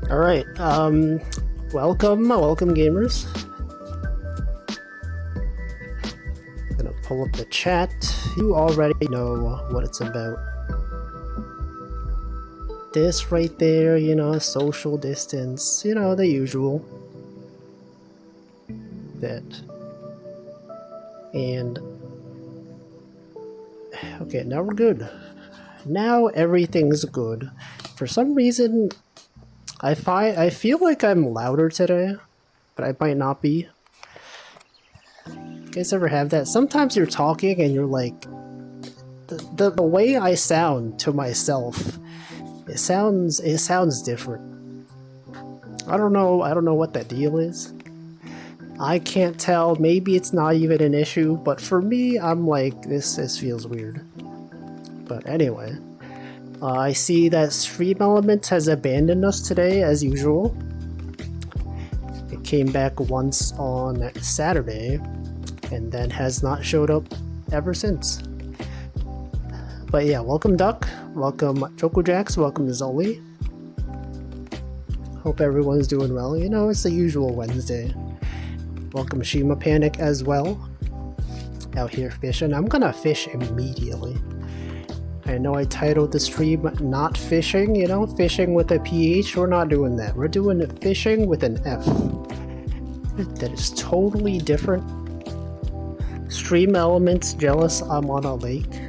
All right. Welcome gamers. Gonna pull up the chat. You already know what it's about. This right there, social distance, the usual. That. And okay, now we're good. Now everything's good. For some reason, I feel like I'm louder today, but I might not be. You guys ever have that? Sometimes you're talking and you're like, the way I sound to myself, it sounds different. I don't know what that deal is. I can't tell. Maybe it's not even an issue, but for me, I'm like, this feels weird. But anyway, I see that Stream Elements has abandoned us today, as usual. It came back once on Saturday, and then has not showed up ever since. But yeah, welcome Duck, welcome Chocojax, welcome Zoli. Hope everyone's doing well. It's the usual Wednesday. Welcome Shima Panic as well. Out here fishing. I'm gonna fish immediately. I know I titled the stream Not Fishing, fishing with a PH. We're not doing that. We're doing fishing with an F. That is totally different. Stream Elements jealous I'm on a lake.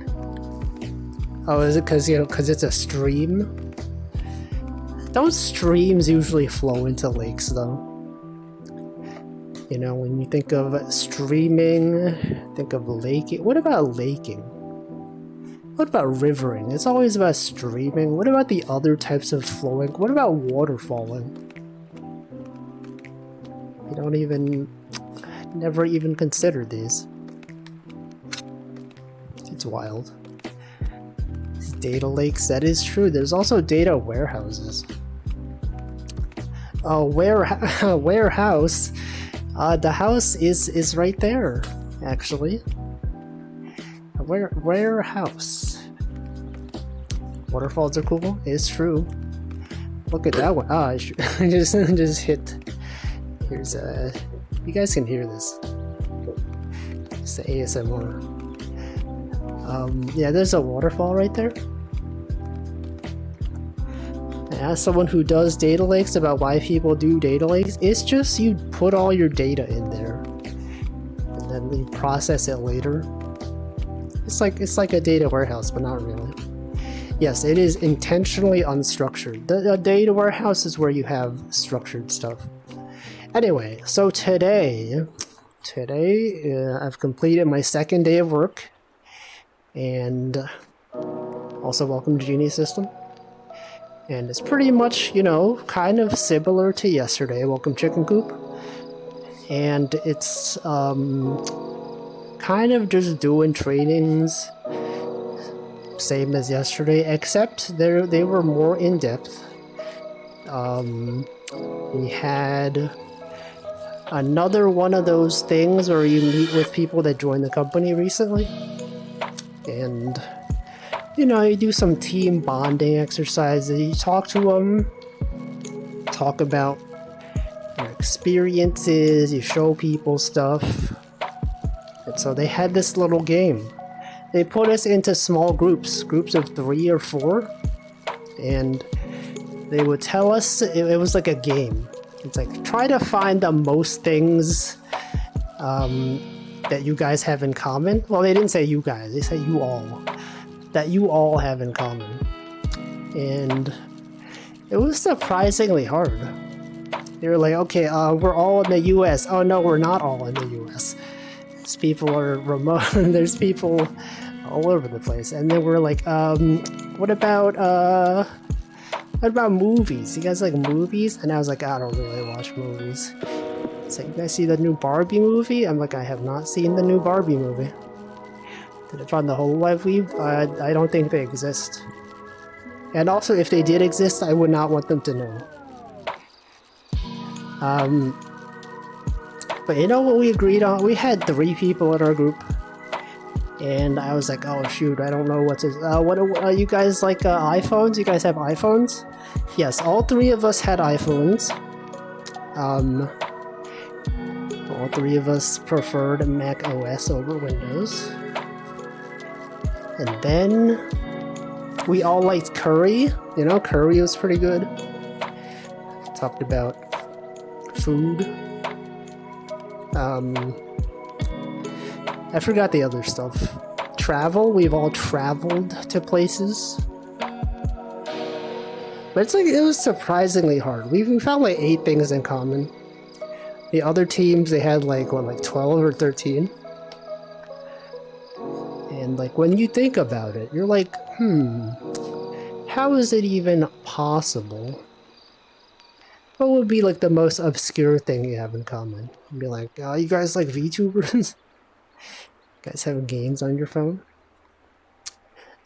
Oh, is it because it's a stream? Don't streams usually flow into lakes though? When you think of streaming, think of laking. What about laking? What about rivering? It's always about streaming. What about the other types of flowing? What about waterfalling? You don't even... never even considered these. It's wild. Data lakes, that is true. There's also data warehouses. Oh, warehouse. The house is right there, actually. Warehouse. Waterfalls are cool. It's true. Look at that one. I just hit. Here's you guys can hear this. It's the ASMR. Yeah, there's a waterfall right there. And as someone who does data lakes about why people do data lakes, it's just you put all your data in there, and then you process it later. It's like a data warehouse, but not really. Yes, it is intentionally unstructured. The data warehouse is where you have structured stuff. Anyway, so today I've completed my second day of work, and also welcome to Genie System. And it's pretty much, kind of similar to yesterday. Welcome Chicken Coop. And it's kind of just doing trainings, same as yesterday, except they were more in depth. We had another one of those things where you meet with people that joined the company recently, and you do some team bonding exercises. You talk to them, talk about your experiences, you show people stuff. And so they had this little game. They put us into small groups of 3 or 4, and they would tell us, it was like a game. It's like, try to find the most things that you guys have in common. Well, they didn't say you guys, they said you all. That you all have in common. And it was surprisingly hard. They were like, okay, we're all in the US. Oh no, we're not all in the US. These people are remote. There's people all over the place. And then we're like, what about movies? You guys like movies? And I was like, I don't really watch movies. So you guys see the new Barbie movie? I'm like, I have not seen the new Barbie movie. Did I find the whole life weave? I don't think they exist. And also, if they did exist, I would not want them to know. But you know what we agreed on? We had 3 people in our group. And I was like, oh shoot, I don't know what to. What you guys like iPhones? You guys have iPhones? Yes, all three of us had iPhones. All three of us preferred Mac OS over Windows. And then we all liked curry. You know, curry was pretty good. Talked about food. I forgot the other stuff. Travel, we've all traveled to places. But it's like, it was surprisingly hard. We found like 8 things in common. The other teams, they had like, what, like 12 or 13? And like, when you think about it, you're like, how is it even possible? What would be like the most obscure thing you have in common? You'd be like, oh, you guys like VTubers? You guys have games on your phone?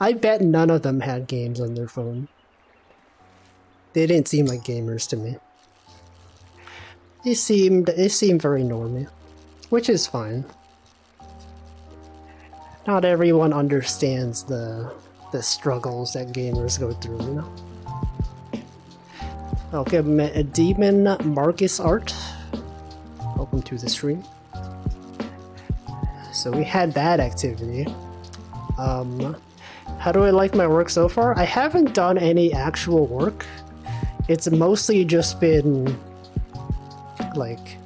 I bet none of them had games on their phone. They didn't seem like gamers to me. They seemed very normy, which is fine. Not everyone understands the struggles that gamers go through, you know? Okay, a Demon Marcus Art. Welcome to the stream. So we had that activity. How do I like my work so far? I haven't done any actual work. It's mostly just been like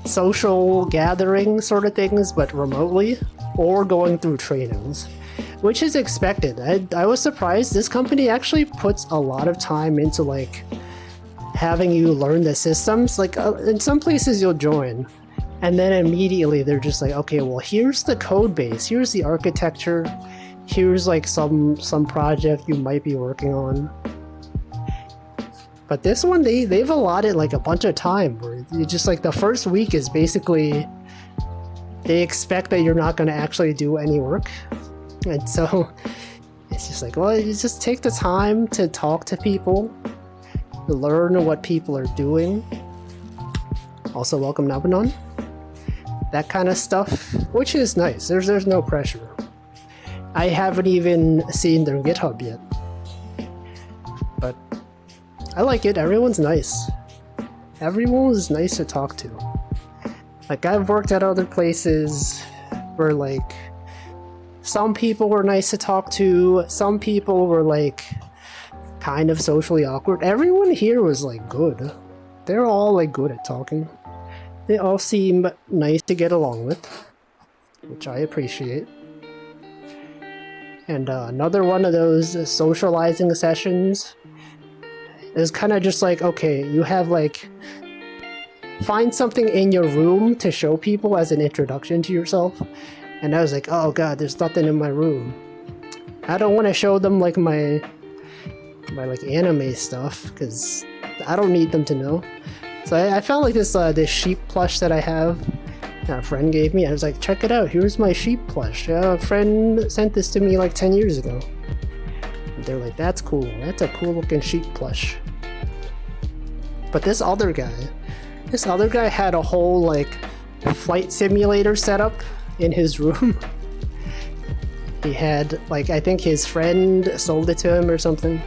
social gathering sort of things, but remotely, or going through trainings, which is expected. I was surprised. This company actually puts a lot of time into like having you learn the systems. Like in some places you'll join and then immediately they're just like, okay, well, here's the code base, here's the architecture, here's like some project you might be working on. But this one, they've allotted like a bunch of time where you just like the first week is basically they expect that you're not going to actually do any work. And so it's just like, well, you just take the time to talk to people, learn what people are doing. Also, welcome Nabanon. That kind of stuff, which is nice. There's no pressure. I haven't even seen their GitHub yet. But I like it. Everyone's nice. Everyone was nice to talk to. Like, I've worked at other places where, like, some people were nice to talk to, some people were, like, kind of socially awkward. Everyone here was, like, good. They're all, like, good at talking. They all seem nice to get along with, which I appreciate. And another one of those socializing sessions is kind of just like, okay, you have like, find something in your room to show people as an introduction to yourself. And I was like, oh god, there's nothing in my room. I don't want to show them like my like anime stuff, because I don't need them to know. So I found like this sheep plush that I have that a friend gave me. I was like, check it out, here's my sheep plush. A friend sent this to me like 10 years ago. And they're like, that's cool, that's a cool looking sheep plush. But this other guy had a whole like flight simulator setup in his room. He had like, I think his friend sold it to him or something.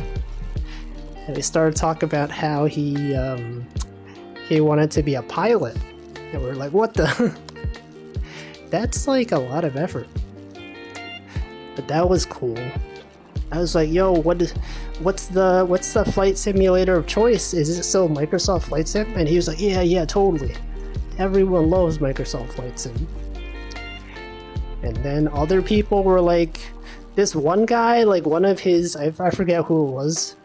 And he started talking about how he wanted to be a pilot. And we're like, what the? That's like a lot of effort. But that was cool. I was like, yo, what's the flight simulator of choice? Is it still Microsoft Flight Sim? And he was like, yeah, totally. Everyone loves Microsoft Flight Sim. And then other people were like, this one guy, like one of his, I forget who it was,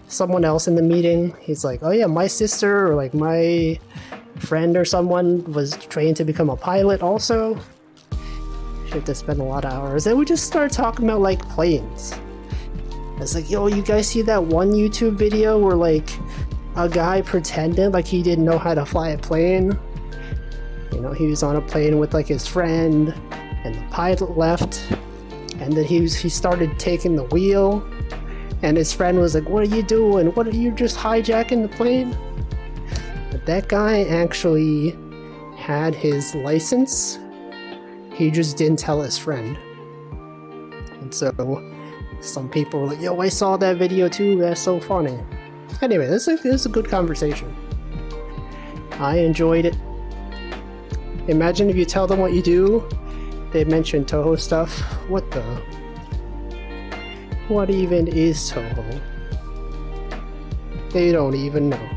someone else in the meeting, he's like, oh yeah, my sister or like my friend or someone was trained to become a pilot also. She had to spend a lot of hours. And we just started talking about like planes. I was like, yo, you guys see that one YouTube video where like a guy pretended like he didn't know how to fly a plane? You know, he was on a plane with like his friend and the pilot left, and then he started taking the wheel, and his friend was like, what are you doing? What are you just hijacking the plane? But that guy actually had his license. He just didn't tell his friend. And so some people were like, yo, I saw that video too, that's so funny. Anyway, this is a good conversation. I enjoyed it. Imagine if you tell them what you do, they mention Toho stuff. What the? What even is Toho? They don't even know.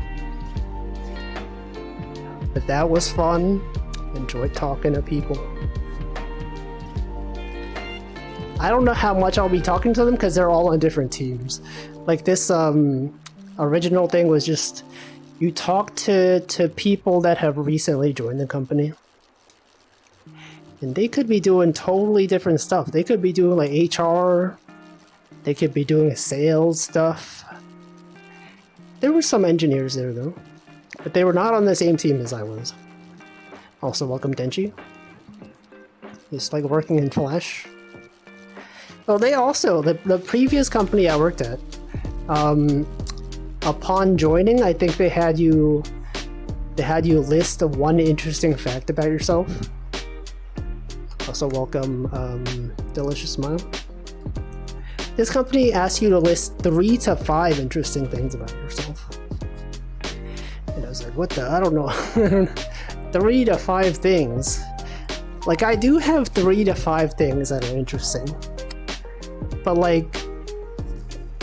But that was fun. Enjoyed talking to people. I don't know how much I'll be talking to them because they're all on different teams. Like this original thing was just you talk to people that have recently joined the company. And they could be doing totally different stuff. They could be doing like HR. They could be doing sales stuff. There were some engineers there though. But they were not on the same team as I was. Also, welcome Denji. He's like working in Flash. Well, they also, the previous company I worked at, upon joining, I think they had you list one interesting fact about yourself. Also, welcome Delicious Smile. This company asks you to list 3 to 5 interesting things about yourself. And I was like, what the? I don't know. 3 to 5 things. Like, I do have 3 to 5 things that are interesting. But, like,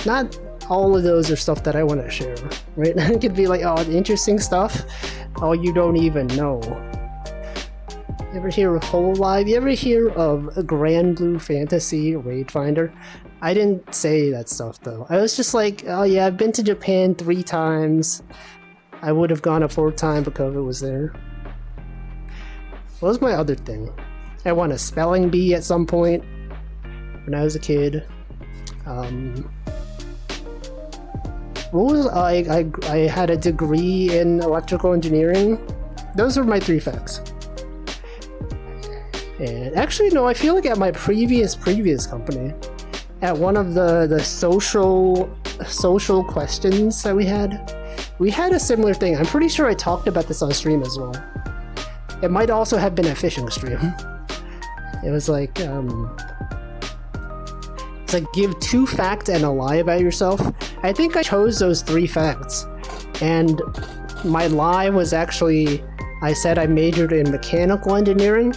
not all of those are stuff that I want to share, right? It could be like, oh, interesting stuff? Oh, you don't even know. You ever hear of Hololive? You ever hear of a Grand Blue Fantasy Raid Finder? I didn't say that stuff, though. I was just like, oh yeah, I've been to Japan 3 times. I would have gone a 4th time because it was there. What was my other thing? I won a spelling bee at some point when I was a kid. What was I had a degree in electrical engineering. Those were my 3 facts. And actually, no, I feel like at my previous company, at one of the social questions that we had a similar thing. I'm pretty sure I talked about this on stream as well. It might also have been a phishing stream. It was like, it's like give 2 facts and a lie about yourself. I think I chose those 3 facts, and my lie was actually I said I majored in mechanical engineering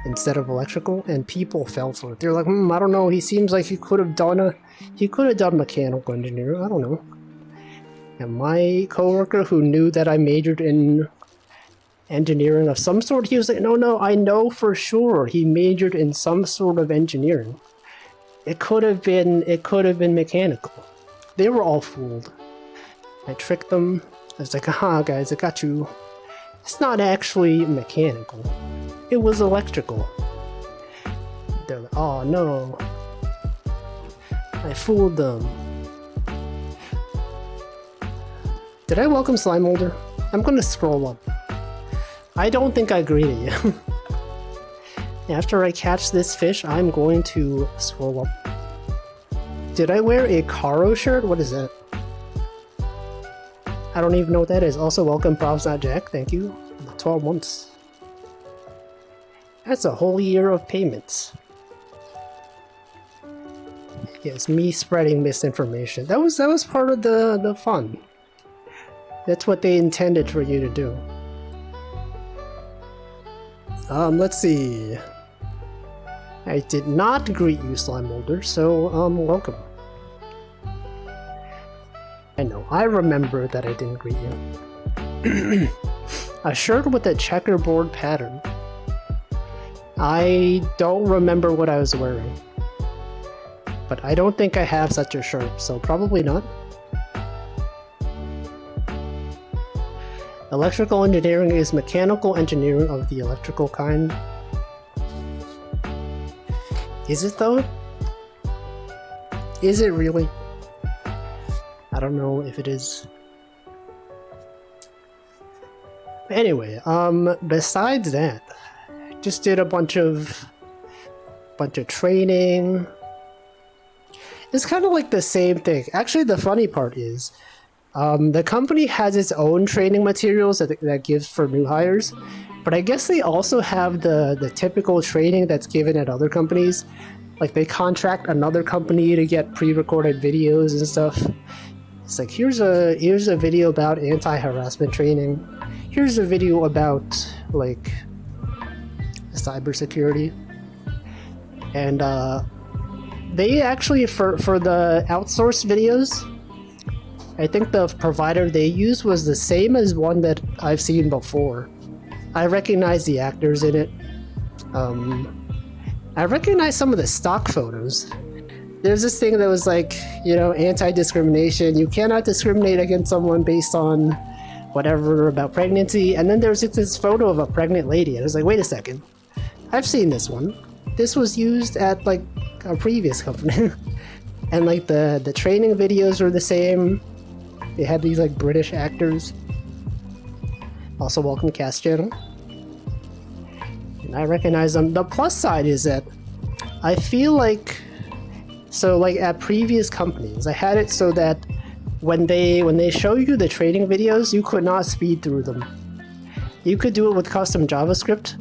instead of electrical, and people fell for it. They're like, I don't know, he seems like he could have done mechanical engineering, I don't know. And my coworker who knew that I majored in engineering of some sort, he was like, no, I know for sure he majored in some sort of engineering. It could have been mechanical. They were all fooled. I tricked them. I was like, guys, I got you. It's not actually mechanical. It was electrical. They're like, oh no. I fooled them. Did I welcome Slime Molder? I'm gonna scroll up. I don't think I greeted you. After I catch this fish, I'm going to scroll up. Did I wear a Caro shirt? What is that? I don't even know what that is. Also, welcome Probs Not Jack. Thank you. 12 months. That's a whole year of payments. Yes, me spreading misinformation. That was part of the fun. That's what they intended for you to do. Let's see. I did not greet you, Slime Molder, so, welcome. I know, I remember that I didn't greet you. A shirt with a checkerboard pattern. I don't remember what I was wearing. But I don't think I have such a shirt, so probably not. Electrical engineering is mechanical engineering of the electrical kind. Is it though? Is it really? I don't know if it is. Anyway, besides that, just did a bunch of training. It's kind of like the same thing. Actually, the funny part is, the company has its own training materials that gives for new hires, but I guess they also have the typical training that's given at other companies, Like they contract another company to get pre-recorded videos and stuff. It's like here's a video about anti-harassment training. Here's a video about like cybersecurity. And they actually for the outsourced videos, I think the provider they used was the same as one that I've seen before. I recognize the actors in it. I recognize some of the stock photos. There's this thing that was like, you know, anti-discrimination. You cannot discriminate against someone based on whatever about pregnancy. And then there's this photo of a pregnant lady. And I was like, wait a second. I've seen this one. This was used at like a previous company. And like the training videos were the same. They had these like British actors. Also, welcome to Cast Channel. And I recognize them. The plus side is that I feel like, so like at previous companies, I had it so that when they show you the training videos, you could not speed through them. You could do it with custom JavaScript,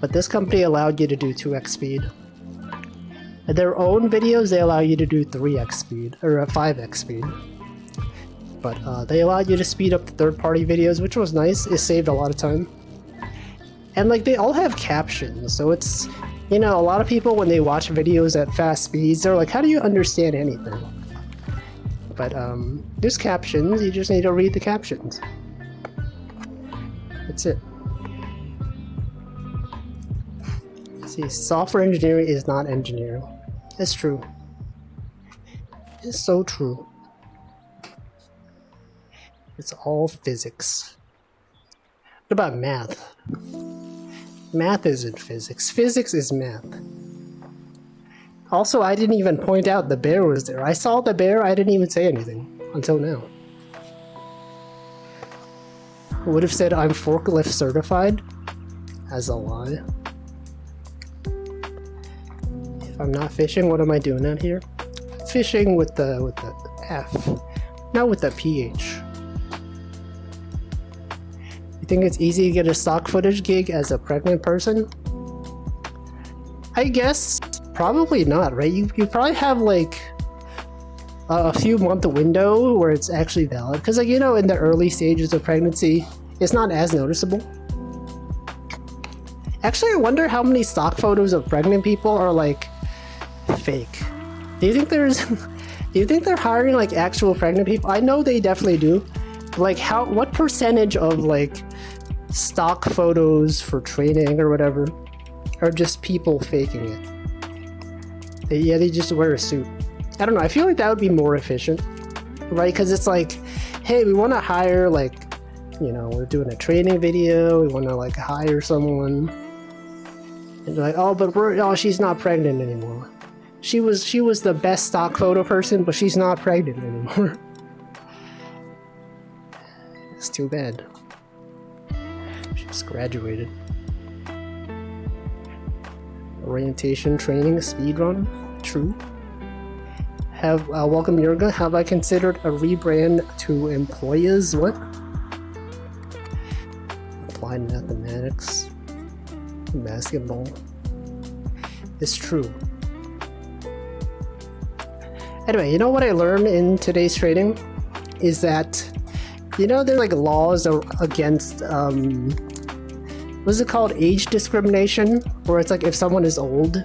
but this company allowed you to do 2x speed. At their own videos, they allow you to do 3x speed, or 5x speed. But they allowed you to speed up the third-party videos, which was nice. It saved a lot of time. And like they all have captions, so it's, you know, a lot of people when they watch videos at fast speeds, they're like, how do you understand anything? But there's captions, you just need to read the captions. That's it. See, software engineering is not engineering. It's true. It's so true. It's all physics. What about math? Math isn't physics. Physics is math. Also, I didn't even point out the bear was there. I saw the bear, I didn't even say anything until now. I would have said I'm forklift certified as a lie. If I'm not fishing, what am I doing out here? Fishing with the F, not with the PH. You think it's easy to get a stock footage gig as a pregnant person? I guess probably not, right? You probably have like a few month window where it's actually valid, because like, you know, in the early stages of pregnancy it's not as noticeable. Actually, I wonder how many stock photos of pregnant people are like fake. Do you think they're hiring like actual pregnant people? I know they definitely do. Like what percentage of like stock photos for training or whatever are just people faking it? They just wear a suit. I don't know, I feel like that would be more efficient, right? Because it's like, hey, we want to hire, like, you know, we're doing a training video, we want to like hire someone, and they're like, oh, but she's not pregnant anymore. She was the best stock photo person, but she's not pregnant anymore. It's too bad. She's graduated. Orientation training speedrun? True. Welcome Yurga. Have I considered a rebrand to employers? What? Applied mathematics. Basketball. It's true. Anyway, you know what I learned in today's training? Is that, you know, there are like laws against, what's it called? Age discrimination? Where it's like if someone is old,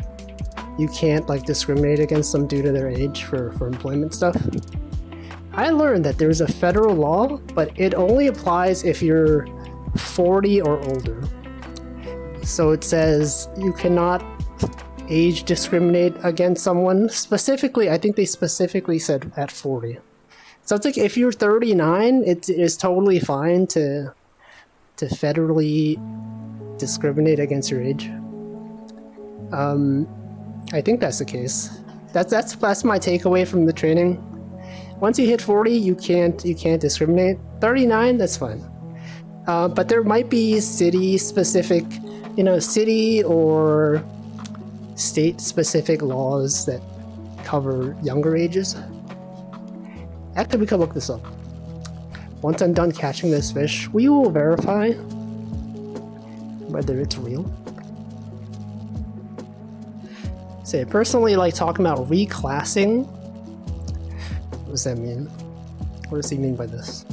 you can't like discriminate against them due to their age for employment stuff. I learned that there's a federal law, but it only applies if you're 40 or older. So it says you cannot age discriminate against someone. Specifically, I think they specifically said at 40. So it's like if you're 39, it is totally fine to federally discriminate against your age. I think that's the case. That's my takeaway from the training. Once you hit 40, you can't discriminate. 39, that's fine. But there might be city specific, you know, city or state specific laws that cover younger ages. Actually, we can look this up. Once I'm done catching this fish, we will verify whether it's real. Say, personally, like talking about reclassing. What does that mean? What does he mean by this?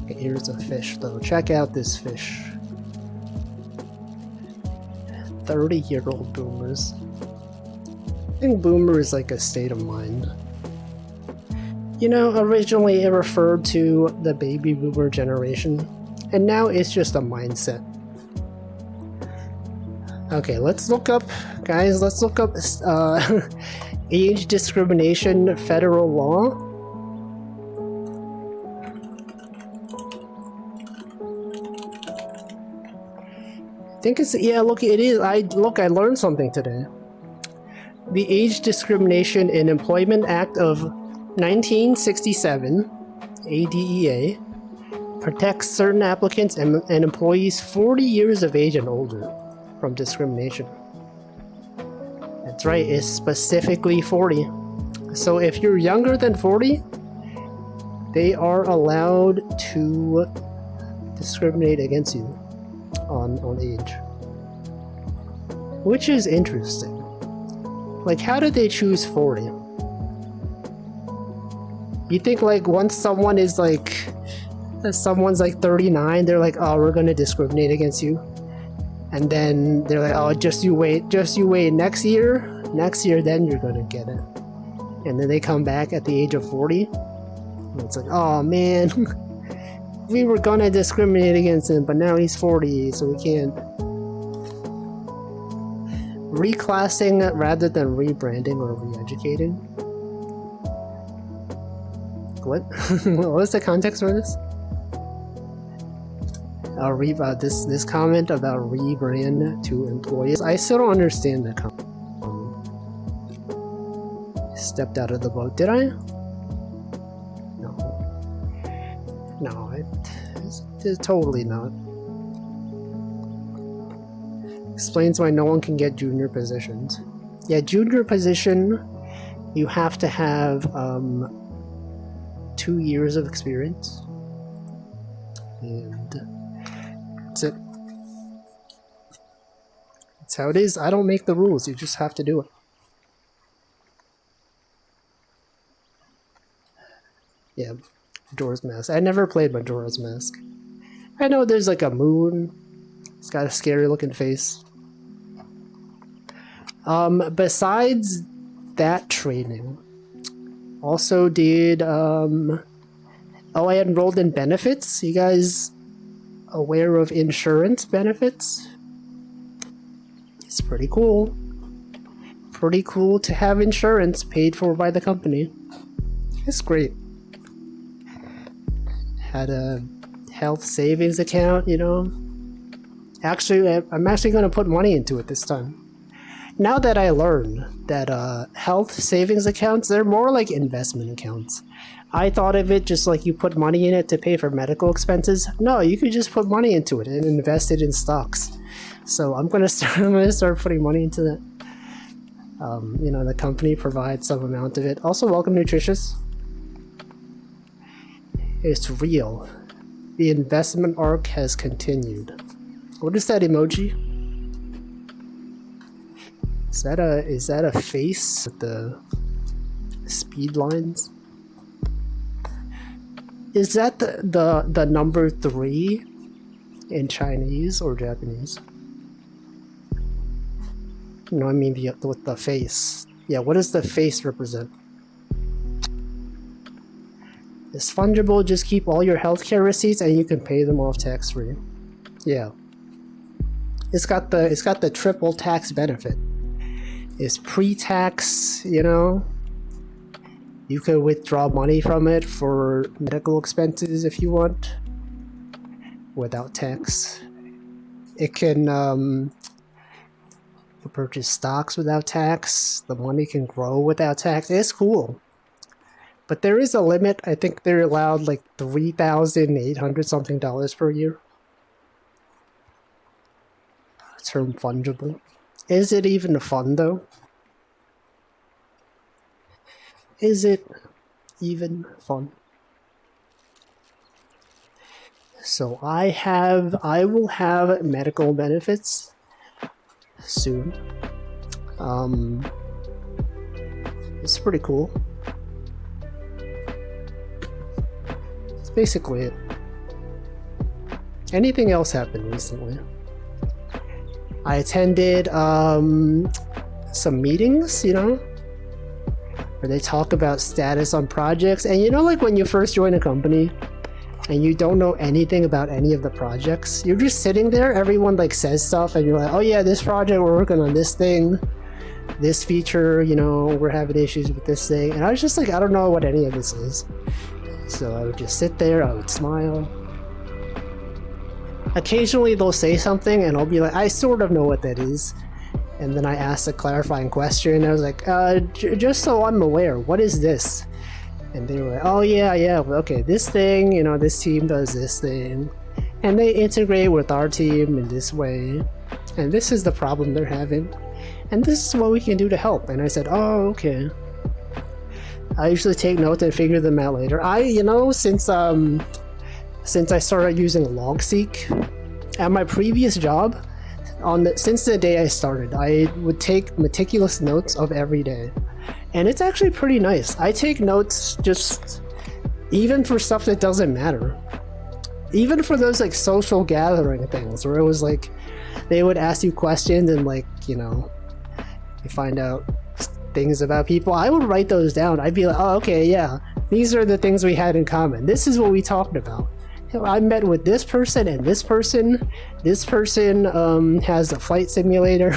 Okay, here's a fish, though. Check out this fish. 30-year-old boomers. I think boomer is like a state of mind. You know, originally it referred to the baby boomer generation, and now it's just a mindset. Okay, let's look up, guys, let's look up age discrimination federal law. I think it's, yeah, look, it is. I learned something today. The Age Discrimination in Employment Act of 1967, ADEA, protects certain applicants and employees 40 years of age and older from discrimination. That's right, it's specifically 40. So if you're younger than 40, they are allowed to discriminate against you on age. Which is interesting. Like, how did they choose 40? You think, like, once someone's like 39, they're like, oh, we're gonna discriminate against you. And then they're like, oh, just you wait, next year, then you're gonna get it. And then they come back at the age of 40. And it's like, oh man, we were gonna discriminate against him, but now he's 40, so we can't. Reclassing rather than rebranding or re-educating. What? What's the context for this? I'll read this comment about rebrand to employees. I still don't understand the comment. Stepped out of the boat. Did I? No, it's totally not. Explains why no one can get junior positions. Yeah, junior position, you have to have 2 years of experience. And that's it. That's how it is. I don't make the rules. You just have to do it. Yeah, Majora's Mask. I never played Majora's Mask. I know there's like a moon. It's got a scary looking face. Besides that training, also did, oh, I enrolled in benefits. You guys aware of insurance benefits? It's pretty cool. Pretty cool to have insurance paid for by the company. It's great. Had a health savings account, you know. Actually, I'm actually going to put money into it this time. Now that I learned that health savings accounts, they're more like investment accounts. I thought of it just like you put money in it to pay for medical expenses. No, you could just put money into it and invest it in stocks. So I'm gonna start putting money into that. You know, the company provides some amount of it. Also, welcome, Nutritious. It's real. The investment arc has continued. What is that emoji? Is that a face with the speed lines? Is that the number 3 in Chinese or Japanese? No, I mean with the face. Yeah, what does the face represent? It's fungible. Just keep all your healthcare receipts and you can pay them off tax-free. Yeah. It's got the triple tax benefit. It's pre-tax, you know. You can withdraw money from it for medical expenses if you want, without tax. It can purchase stocks without tax. The money can grow without tax. It's cool. But there is a limit. I think they're allowed like $3,800 something per year. Term fungible. Is it even fun though? Is it even fun? So I will have medical benefits soon. It's pretty cool. That's basically it. Anything else happened recently? I attended some meetings, you know, where they talk about status on projects. And you know, like when you first join a company and you don't know anything about any of the projects, you're just sitting there, everyone like says stuff and you're like, oh yeah, this project, we're working on this thing, this feature, you know, we're having issues with this thing. And I was just like, I don't know what any of this is. So I would just sit there, I would smile. Occasionally they'll say something and I'll be like, I sort of know what that is. And then I asked a clarifying question and I was like, just so I'm aware, what is this? And they were like, oh yeah, okay, this thing, you know, this team does this thing. And they integrate with our team in this way. And this is the problem they're having. And this is what we can do to help. And I said, oh, okay. I usually take notes and figure them out later. You know, since I started using Logseek at my previous job, since the day I started, I would take meticulous notes of every day. And it's actually pretty nice. I take notes just even for stuff that doesn't matter. Even for those like social gathering things where it was like they would ask you questions and like, you know, you find out things about people. I would write those down. I'd be like, oh, okay, yeah, these are the things we had in common. This is what we talked about. I met with this person and this person. This person has a flight simulator.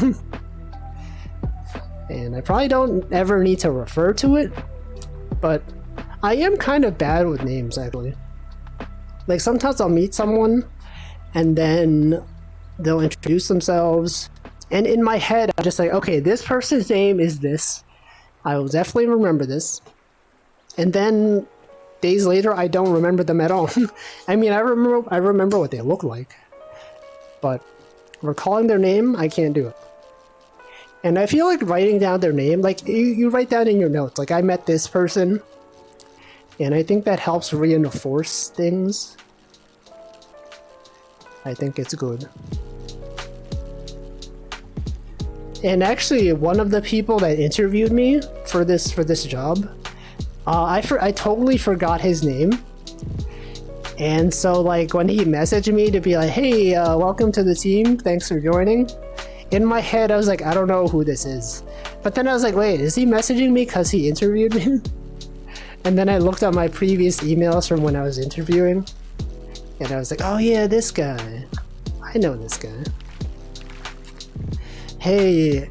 And I probably don't ever need to refer to it, but I am kind of bad with names, actually. Like, sometimes I'll meet someone, and then they'll introduce themselves, and in my head, I'm just like, okay, this person's name is this. I will definitely remember this. And then days later, I don't remember them at all. I mean, I remember what they look like, but recalling their name, I can't do it. And I feel like writing down their name, like you write down in your notes, like I met this person, and I think that helps reinforce things. I think it's good. And actually, one of the people that interviewed me for this job, I totally forgot his name. And so like when he messaged me to be like, hey, welcome to the team, thanks for joining. In my head, I was like, I don't know who this is. But then I was like, wait, is he messaging me because he interviewed me? And then I looked at my previous emails from when I was interviewing. And I was like, oh yeah, this guy. I know this guy. Hey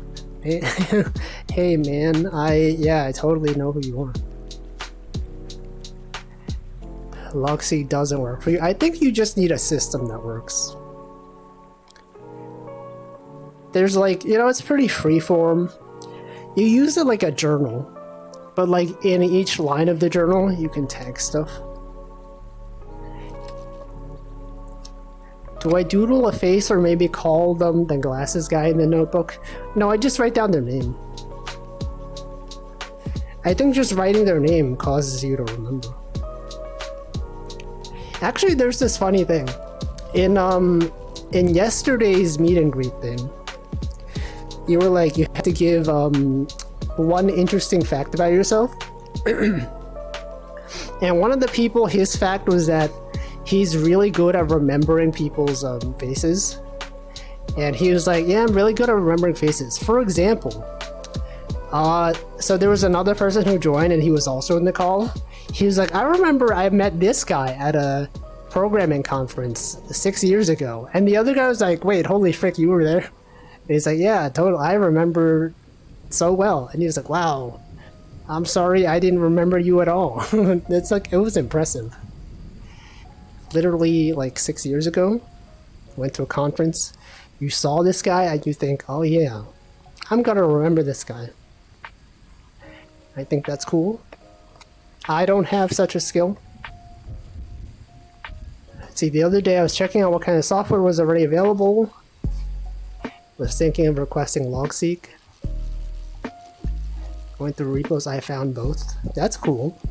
man, I totally know who you are. Logseek doesn't work for you. I think you just need a system that works. There's like, you know, it's pretty freeform. You use it like a journal, but like in each line of the journal, you can tag stuff. Do I doodle a face or maybe call them the glasses guy in the notebook? No, I just write down their name. I think just writing their name causes you to remember. Actually, there's this funny thing. In yesterday's meet and greet thing, you were like, you had to give one interesting fact about yourself. And one of the people, his fact was that he's really good at remembering people's faces. And he was like, yeah, I'm really good at remembering faces. For example, so there was another person who joined and he was also in the call. He was like, I remember I met this guy at a programming conference 6 years ago. And the other guy was like, wait, holy frick, you were there? And he's like, yeah, totally, I remember so well. And he was like, wow, I'm sorry I didn't remember you at all. It's like, it was impressive. Literally like 6 years ago, went to a conference, you saw this guy and you think, oh yeah, I'm gonna remember this guy. I think that's cool. I don't have such a skill. See, the other day I was checking out what kind of software was already available. Was thinking of requesting Logseek. Going through repos, I found both. That's cool.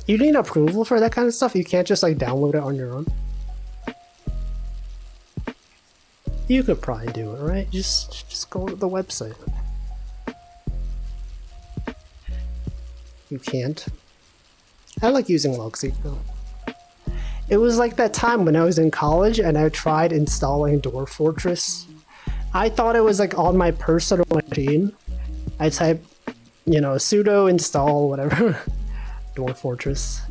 You need approval for that kind of stuff? You can't just like download it on your own? You could probably do it, right? Just go to the website. You can't. I like using Logseek though. It was like that time when I was in college and I tried installing Dwarf Fortress. I thought it was like on my personal machine. I typed, you know, sudo install whatever Dwarf Fortress.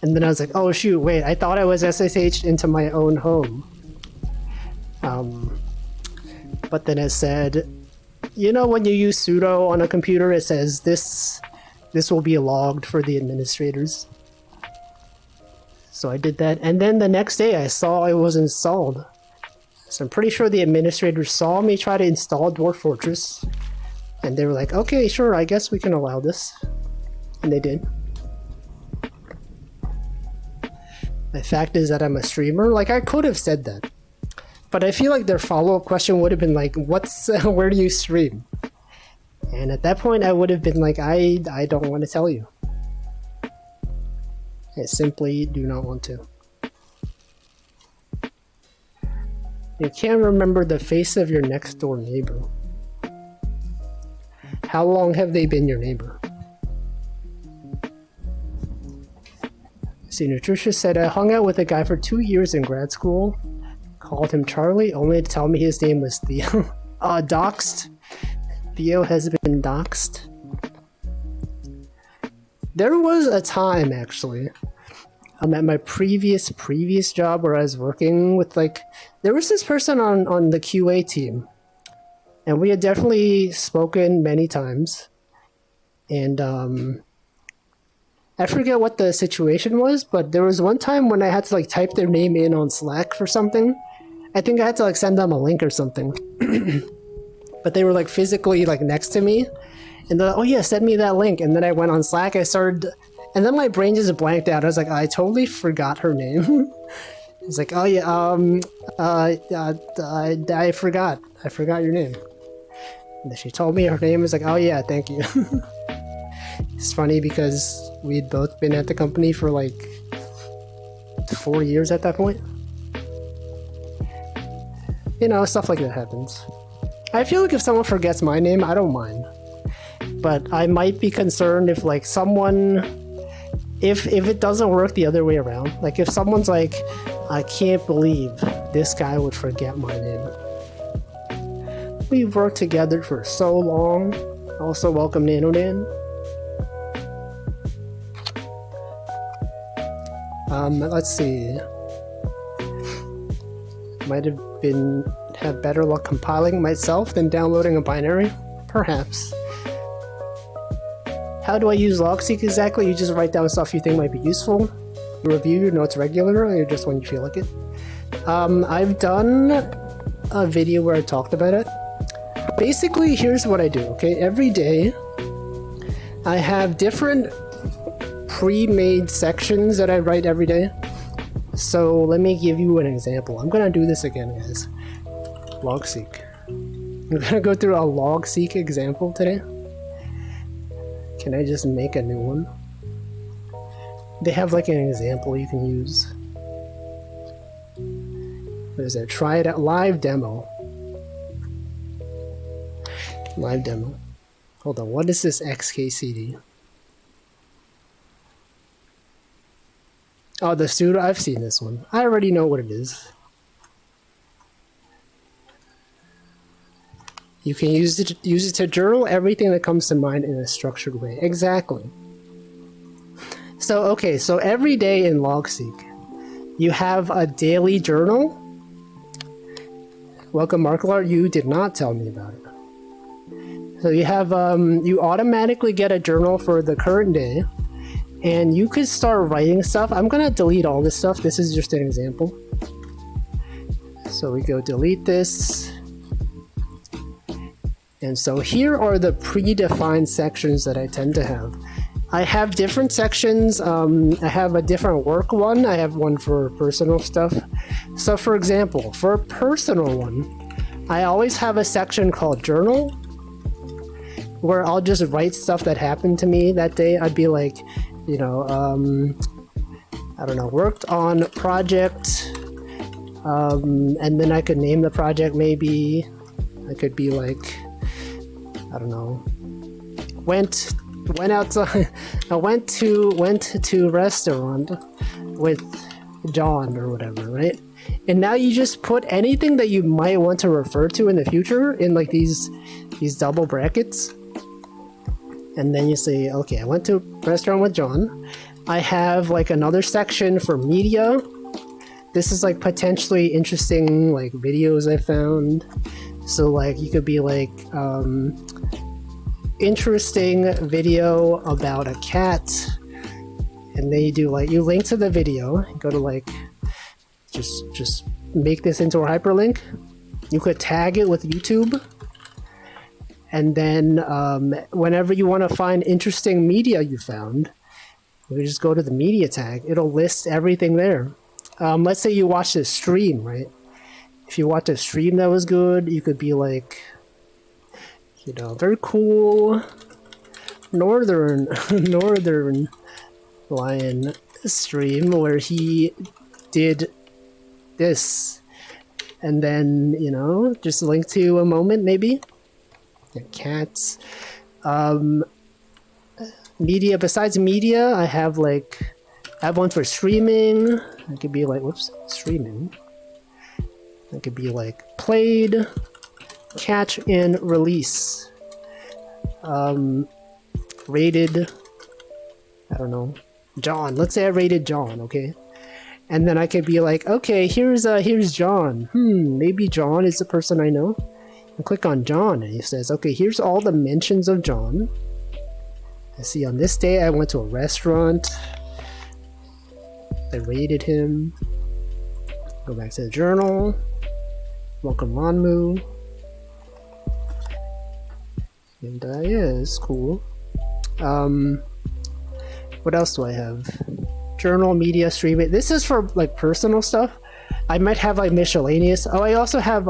And then I was like, oh shoot, wait, I thought I was SSH'd into my own home. But then it said, you know, when you use sudo on a computer, it says this will be logged for the administrators. So I did that, and then the next day I saw it was installed. So I'm pretty sure the administrators saw me try to install Dwarf Fortress, and they were like, okay, sure, I guess we can allow this. And they did. The fact is that I'm a streamer. Like, I could have said that. But I feel like their follow-up question would have been like, where do you stream? And at that point I would have been like, I don't want to tell you. I simply do not want to. You can't remember the face of your next door neighbor. How long have they been your neighbor? See, Nutritious said, I hung out with a guy for 2 years in grad school. Called him Charlie, only to tell me his name was Theo. Doxed. Theo has been doxed. There was a time, actually, at my previous job where I was working with, like, there was this person on the QA team, and we had definitely spoken many times, and I forget what the situation was, but there was one time when I had to, like, type their name in on Slack for something. I think I had to, like, send them a link or something. But they were, like, physically, like, next to me. And they're like, oh yeah, send me that link. And then I went on Slack, I started, and then my brain just blanked out. I was like, I totally forgot her name. It's like, oh yeah, I forgot your name. And then she told me her name. Was like, oh yeah, thank you. It's funny because we'd both been at the company for like 4 years at that point. You know, stuff like that happens. I feel like if someone forgets my name, I don't mind. But I might be concerned if, like, someone... If it doesn't work the other way around. Like, if someone's like, I can't believe this guy would forget my name. We've worked together for so long. Also, welcome NanoNan. Let's see. Might have better luck compiling myself than downloading a binary? Perhaps. How do I use Logseek exactly? You just write down stuff you think might be useful. You review your notes regularly or just when you feel like it. I've done a video where I talked about it. Basically, here's what I do, okay? Every day, I have different pre-made sections that I write every day. So let me give you an example. I'm gonna do this again, guys. Logseek. I'm gonna go through a Logseek example today. Can I just make a new one? They have like an example you can use. What is that? Try it out. Live demo. Live demo. Hold on. What is this XKCD? Oh, the sudo. I've seen this one. I already know what it is. You can use it to journal everything that comes to mind in a structured way. Exactly. So, okay, so every day in Logseek, you have a daily journal. Welcome, Marklar. You did not tell me about it. So you have, you automatically get a journal for the current day, and you could start writing stuff. I'm gonna delete all this stuff. This is just an example. So we go delete this. And so here are the predefined sections that I tend to have. I have different sections. I have a different work one. I have one for personal stuff. So for example, for a personal one, I always have a section called journal where I'll just write stuff that happened to me that day. I'd be like, you know, I don't know, worked on project And then I could name the project maybe. I could be like, I don't know, went outside. I went to restaurant with John or whatever, right? And now you just put anything that you might want to refer to in the future in like these double brackets. And then you say, okay, I went to restaurant with John. I have like another section for media. This is like potentially interesting like videos I found. So like you could be like interesting video about a cat, and then you do like you link to the video, go to like just make this into a hyperlink. You could tag it with YouTube, and then whenever you want to find interesting media you found, you can just go to the media tag. It'll list everything there. Let's say you watched a stream, right? If you watched a stream that was good, you could be like, you know, very cool northern lion stream where he did this, and then, you know, just link to a moment maybe. Cats. Media. Besides media, I have one for streaming. It could be like, whoops, streaming. It could be like played, catch and release. Rated, I don't know, John. Let's say I rated John, okay? And then I could be like, okay, here's John. Maybe John is the person I know. And click on John, and he says, okay, here's all the mentions of John. I see on this day I went to a restaurant. I rated him. Go back to the journal. Welcome Ranmu. And yeah, it's cool. What else do I have? Journal, media, streaming. This is for like personal stuff. I might have like miscellaneous. Oh, I also have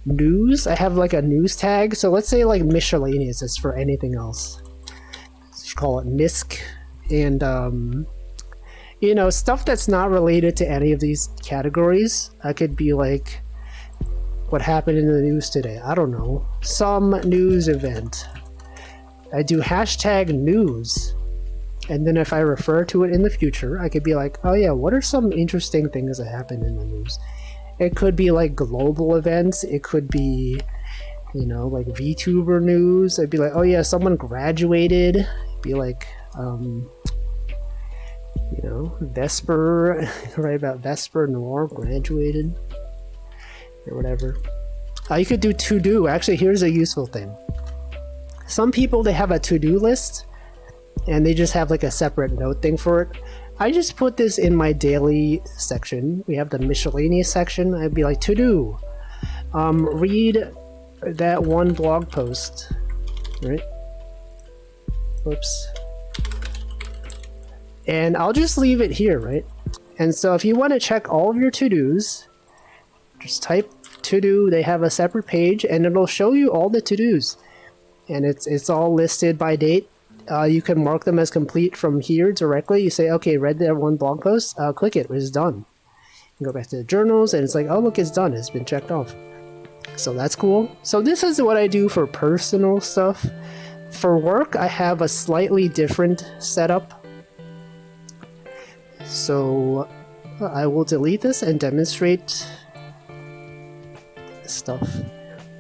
news. I have like a news tag. So let's say like miscellaneous is for anything else. Let's call it misc. And you know, stuff that's not related to any of these categories. I could be like, what happened in the news today? I don't know. Some news event. I do hashtag news. And then if I refer to it in the future, I could be like, oh yeah, what are some interesting things that happened in the news? It could be like global events. It could be, you know, like VTuber news. I'd be like, oh yeah, someone graduated. It'd be like, you know, Vesper, write about Vesper Noir graduated or whatever. You could do to-do. Actually, here's a useful thing. Some people, they have a to-do list and they just have like a separate note thing for it. I just put this in my daily section. We have the miscellaneous section. I'd be like, to-do. Read that one blog post, right? Whoops. And I'll just leave it here, right? And so if you want to check all of your to-dos, just type to-do. They have a separate page and it'll show you all the to-dos. And it's all listed by date. You can mark them as complete from here directly. You say, okay, read that one blog post, click it, it's done. You go back to the journals and it's like, oh look, it's done, it's been checked off. So that's cool. So this is what I do for personal stuff. For work, I have a slightly different setup. So I will delete this and demonstrate stuff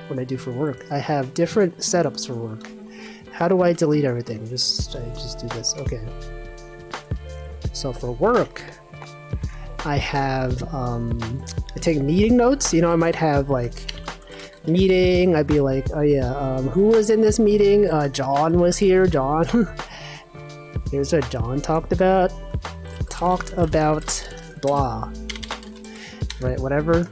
what I do for work. I have different setups for work. How do I delete everything? I just do this. Okay. So for work, I have I take meeting notes. You know, I might have like meeting. I'd be like, oh yeah, who was in this meeting? John was here. John. Here's what John talked about. Talked about blah. Right, whatever.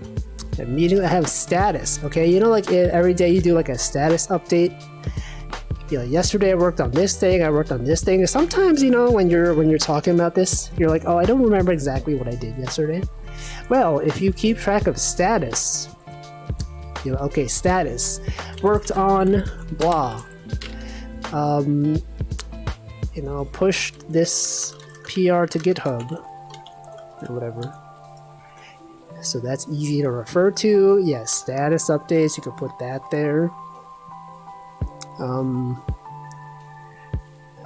A meeting. I have status. Okay, you know, like every day you do like a status update. You know, yesterday I worked on this thing. I worked on this thing. Sometimes, you know, when you're talking about this, you're like, oh, I don't remember exactly what I did yesterday. Well, if you keep track of status, you know, okay, status worked on blah. You know, pushed this PR to GitHub or whatever. So that's easy to refer to. Yeah, status updates, you could put that there.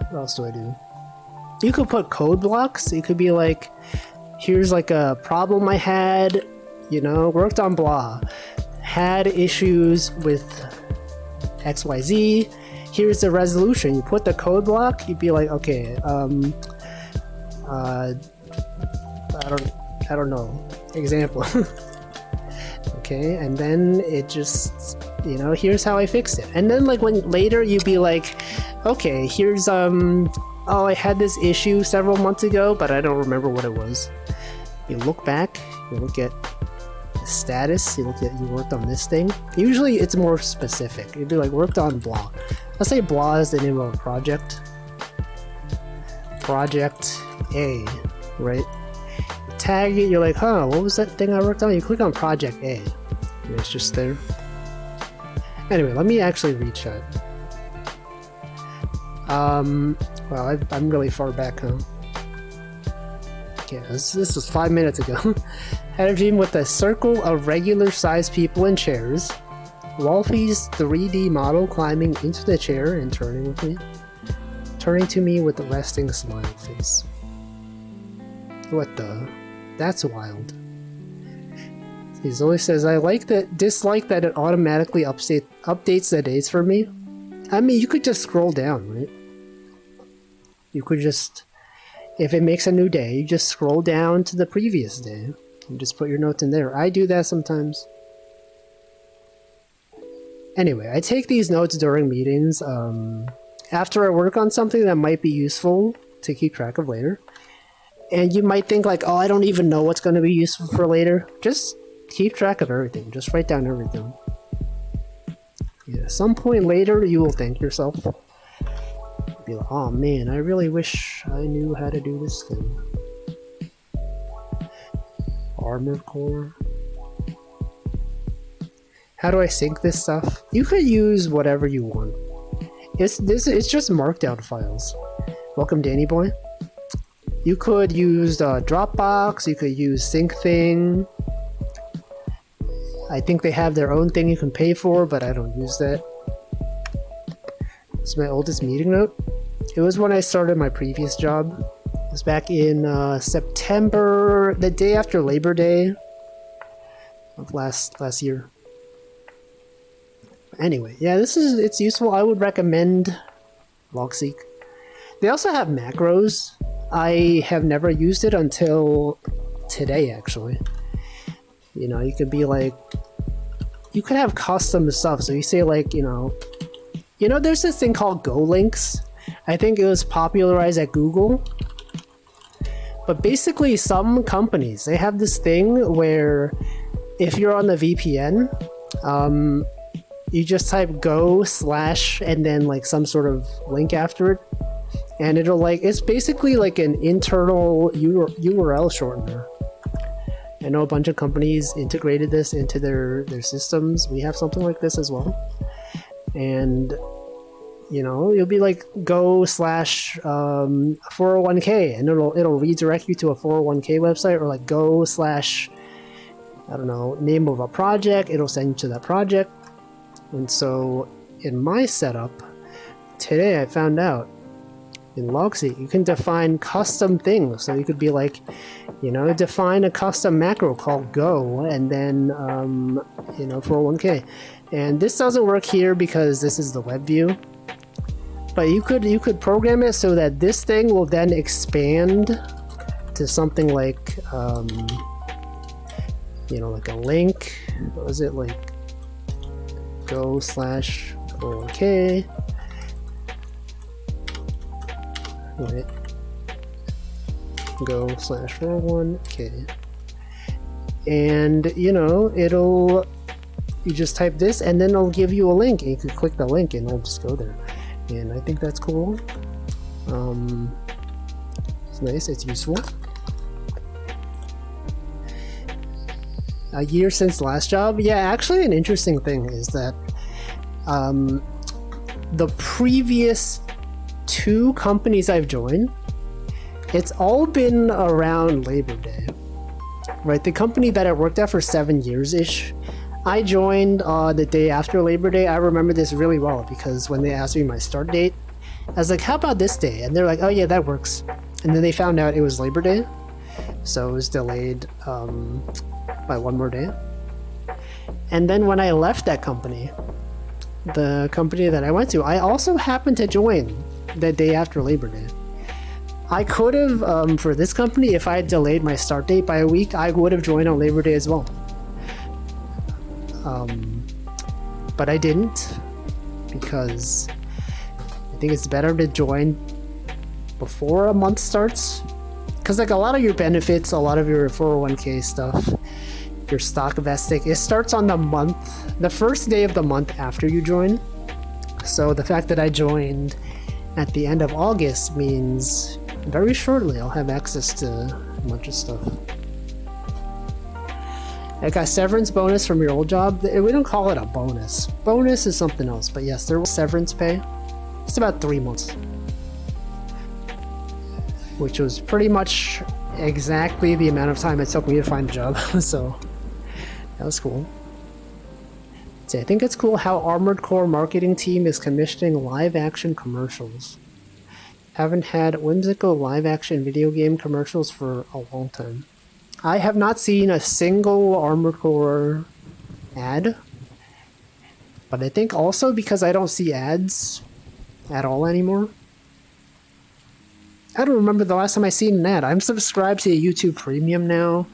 What else do I do? You could put code blocks. It could be like, here's like a problem I had, worked on blah, had issues with XYZ. Here's the resolution. You put the code block, you'd be like, okay, I don't know, example. Okay, and then it just, here's how I fixed it. And then like when later you'd be like, okay, here's oh, I had this issue several months ago, but I don't remember what it was. You look back, you look at the status, you worked on this thing. Usually it's more specific. You'd be like, worked on blah. Let's say blah is the name of a project. Project A, right? You tag it, you're like, huh, what was that thing I worked on? You click on Project A, and it's just there. Anyway, let me actually read chat. Well, I'm really far back, huh? Yeah, this was 5 minutes ago. Had a dream with a circle of regular-sized people in chairs. Wolfie's 3D model climbing into the chair and turning to me with a resting smile face. What the? That's wild. He always says, dislike that it automatically updates the days for me. I mean, you could just scroll down, right? You could just, if it makes a new day, you just scroll down to the previous day and just put your notes in there. I do that sometimes. Anyway, I take these notes during meetings after I work on something that might be useful to keep track of later. And you might think like, oh, I don't even know what's going to be useful for later. Just keep track of everything. Just write down everything. Yeah, at some point later, you will thank yourself. Be like, oh man, I really wish I knew how to do this thing. Armored Core. How do I sync this stuff? You could use whatever you want. It's just markdown files. Welcome, Danny Boy. You could use Dropbox. You could use SyncThing. I think they have their own thing you can pay for, but I don't use that. It's my oldest meeting note. It was when I started my previous job. It was back in September, the day after Labor Day of last year. Anyway, yeah, it's useful. I would recommend Logseek. They also have macros. I have never used it until today, actually. You could be like, you could have custom stuff. So you say like, there's this thing called Go Links. I think it was popularized at Google. But basically some companies, they have this thing where if you're on the VPN, you just type go / and then like some sort of link after it. And it'll like, it's basically like an internal URL shortener. I know a bunch of companies integrated this into their systems. We have something like this as well. And you'll be like go / 401k, and it'll redirect you to a 401k website, or like go / I don't know, name of a project. It'll send you to that project. And so in my setup today, I found out in Logseek you can define custom things. So you could be like, define a custom macro called go, and then 401k. And this doesn't work here because this is the web view. But you could program it so that this thing will then expand to something like, like a link. What was it, like go / 401k. Wait. Go / 401k. And you just type this, and then it'll give you a link, and you can click the link and it'll just go there. And I think that's cool. It's nice, it's useful. A year since last job. Yeah, actually an interesting thing is that the previous 2 companies I've joined, it's all been around Labor Day. right? The company that I worked at for 7 years-ish, I joined the day after Labor Day. I remember this really well because when they asked me my start date, I was like, how about this day? And they're like, oh yeah, that works. And then they found out it was Labor Day, so it was delayed by 1 more day. And then when I left that company, the company that I went to, I also happened to join the day after Labor Day. I could have, for this company, if I had delayed my start date by a week, I would have joined on Labor Day as well. But I didn't, because I think it's better to join before a month starts. Because like a lot of your benefits, a lot of your 401k stuff, your stock vesting, it starts on the first day of the month after you join. So the fact that I joined at the end of August means very shortly I'll have access to a bunch of stuff. Like a severance bonus from your old job, we don't call it a bonus. Bonus is something else, but yes, there was severance pay. It's about 3 months. Which was pretty much exactly the amount of time it took me to find a job, so that was cool. So I think it's cool how Armored Core marketing team is commissioning live action commercials. Haven't had whimsical live action video game commercials for a long time. I have not seen a single Armored Core ad, but I think also because I don't see ads at all anymore. I don't remember the last time I seen an ad. I'm subscribed to YouTube Premium now.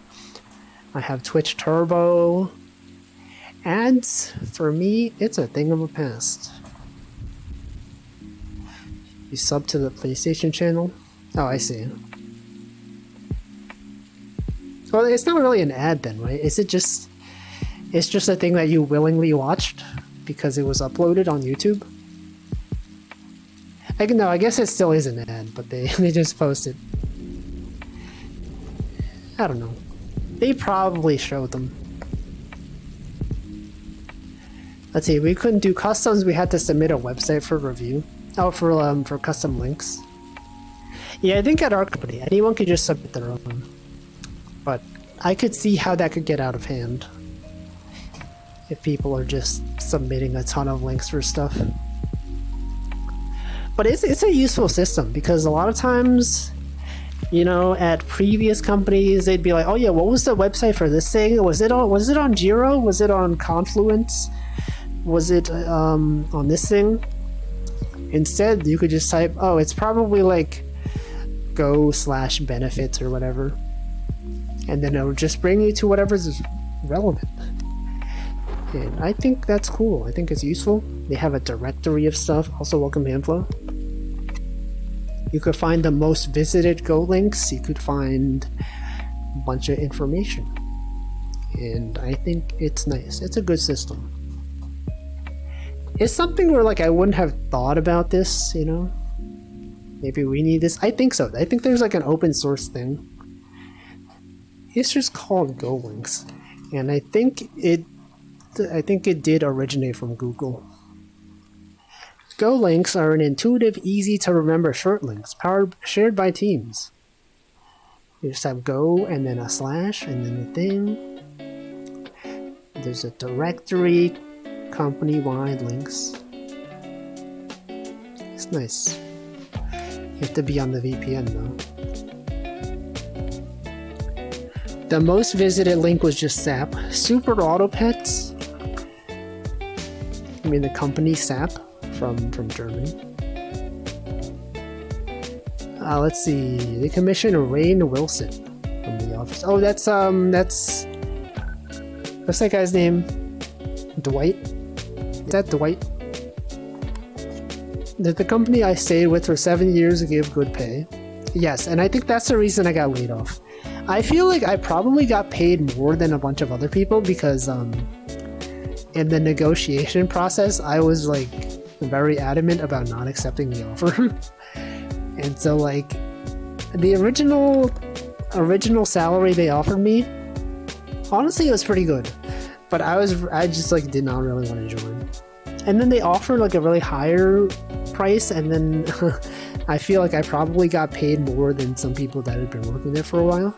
I have Twitch Turbo. Ads, for me, it's a thing of the past. You sub to the PlayStation channel? Oh, I see. Well, it's not really an ad then, right? Is it just... It's just a thing that you willingly watched because it was uploaded on YouTube? I guess it still is an ad, but they just post it. I don't know. They probably showed them. Let's see, we couldn't do customs, we had to submit a website for review. Oh, for custom links. Yeah, I think at our company, anyone could just submit their own. But I could see how that could get out of hand. If people are just submitting a ton of links for stuff. But it's a useful system, because a lot of times, you know, at previous companies, they'd be like, oh yeah, what was the website for this thing? Was it on Jira? Was it on Confluence? Was it on this thing? Instead, you could just type, oh, it's probably like go/benefits or whatever. And then it'll just bring you to whatever's relevant. And I think that's cool. I think it's useful. They have a directory of stuff. Also, welcome to Inflow. You could find the most visited Go links. You could find a bunch of information. And I think it's nice. It's a good system. It's something where, like, I wouldn't have thought about this, you know? Maybe we need this. I think so. I think there's, like, an open source thing. It's just called Go links. And I think it did originate from Google. Go links are an intuitive, easy-to-remember short links shared by teams. You just have Go and then a slash and then a thing. There's a directory, company-wide links. It's nice. You have to be on the VPN though. The most visited link was just SAP. Super Auto Pets. I mean the company SAP from Germany. Let's see. They commissioned Rainn Wilson from The Office. Oh, that's what's that guy's name? Dwight? Is that Dwight? The company I stayed with for 7 years gave good pay. Yes, and I think that's the reason I got laid off. I feel like I probably got paid more than a bunch of other people because in the negotiation process, I was like very adamant about not accepting the offer. And so like the original salary they offered me, honestly it was pretty good. But I just like did not really want to join. And then they offered like a really higher price, and then I feel like I probably got paid more than some people that had been working there for a while.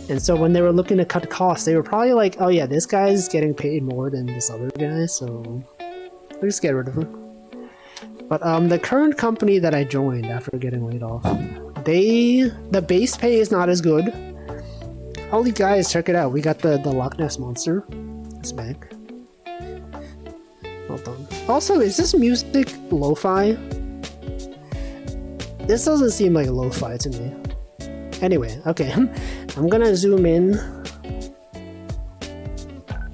And so when they were looking to cut costs, they were probably like, oh yeah, this guy's getting paid more than this other guy, so let's get rid of him. But the current company that I joined after getting laid off, the base pay is not as good. Holy guys, check it out. We got the Loch Ness Monster. It's back. Well done. Also, is this music lo-fi? This doesn't seem like lo-fi to me. Anyway, okay. I'm gonna zoom in.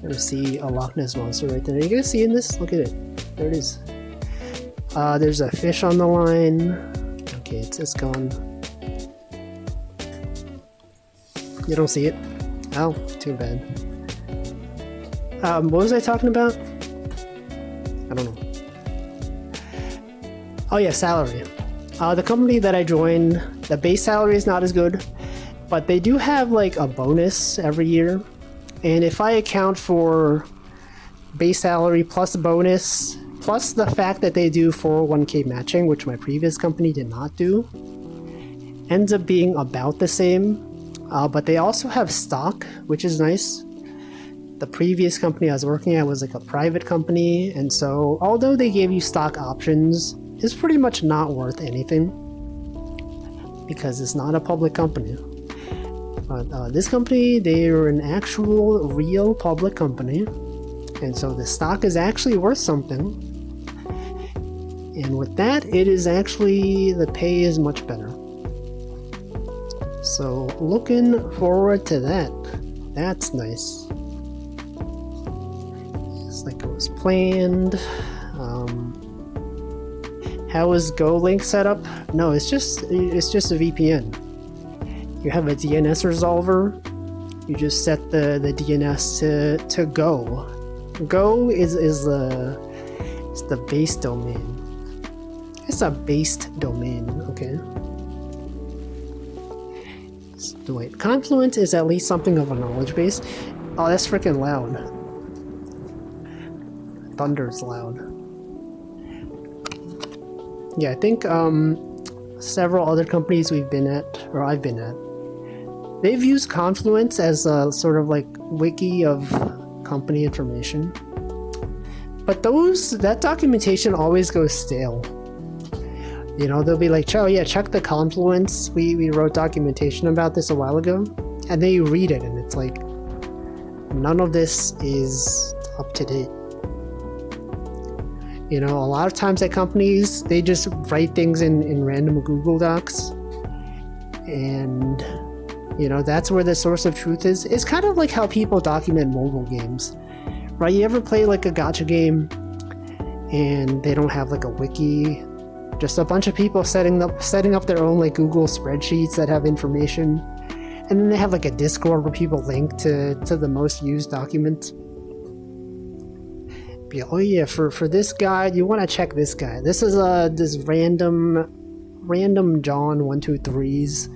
Gonna see a Loch Ness Monster right there. Are you gonna see in this? Look at it. There it is. There's a fish on the line. Okay, it's gone. You don't see it? Oh, too bad. What was I talking about? I don't know. Oh yeah, salary. The company that I joined, the base salary is not as good, but they do have like a bonus every year. And if I account for base salary plus bonus, plus the fact that they do 401k matching, which my previous company did not do, ends up being about the same. But they also have stock, which is nice. The previous company I was working at was like a private company, and so although they gave you stock options, it's pretty much not worth anything because it's not a public company. But this company, they are an actual, real public company, and so the stock is actually worth something. And with that, it is actually, the pay is much better. So looking forward to that. That's nice. It's like it was planned. How is GoLink set up? No, it's just a VPN. You have a DNS resolver. You just set the DNS to Go. Go is the base domain. It's a based domain, okay? So wait, Confluent is at least something of a knowledge base. Oh, that's freaking loud. Thunder's loud. Yeah, I think several other companies I've been at, they've used Confluence as a sort of like wiki of company information. But that documentation always goes stale. You know, they'll be like, oh yeah, check the Confluence. We wrote documentation about this a while ago. And then you read it and it's like, none of this is up to date. You know, a lot of times at companies, they just write things in random Google Docs. And, you know, that's where the source of truth is. It's kind of like how people document mobile games, right? You ever play like a gacha game and they don't have like a wiki? Just a bunch of people setting up their own like Google spreadsheets that have information. And then they have like a Discord where people link to the most used document. Oh yeah, for this guide, you want to check this guy. This is this random John 123's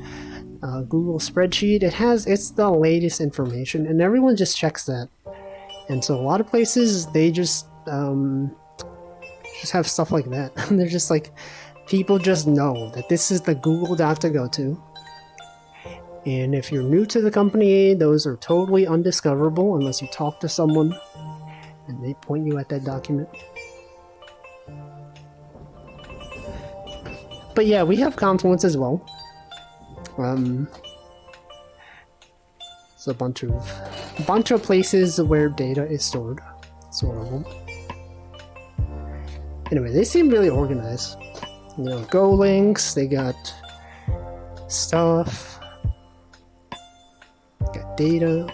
Google spreadsheet. It's the latest information, and everyone just checks that. And so a lot of places they just have stuff like that. They're just like, people just know that this is the Google Doc to go to. And if you're new to the company, those are totally undiscoverable unless you talk to someone and they point you at that document. But yeah, we have Confluence as well. It's a bunch of places where data is stored. Sort of them. Anyway, they seem really organized. You know, Go links, they got stuff, got data.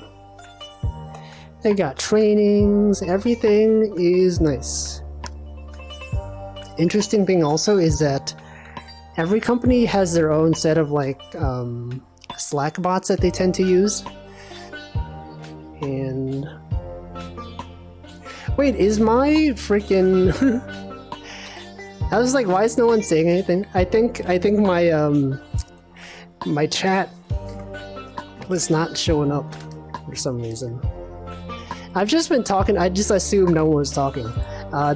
They got trainings, everything is nice. Interesting thing also is that every company has their own set of like Slack bots that they tend to use. And wait, is my freaking I was like, why is no one saying anything? I think my my chat was not showing up for some reason. I've just been talking, I just assumed no one was talking.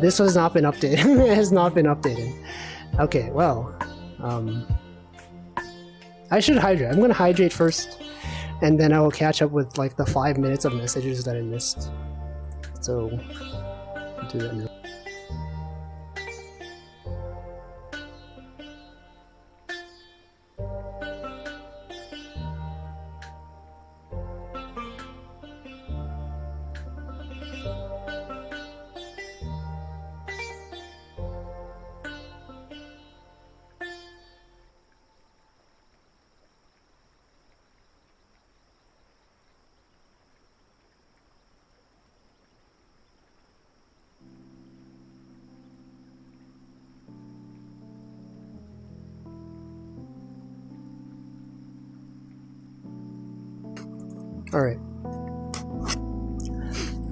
This has not been updated. It has not been updated. Okay, well, I should hydrate. I'm gonna hydrate first. and then I will catch up with like the 5 minutes of messages that I missed. So I'll do that now.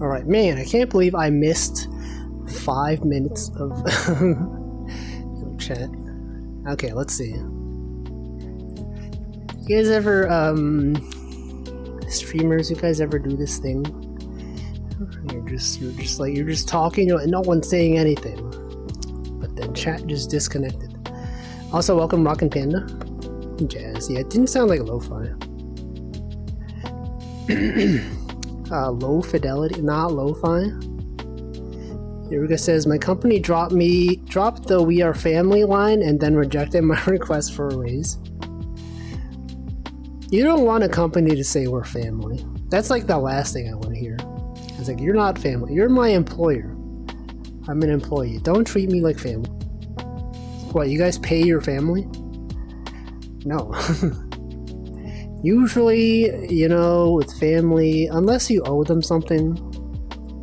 All right, man, I can't believe I missed 5 minutes of chat. Okay, let's see. You guys ever, streamers, you guys ever do this thing? You're just talking and no one's saying anything, but then chat just disconnected. Also, welcome Rockin' Panda. Jazz, yeah, it didn't sound like lo-fi. Low fidelity, not lo-fi. Yoruga says, my company dropped the "We Are Family" line and then rejected my request for a raise. You don't want a company to say we're family. That's like the last thing I want to hear. It's like, you're not family. You're my employer. I'm an employee. Don't treat me like family. What, you guys pay your family? No. Usually, you know, with family, unless you owe them something,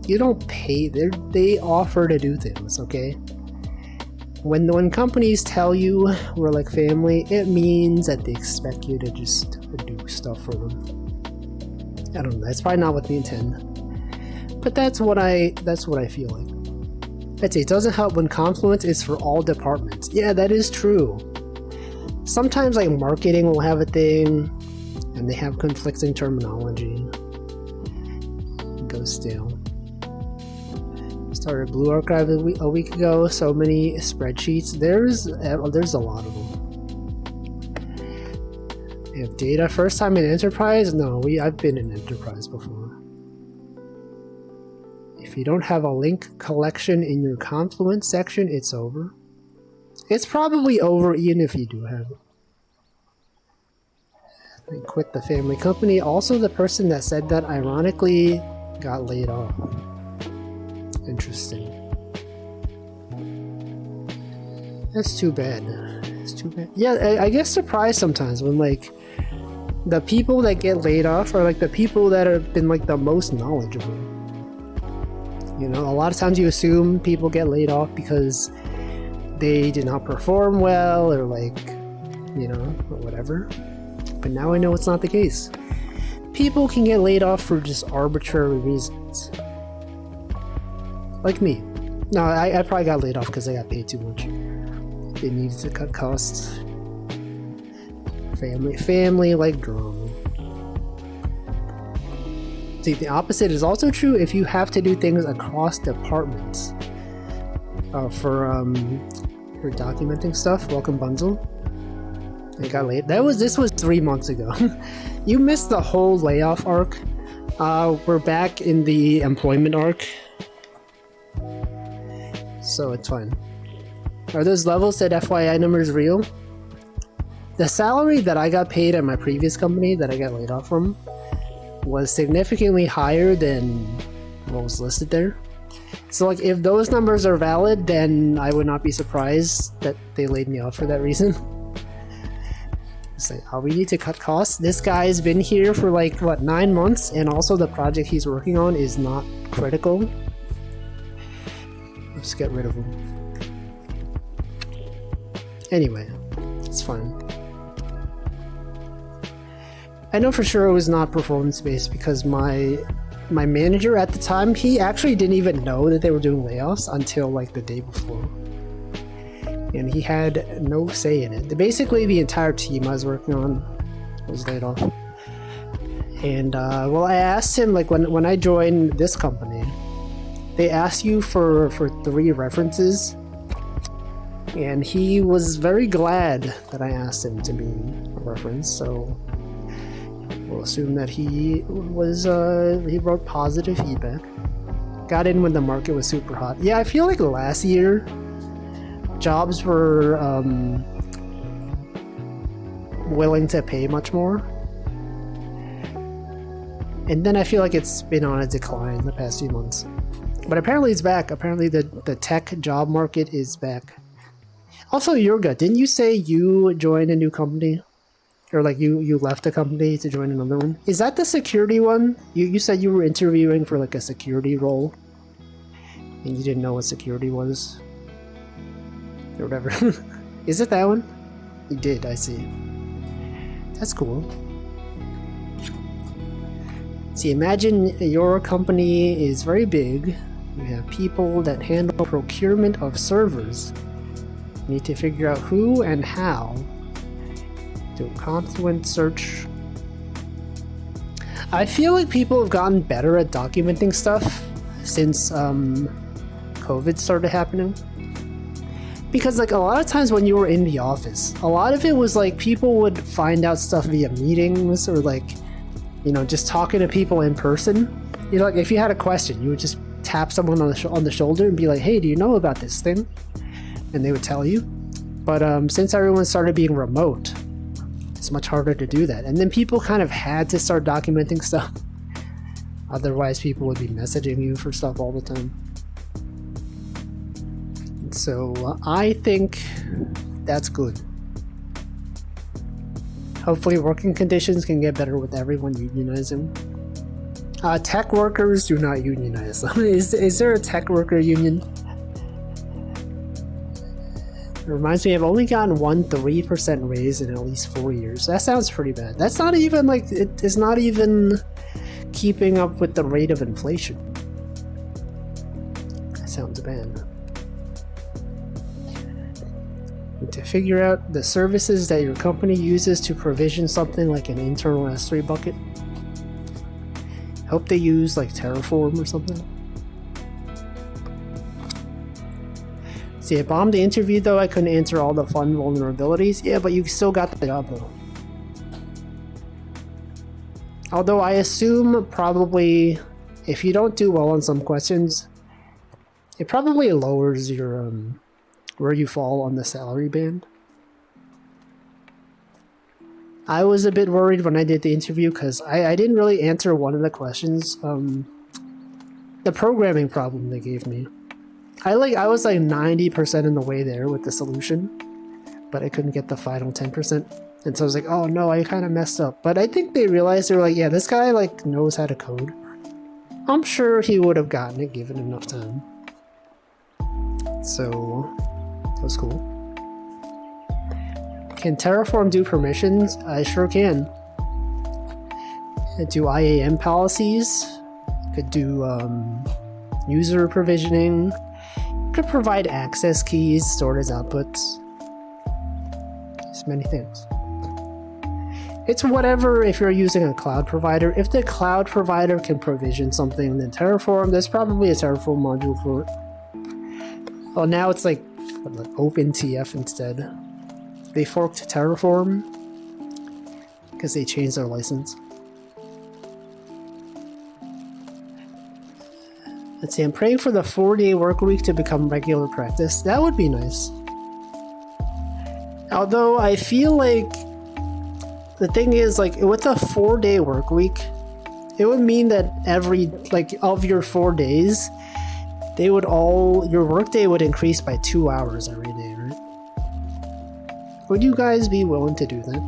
you don't pay. They offer to do things, okay? When companies tell you we're like family, it means that they expect you to just do stuff for them. I don't know. That's probably not what they intend, but that's what I feel like. I'd say it doesn't help when Confluence is for all departments. Yeah, that is true. Sometimes like marketing will have a thing, and they have conflicting terminology. It goes stale. Started Blue Archive a week ago. So many spreadsheets. There's a lot of them. We have data. First time in Enterprise? No, I've been in Enterprise before. If you don't have a link collection in your Confluence section, it's over. It's probably over even if you do have it. I quit the family company. Also, the person that said that ironically got laid off. Interesting. That's too bad. It's too bad. Yeah, I get surprised sometimes when like the people that get laid off are like the people that have been like the most knowledgeable. You know, a lot of times you assume people get laid off because they did not perform well or like, you know, or whatever. But now I know it's not the case. People can get laid off for just arbitrary reasons. Like me. No, I probably got laid off because I got paid too much. They needed to cut costs. Family like drama. See, the opposite is also true if you have to do things across departments. For documenting stuff. Welcome, Bunzel. I got laid. This was 3 months ago. You missed the whole layoff arc. We're back in the employment arc. So it's fine. Are those levels said FYI numbers real? The salary that I got paid at my previous company that I got laid off from was significantly higher than what was listed there. So like if those numbers are valid, then I would not be surprised that they laid me off for that reason. It's like, oh, we need to cut costs. This guy's been here for like, what, 9 months? And also the project he's working on is not critical. Let's get rid of him. Anyway, it's fine. I know for sure it was not performance-based because my manager at the time, he actually didn't even know that they were doing layoffs until like the day before. And he had no say in it. Basically, the entire team I was working on was laid off. And, well, I asked him, like, when I joined this company, they asked you for 3 references. And he was very glad that I asked him to be a reference, so We'll assume that he wrote positive feedback. Got in when the market was super hot. Yeah, I feel like last year jobs were willing to pay much more. And then I feel like it's been on a decline the past few months. But apparently it's back. Apparently the tech job market is back. Also, Yurga, didn't you say you joined a new company? Or like you left a company to join another one? Is that the security one? You said you were interviewing for like a security role. And you didn't know what security was? Or whatever. Is it that one? You did, I see. That's cool. See, imagine your company is very big. You have people that handle procurement of servers. You need to figure out who and how. Do a Confluent search. I feel like people have gotten better at documenting stuff since COVID started happening. Because like a lot of times when you were in the office, a lot of it was like people would find out stuff via meetings or like, you know, just talking to people in person. You know, like if you had a question, you would just tap someone on the shoulder and be like, hey, do you know about this thing? And they would tell you. But since everyone started being remote, it's much harder to do that. And then people kind of had to start documenting stuff. Otherwise, people would be messaging you for stuff all the time. So I think that's good. Hopefully working conditions can get better with everyone unionizing. Tech workers do not unionize. Is there a tech worker union? It reminds me, I've only gotten 3% raise in at least 4 years. That sounds pretty bad. That's not even like, it's not even keeping up with the rate of inflation. That sounds bad. To figure out the services that your company uses to provision something like an internal S3 bucket. Hope they use like Terraform or something. See, I bombed the interview though. I couldn't answer all the fun vulnerabilities. Yeah, but you still got the job though. Although I assume probably if you don't do well on some questions, it probably lowers your where you fall on the salary band. I was a bit worried when I did the interview because I didn't really answer one of the questions. The programming problem they gave me. I was like 90% in the way there with the solution, but I couldn't get the final 10%. And so I was like, oh no, I kind of messed up. But I think they realized, they were like, yeah, this guy like knows how to code. I'm sure he would have gotten it given enough time. So that was cool. Can Terraform do permissions? I sure can. Do IAM policies. Could do user provisioning. Could provide access keys stored as outputs. Just many things. It's whatever if you're using a cloud provider. If the cloud provider can provision something, then Terraform, there's probably a Terraform module for it. Well, now it's like OpenTF instead. They forked Terraform because they changed their license. Let's see, I'm praying for the 4-day work week to become regular practice. That would be nice. Although I feel like the thing is, like, with a 4-day work week, it would mean that every, like, of your 4 days, they would all, your workday would increase by 2 hours every day, right? Would you guys be willing to do that?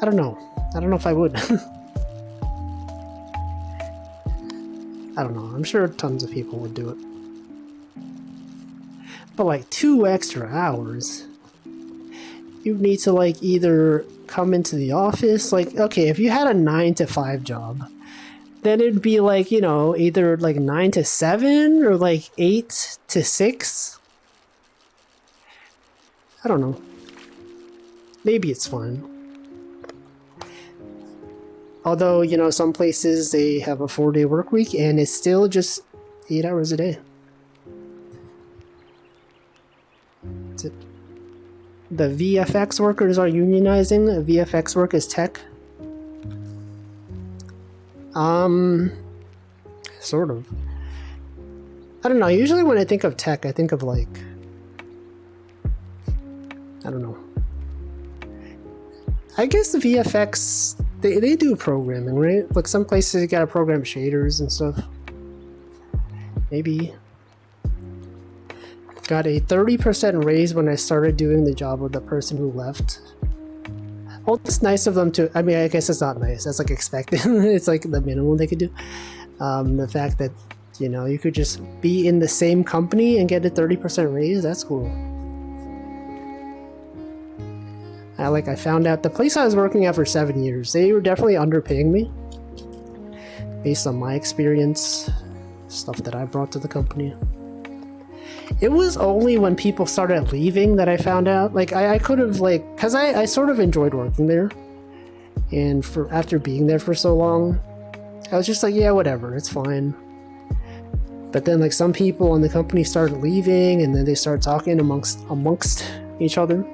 I don't know. I don't know if I would. I don't know. I'm sure tons of people would do it. But like 2 extra hours, you need to like either come into the office, like, okay, if you had a 9 to 5 job, then it'd be like, you know, either like 9 to 7 or like 8 to 6. I don't know. Maybe it's fine. Although, you know, some places they have a 4-day work week and it's still just 8 hours a day. That's it. the VFX workers are unionizing. VFX work is tech. Sort of. I don't know. Usually when I think of tech, I think of like, I don't know. I guess the VFX, they do programming, right? Like some places you gotta program shaders and stuff. Maybe. Got a 30% raise when I started doing the job with the person who left. Well, it's nice of them to, I mean, I guess it's not nice. That's like expected. It's like the minimum they could do. The fact that, you know, you could just be in the same company and get a 30% raise, that's cool. I found out the place I was working at for 7 years, they were definitely underpaying me based on my experience, stuff that I brought to the company. It was only when people started leaving that I found out. Like, I could have, like, because I sort of enjoyed working there. And after being there for so long, I was just like, yeah, whatever, it's fine. But then, like, some people in the company started leaving, and then they started talking amongst each other.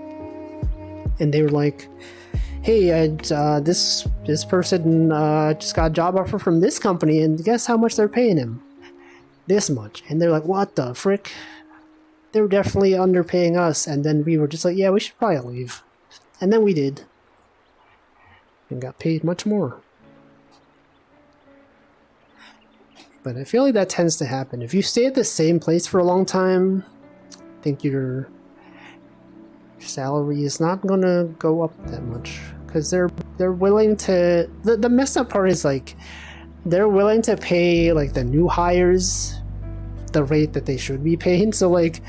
And they were like, hey, this person just got a job offer from this company, and guess how much they're paying him? This much. And they're like, what the frick? They were definitely underpaying us. And then we were just like, yeah, we should probably leave. And then we did. And got paid much more. But I feel like that tends to happen. If you stay at the same place for a long time, I think your salary is not going to go up that much. Because they're willing to... The messed up part is, like, they're willing to pay, like, the new hires the rate that they should be paying. So, like,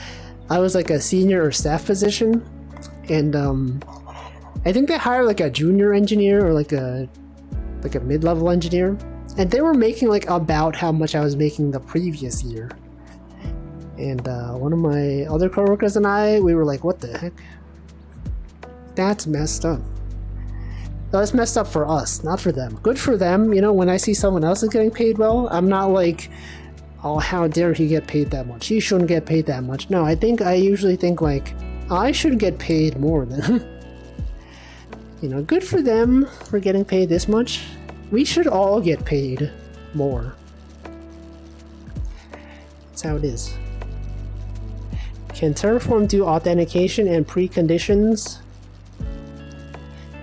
I was, like, a senior or staff position, and I think they hired, like, a junior engineer or, like a mid-level engineer, and they were making, like, about how much I was making the previous year. And one of my other coworkers and we were like, what the heck? That's messed up. That's messed up for us, not for them. Good for them, you know, when I see someone else is getting paid well, I'm not like, oh, how dare he get paid that much? He shouldn't get paid that much. No, I usually think like, I should get paid more than, you know, good for them for getting paid this much. We should all get paid more. That's how it is. Can Terraform do authentication and preconditions?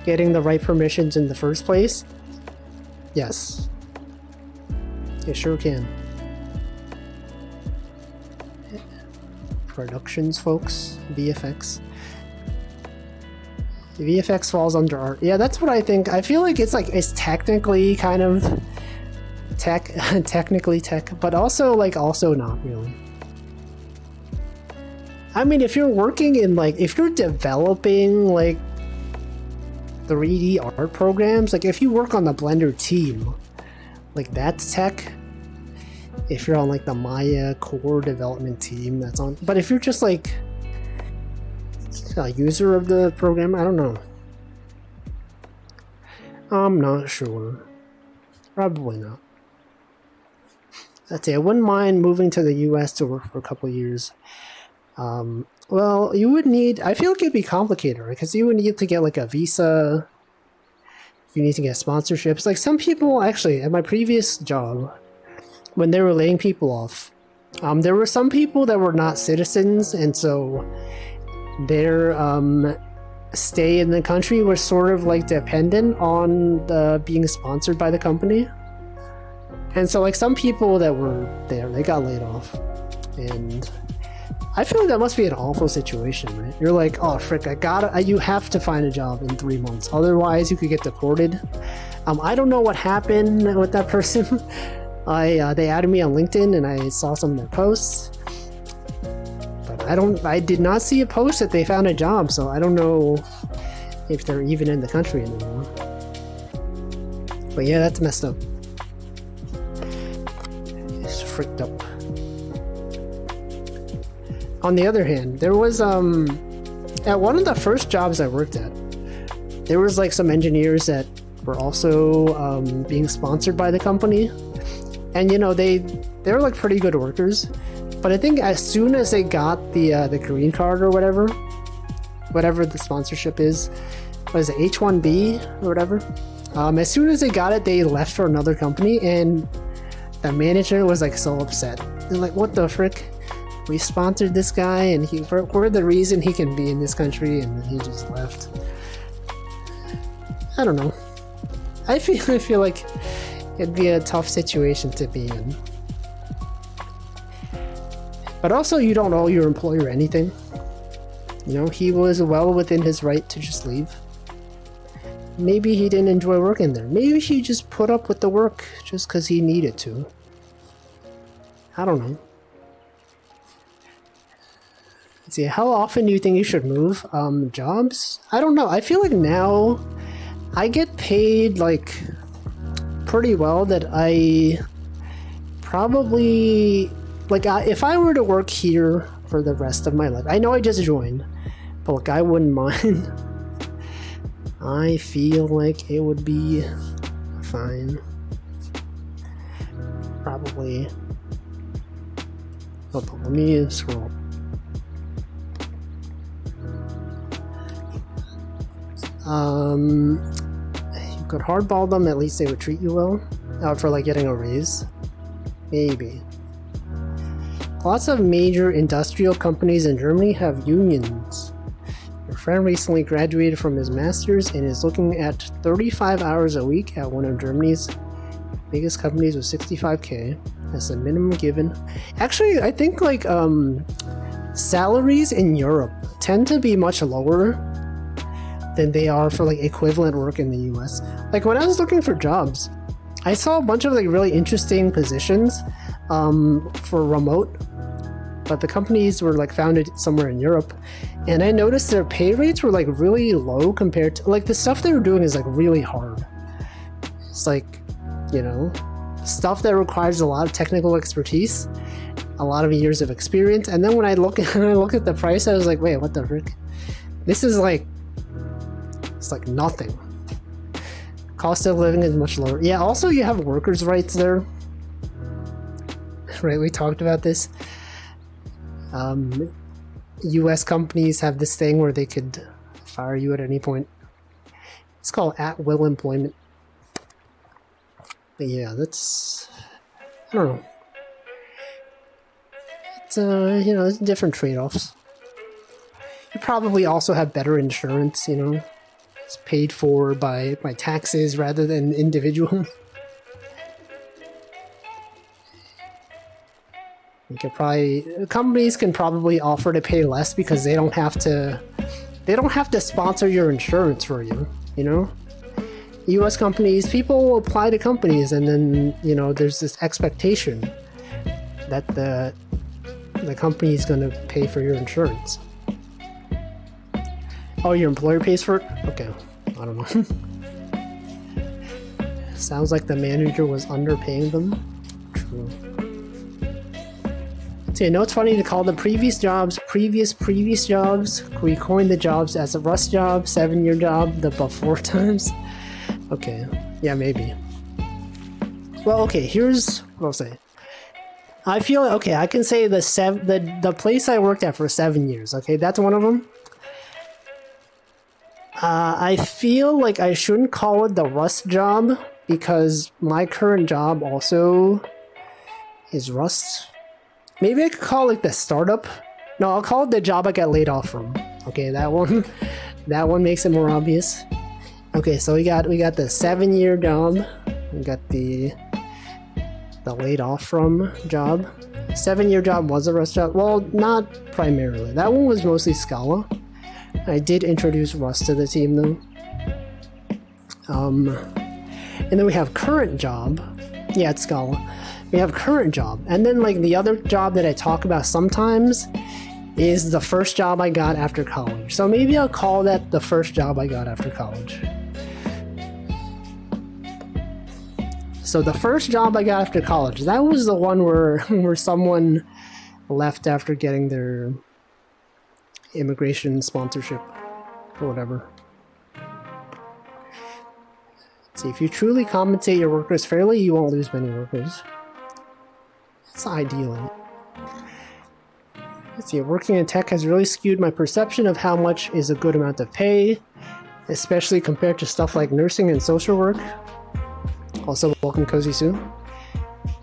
Getting the right permissions in the first place? Yes. It sure can. Productions, folks. VFX. VFX falls under art. Yeah, that's what I think. I feel like it's technically kind of technically tech, but also also not really. I mean, if you're working in if you're developing 3D art programs, if you work on the Blender team, that's tech. If you're on the Maya core development team, that's on. But if you're just a user of the program, I don't know. I'm not sure. Probably not. That's it. I wouldn't mind moving to the US to work for a couple of years. Well, you would need... I feel like it'd be complicated, right? Because you would need to get a visa. You need to get sponsorships. Some people, actually, at my previous job, when they were laying people off, there were some people that were not citizens, and so their stay in the country was sort of dependent on being sponsored by the company. And so some people that were there, they got laid off. And I feel like that must be an awful situation, right? You're like, oh frick, you have to find a job in 3 months, otherwise you could get deported. I don't know what happened with that person. They added me on LinkedIn and I saw some of their posts, but I did not see a post that they found a job, so I don't know if they're even in the country anymore. But yeah, that's messed up. It's freaked up. On the other hand, there was at one of the first jobs I worked at, there was some engineers that were also being sponsored by the company. And they were pretty good workers, but I think as soon as they got the green card or whatever, whatever the sponsorship is. What is it, H1B or whatever? As soon as they got it, they left for another company, and the manager was like so upset. They're like, what the frick? We sponsored this guy, and we're the reason he can be in this country, and he just left. I don't know. I feel like it'd be a tough situation to be in. But also, you don't owe your employer anything. You know, he was well within his right to just leave. Maybe he didn't enjoy working there. Maybe he just put up with the work just because he needed to. I don't know. Let's see, how often do you think you should move jobs? I don't know. I feel like now I get paid like pretty well that I probably like if I were to work here for the rest of my life. I know I just joined, but like I wouldn't mind. I feel like it would be fine. Probably. Oh, but let me scroll. You could hardball them, at least they would treat you well. For like getting a raise. Maybe. Lots of major industrial companies in Germany have unions. Your friend recently graduated from his master's and is looking at 35 hours a week at one of Germany's biggest companies with 65k as the minimum given. Actually, I think like salaries in Europe tend to be much lower than they are for like equivalent work in the US. Like when I was looking for jobs, I saw a bunch of like really interesting positions for remote, but the companies were like founded somewhere in Europe, and I noticed their pay rates were like really low compared to like the stuff they were doing is like really hard. It's like, you know, stuff that requires a lot of technical expertise, a lot of years of experience. And then when I look at the price, I was like, wait, what the frick? This is like, it's like nothing. Cost of living is much lower. Yeah, also you have workers' rights there. Right, we talked about this. US companies have this thing where they could fire you at any point. It's called at-will employment. But yeah, that's... I don't know. It's, you know, it's different trade-offs. You probably also have better insurance, you know. It's paid for by taxes rather than individual. You could probably... Companies can probably offer to pay less because they don't have to... They don't have to sponsor your insurance for you, you know? US companies, people will apply to companies and then, you know, there's this expectation that the company is going to pay for your insurance. Oh, your employer pays for it? Okay, I don't know. Sounds like the manager was underpaying them. True. So you know it's funny to call the previous jobs previous jobs? We coined the jobs as a Rust job, 7-year job, the before times. Okay, yeah, maybe. Well, okay, here's what I'll say. I feel, okay, I can say the place I worked at for 7 years, okay, that's one of them. I feel like I shouldn't call it the Rust job because my current job also is Rust. Maybe I could call it like the startup. No, I'll call it the job I got laid off from. Okay, that one makes it more obvious. Okay, so we got the 7-year job. We got the laid off from job. 7-year job was a Rust job. Well, not primarily. That one was mostly Scala. I did introduce Rust to the team though. And then we have current job. Yeah, it's Scala. We have current job. And then like the other job that I talk about sometimes is the first job I got after college. So maybe I'll call that the first job I got after college. So the first job I got after college, that was the one where someone left after getting their immigration sponsorship or whatever. See, if you truly compensate your workers fairly, you won't lose many workers. That's ideally. Let's see, working in tech has really skewed my perception of how much is a good amount of pay, especially compared to stuff like nursing and social work. Also, welcome Cozy Sue.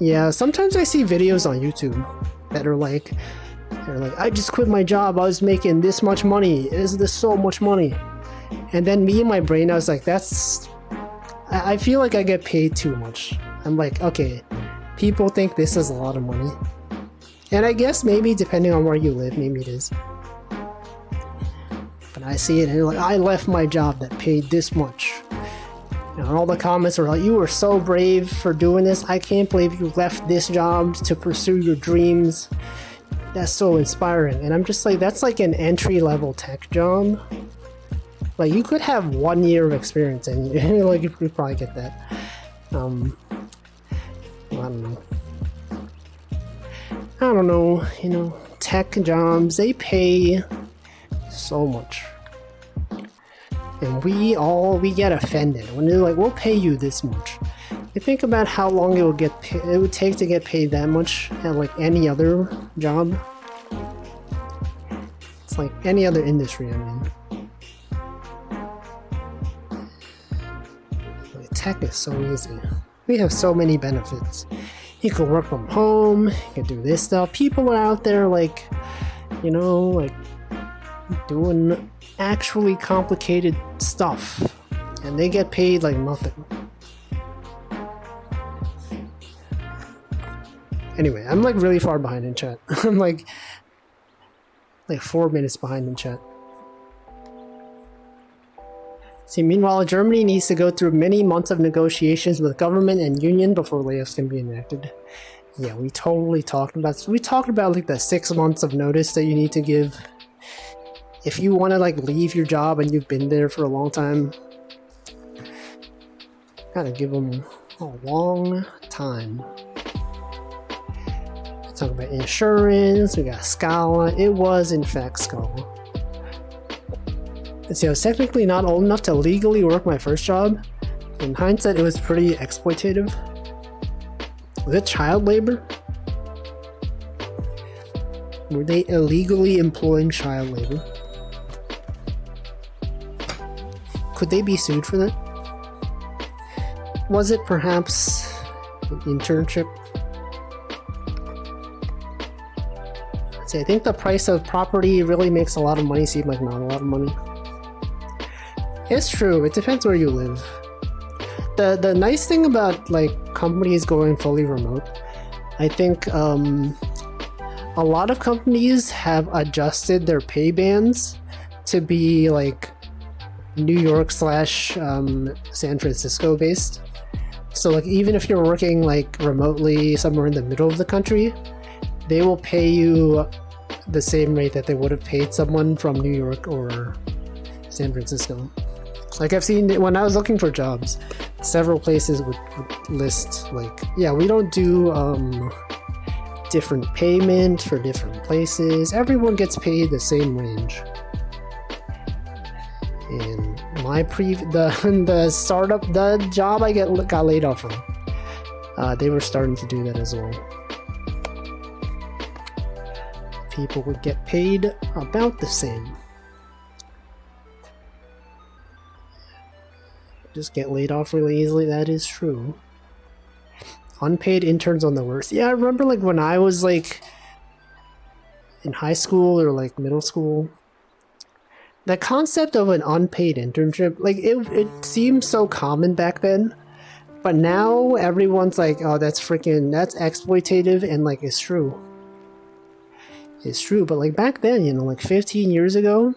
Yeah, sometimes I see videos on YouTube that are like, I just quit my job, I was making this much money, is this so much money? And then me in my brain, I was like, I feel like I get paid too much. I'm like, okay, people think this is a lot of money. And I guess maybe depending on where you live, maybe it is. But I see it and like, I left my job that paid this much. And all the comments were like, you were so brave for doing this. I can't believe you left this job to pursue your dreams. That's so inspiring. And I'm just like, that's like an entry-level tech job. Like, you could have 1 year of experience and like you could probably get that. I don't know, you know, tech jobs, they pay so much. And we get offended when they're like, we'll pay you this much. You think about how long it would take to get paid that much at like any other job. It's like any other industry, I mean. Like, tech is so easy. We have so many benefits. You can work from home, you can do this stuff. People are out there like, you know, like doing actually complicated stuff. And they get paid like nothing. Anyway, I'm like really far behind in chat. I'm like 4 minutes behind in chat. See, meanwhile, Germany needs to go through many months of negotiations with government and union before layoffs can be enacted. Yeah, we totally talked about this. We talked about like the 6 months of notice that you need to give. If you want to like leave your job and you've been there for a long time, gotta give them a long time. Talk about insurance, we got Scala. It was in fact Scala. Let's see, I was technically not old enough to legally work my first job. In hindsight, it was pretty exploitative. Was it child labor? Were they illegally employing child labor? Could they be sued for that? Was it perhaps an internship? See, I think the price of property really makes a lot of money seem like not a lot of money. It's true, it depends where you live. The nice thing about like companies going fully remote, I think a lot of companies have adjusted their pay bands to be like New York / San Francisco based. So like even if you're working like remotely somewhere in the middle of the country, they will pay you the same rate that they would have paid someone from New York or San Francisco. Like I've seen when I was looking for jobs, several places would list like, yeah, we don't do different payment for different places. Everyone gets paid the same range. And the job I got laid off from, they were starting to do that as well. People would get paid about the same. Just get laid off really easily, that is true. Unpaid interns on the worst. Yeah, I remember like when I was like in high school or like middle school, the concept of an unpaid internship, like it seemed so common back then, but now everyone's like, oh, that's exploitative, and like it's true. It's true, but like back then, you know, like 15 years ago,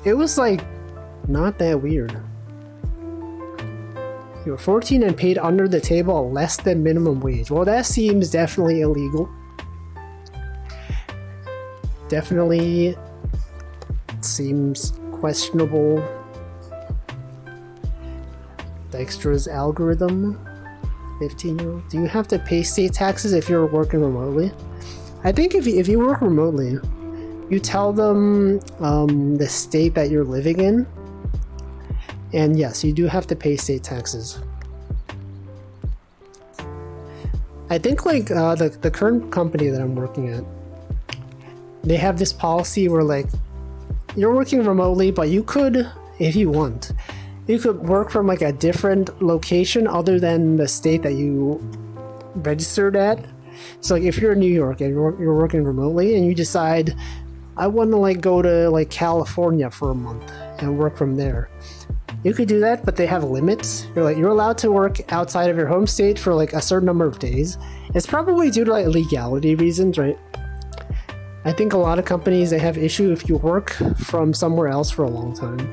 it was like not that weird. You were 14 and paid under the table less than minimum wage. Well, that seems definitely illegal. Definitely seems questionable. Dijkstra's algorithm. 15-year-old. Do you have to pay state taxes if you're working remotely? I think if you work remotely, you tell them the state that you're living in. And yes, you do have to pay state taxes. I think like the current company that I'm working at, they have this policy where like you're working remotely, but you could, if you want, you could work from like a different location other than the state that you registered at. So like if you're in New York and you're working remotely and you decide I want to like go to like California for a month and work from there, you could do that, but they have limits. You're allowed to work outside of your home state for like a certain number of days. It's probably due to like legality reasons, right? I think a lot of companies, they have issue if you work from somewhere else for a long time,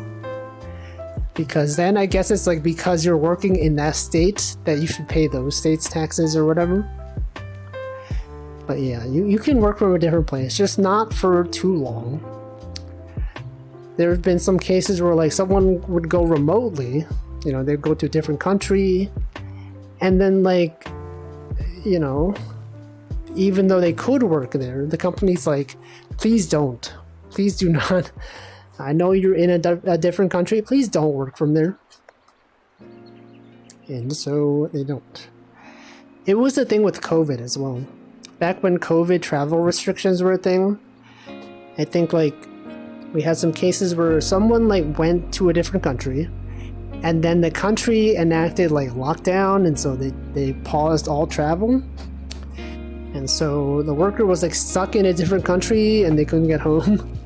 because then I guess it's like because you're working in that state that you should pay those state's taxes or whatever. But yeah, you can work from a different place, just not for too long. There have been some cases where like someone would go remotely, you know, they'd go to a different country, and then like, you know, even though they could work there, the company's like, please don't, please do not. I know you're in a different country, please don't work from there. And so they don't. It was a thing with COVID as well. Back when COVID travel restrictions were a thing, I think like we had some cases where someone like went to a different country and then the country enacted like lockdown, and so they paused all travel. And so the worker was like stuck in a different country and they couldn't get home.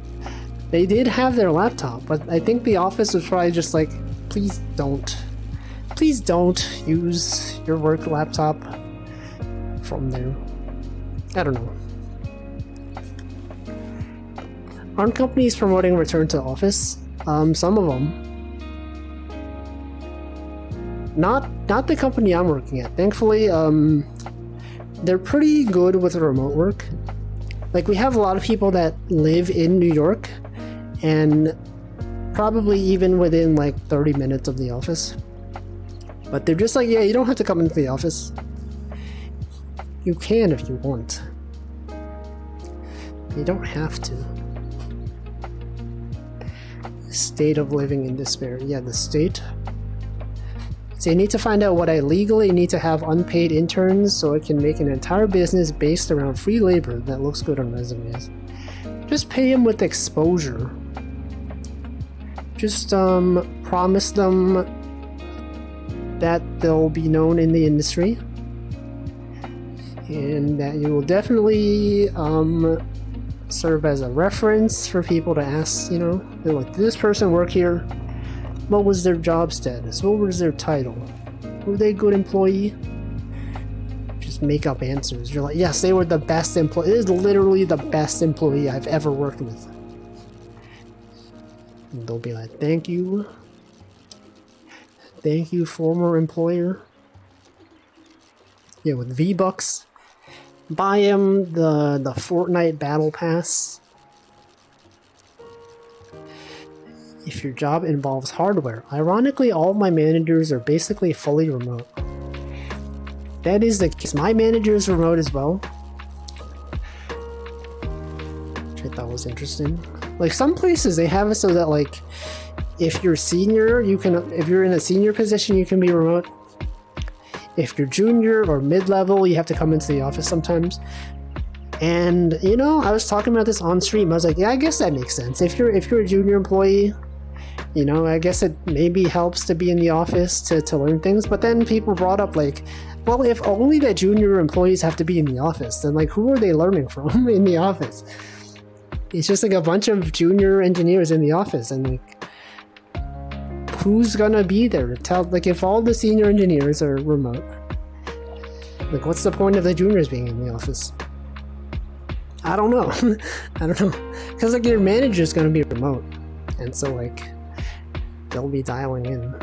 They did have their laptop, but I think the office was probably just like, please don't use your work laptop from there. I don't know. Aren't companies promoting return to office? Some of them. Not the company I'm working at. Thankfully, they're pretty good with remote work. Like we have a lot of people that live in New York and probably even within like 30 minutes of the office. But they're just like, yeah, you don't have to come into the office. You can if you want. You don't have to. State of living in despair. Yeah, the state. So you need to find out what I legally need to have unpaid interns so I can make an entire business based around free labor that looks good on resumes. Just pay them with exposure. Just promise them that they'll be known in the industry and that you will definitely serve as a reference for people to ask, you know, they're like, did this person work here? What was their job status? What was their title? Were they a good employee? Just make up answers. You're like, yes, they were the best employee. It is literally the best employee I've ever worked with. And they'll be like, thank you. Thank you, former employer. Yeah, with V-Bucks. Buy him the Fortnite Battle Pass. If your job involves hardware. Ironically, all of my managers are basically fully remote. That is the case. My manager is remote as well. Which I thought was interesting. Like some places they have it so that like if you're senior, if you're in a senior position, you can be remote. If you're junior or mid-level, you have to come into the office sometimes. And you know, I was talking about this on stream. I was like, yeah, I guess that makes sense. If you're a junior employee, you know, I guess it maybe helps to be in the office to learn things. But then people brought up like, well, if only the junior employees have to be in the office, then like who are they learning from in the office? It's just like a bunch of junior engineers in the office, and like who's gonna be there to tell, like if all the senior engineers are remote, like what's the point of the juniors being in the office? I don't know. I don't know. Because like your manager's gonna be remote, and so like they'll be dialing in.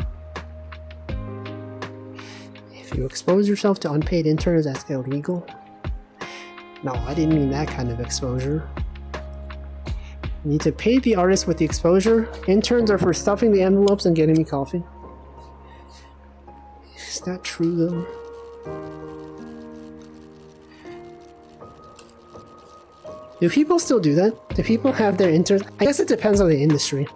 If you expose yourself to unpaid interns, that's illegal. No, I didn't mean that kind of exposure. You need to pay the artist with the exposure. Interns are for stuffing the envelopes and getting me coffee. Is that true though? Do people still do that? Do people have their interns? I guess it depends on the industry.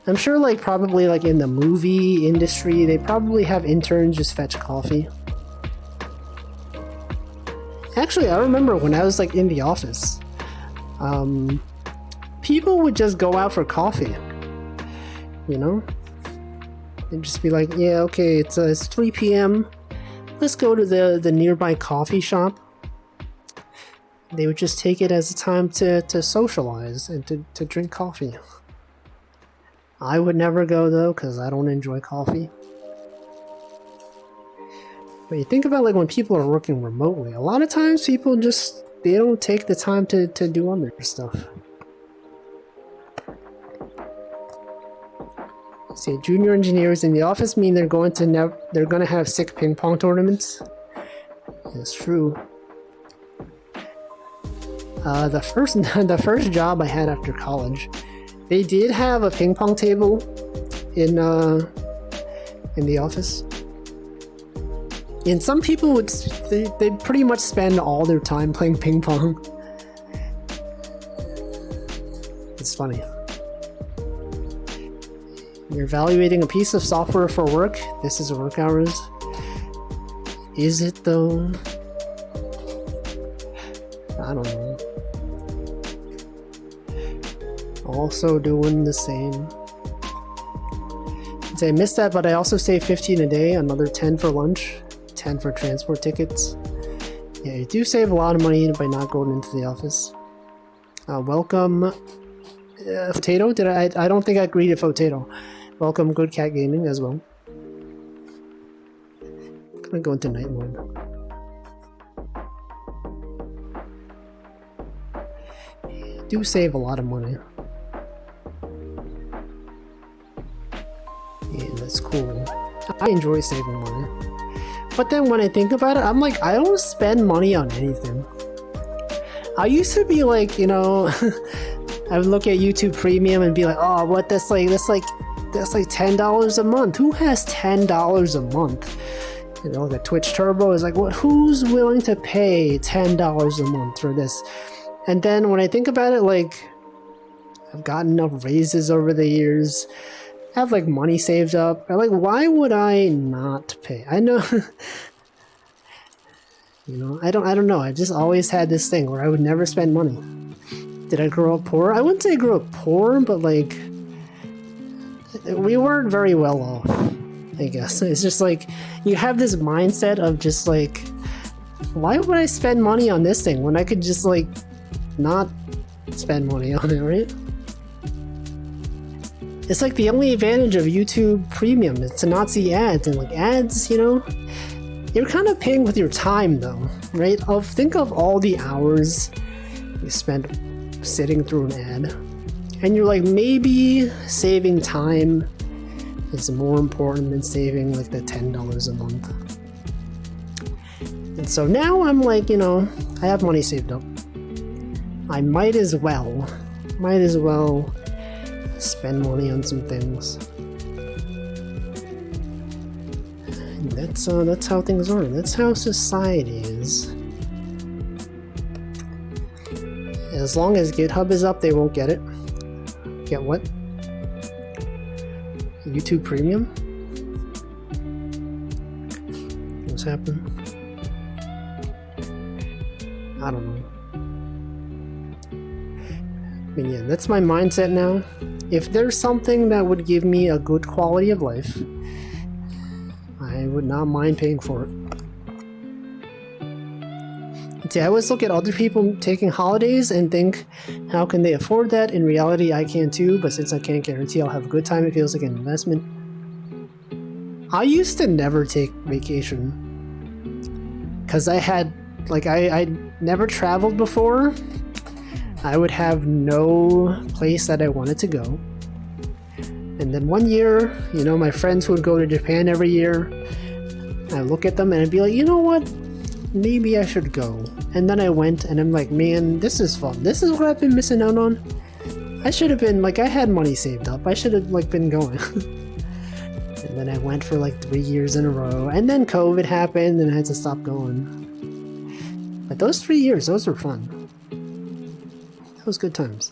I'm sure like probably like in the movie industry, they probably have interns just fetch coffee. Actually, I remember when I was like in the office, people would just go out for coffee, you know? And just be like, yeah, okay, it's 3 p.m. Let's go to the nearby coffee shop. They would just take it as a time to socialize and to drink coffee. I would never go though, because I don't enjoy coffee. But you think about like when people are working remotely, a lot of times people just, they don't take the time to do other stuff. See, junior engineers in the office mean they're going to have sick ping pong tournaments. It's true. The first job I had after college, they did have a ping pong table in the office. And some people would, they pretty much spend all their time playing ping pong. It's funny. You're evaluating a piece of software for work. This is work hours. Is it though? I don't know. Also doing the same. I'd say I missed that, but I also save 15 a day, another 10 for lunch, 10 for transport tickets. Yeah, you do save a lot of money by not going into the office. Welcome, Potato. I don't think I greeted Potato. Welcome, Good Cat Gaming as well. I'm gonna go into night mode. Yeah, do save a lot of money. Yeah, that's cool. I enjoy saving money. But then when I think about it, I'm like, I don't spend money on anything. I used to be like, you know, I would look at YouTube Premium and be like, oh, what, that's like $10 a month. Who has $10 a month? You know, the Twitch Turbo is like, what? Who's willing to pay $10 a month for this? And then when I think about it, like, I've gotten enough raises over the years. I have like money saved up. I'm like, why would I not pay? I know, you know, I don't know. I just always had this thing where I would never spend money. Did I grow up poor? I wouldn't say I grew up poor, but like, we weren't very well off, I guess. It's just like, you have this mindset of just like, why would I spend money on this thing when I could just like not spend money on it, right? It's like the only advantage of YouTube Premium is to not see ads, and like ads, you know, you're kind of paying with your time though, right? Think of all the hours you spent sitting through an ad, and you're like, maybe saving time is more important than saving like the $10 a month. And so now I'm like, you know, I have money saved up. I might as well spend money on some things. And that's how things are. That's how society is. As long as GitHub is up, they won't get it. Get what? YouTube Premium? What's happened? I don't know. But yeah, that's my mindset now. If there's something that would give me a good quality of life, I would not mind paying for it. See, I always look at other people taking holidays and think, how can they afford that? In reality, I can too, but since I can't guarantee I'll have a good time, it feels like an investment. I used to never take vacation because I had, like, I never traveled before. I would have no place that I wanted to go. And then one year, you know, my friends would go to Japan every year. I look at them and I'd be like, you know what? Maybe I should go. And then I went and I'm like, man, this is fun. This is what I've been missing out on. I should have been, like, I had money saved up. I should have, like, been going. And then I went for like 3 years in a row. And then COVID happened and I had to stop going. But those 3 years, those were fun. That was good times.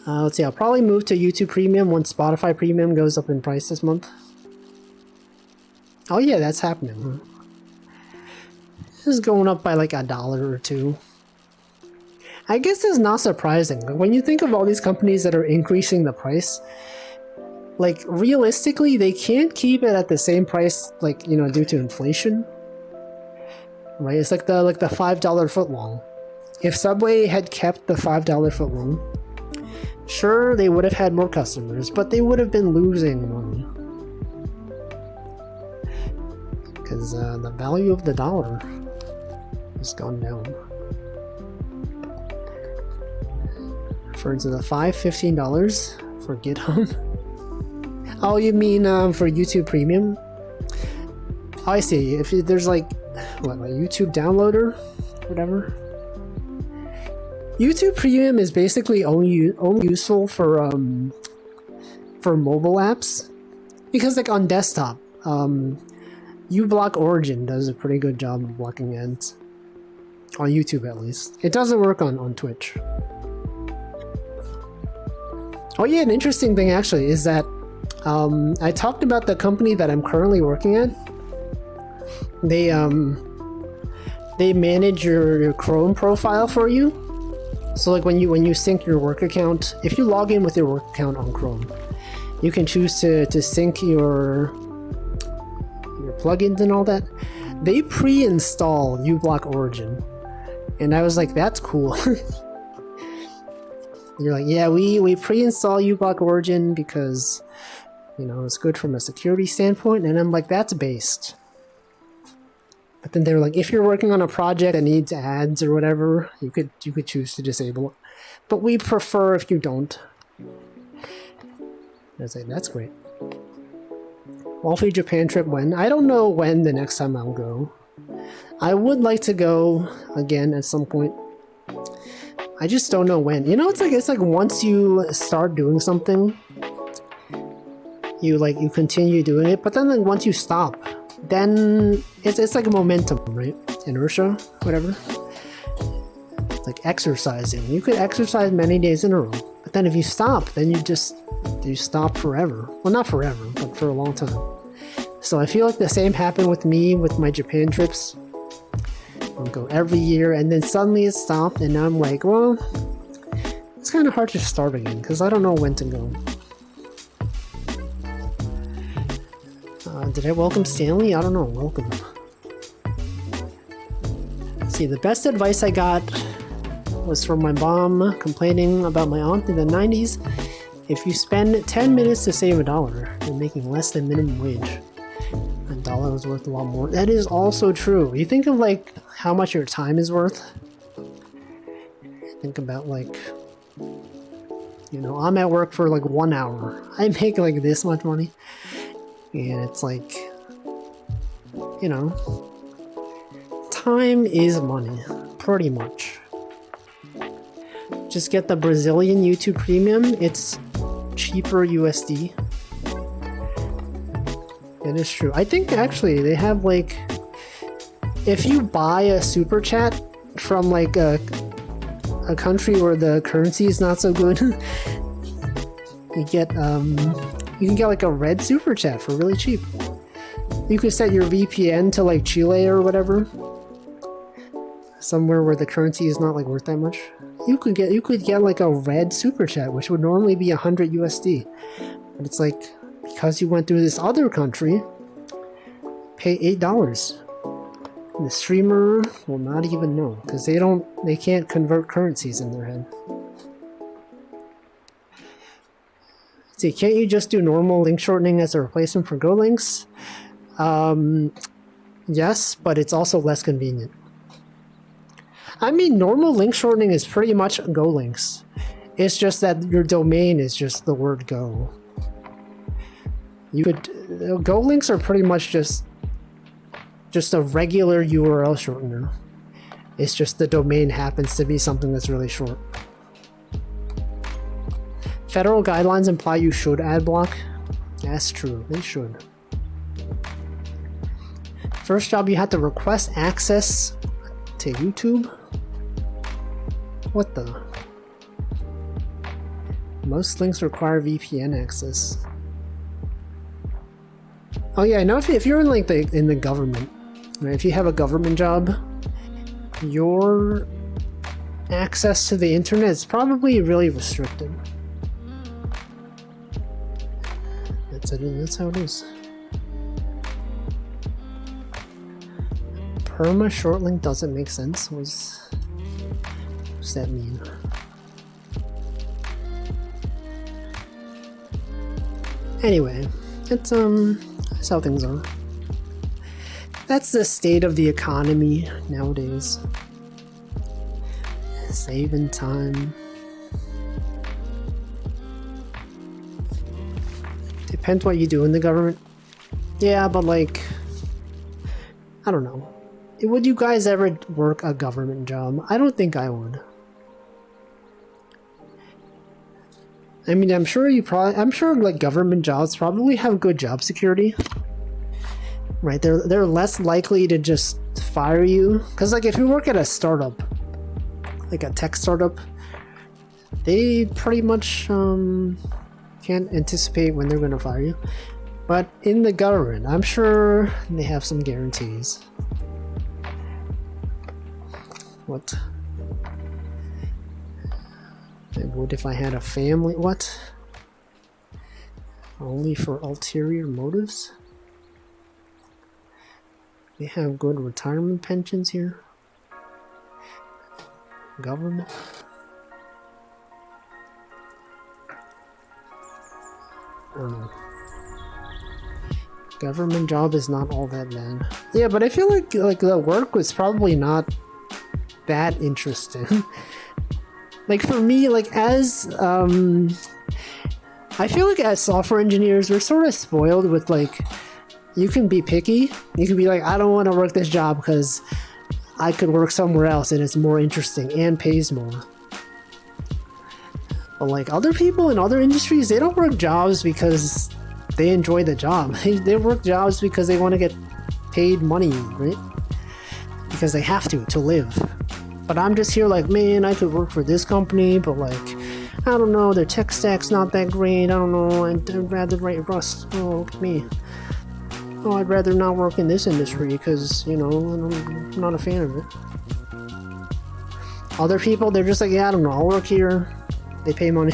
Let's see, I'll probably move to YouTube Premium once Spotify Premium goes up in price this month. Oh yeah, that's happening. is going up by like $1 or $2. I guess it's not surprising. Like, when you think of all these companies that are increasing the price, like realistically, they can't keep it at the same price, like, you know, due to inflation. Right? It's like the $5 footlong. If Subway had kept the $5 footlong, sure, they would have had more customers, but they would have been losing money. Because the value of the dollar has gone down. For instance, the $15 for GitHub. Oh, you mean for YouTube Premium? Oh, I see. If there's like, what, a YouTube downloader? Whatever. YouTube Premium is basically only useful for mobile apps. Because like on desktop, uBlock Origin does a pretty good job of blocking ads. On YouTube at least. It doesn't work on Twitch. Oh yeah, an interesting thing actually is that I talked about the company that I'm currently working at. They manage your Chrome profile for you. So like when you sync your work account, if you log in with your work account on Chrome, you can choose to sync your plugins and all that. They pre-install uBlock Origin, and I was like, that's cool. You're like, yeah, we pre-install uBlock Origin because, you know, it's good from a security standpoint. And I'm like, that's based. But then they're like, if you're working on a project that needs ads or whatever, you could choose to disable it. But we prefer if you don't. I was like, that's great. Wolfie Japan trip when? I don't know when the next time I'll go. I would like to go again at some point. I just don't know when. You know, it's like once you start doing something, you continue doing it, but then like once you stop, then it's like a momentum, right? Inertia, whatever. It's like exercising. You could exercise many days in a row, but then if you stop, then you stop forever. Well, not forever, but for a long time. So I feel like the same happened with me with my Japan trips. I'll go every year, and then suddenly it stopped, and now I'm like, well, it's kind of hard to start again, because I don't know when to go. Did I welcome Stanley? I don't know. Welcome. Let's see, the best advice I got was from my mom complaining about my aunt in the 90s. If you spend 10 minutes to save $1, you're making less than minimum wage. $1 was worth a lot more. That is also true. You think of like how much your time is worth. Think about like, you know, I'm at work for like 1 hour. I make like this much money. And it's like, you know, time is money, pretty much. Just get the Brazilian YouTube Premium. It's cheaper USD. It is true. I think actually they have like, if you buy a super chat from like a country where the currency is not so good, you can get like a red super chat for really cheap. You could set your VPN to like Chile or whatever, somewhere where the currency is not like worth that much. You could get like a red super chat, which would normally be 100 USD, but it's like, because you went through this other country, pay $8. And the streamer will not even know, because they can't convert currencies in their head. See, can't you just do normal link shortening as a replacement for Go links? Yes, but it's also less convenient. I mean, normal link shortening is pretty much Go links. It's just that your domain is just the word Go. Go links are pretty much just a regular URL shortener. It's just the domain happens to be something that's really short. Federal guidelines imply you should ad block. That's true, they should. First job, you had to request access to YouTube. What the? Most links require VPN access. Oh yeah, I know if you're in like in the government, right? If you have a government job, your access to the internet is probably really restricted. That's how it is. Perma short link doesn't make sense. What's that mean? Anyway, that's how things are. That's the state of the economy nowadays. Saving time. Depends what you do in the government. Yeah, but like, I don't know. Would you guys ever work a government job? I don't think I would. I mean, I'm sure like government jobs probably have good job security. Right? They're less likely to just fire you. Because like if you work at a startup, like a tech startup, they pretty much can't anticipate when they're going to fire you. But in the government, I'm sure they have some guarantees. What? I would if I had a family. What? Only for ulterior motives? They have good retirement pensions here. Government. Government job is not all that bad. Yeah, but I feel like the work was probably not that interesting. Like for me, like as I feel like as software engineers, we're sort of spoiled with like, you can be picky. You can be like, I don't want to work this job because I could work somewhere else and it's more interesting and pays more. But like other people in other industries, they don't work jobs because they enjoy the job. They work jobs because they want to get paid money, right? Because they have to live. But I'm just here like, man, I could work for this company, but like, I don't know, their tech stack's not that great. I don't know, I'd rather write Rust. Oh, look at me. Oh, I'd rather not work in this industry because, you know, I'm not a fan of it. Other people, they're just like, yeah, I don't know, I'll work here. They pay money.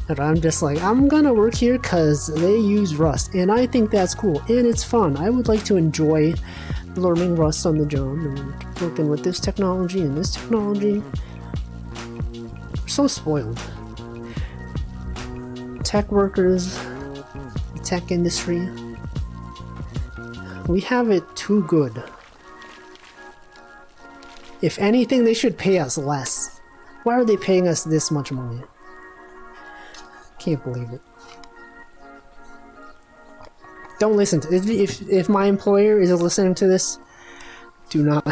And I'm just like, I'm gonna work here because they use Rust. And I think that's cool. And it's fun. I would like to enjoy learning Rust on the job and working with this technology and this technology. We're so spoiled. Tech workers, the tech industry, we have it too good. If anything, they should pay us less. Why are they paying us this much money? Can't believe it. Don't listen to it. If my employer is listening to this, do not.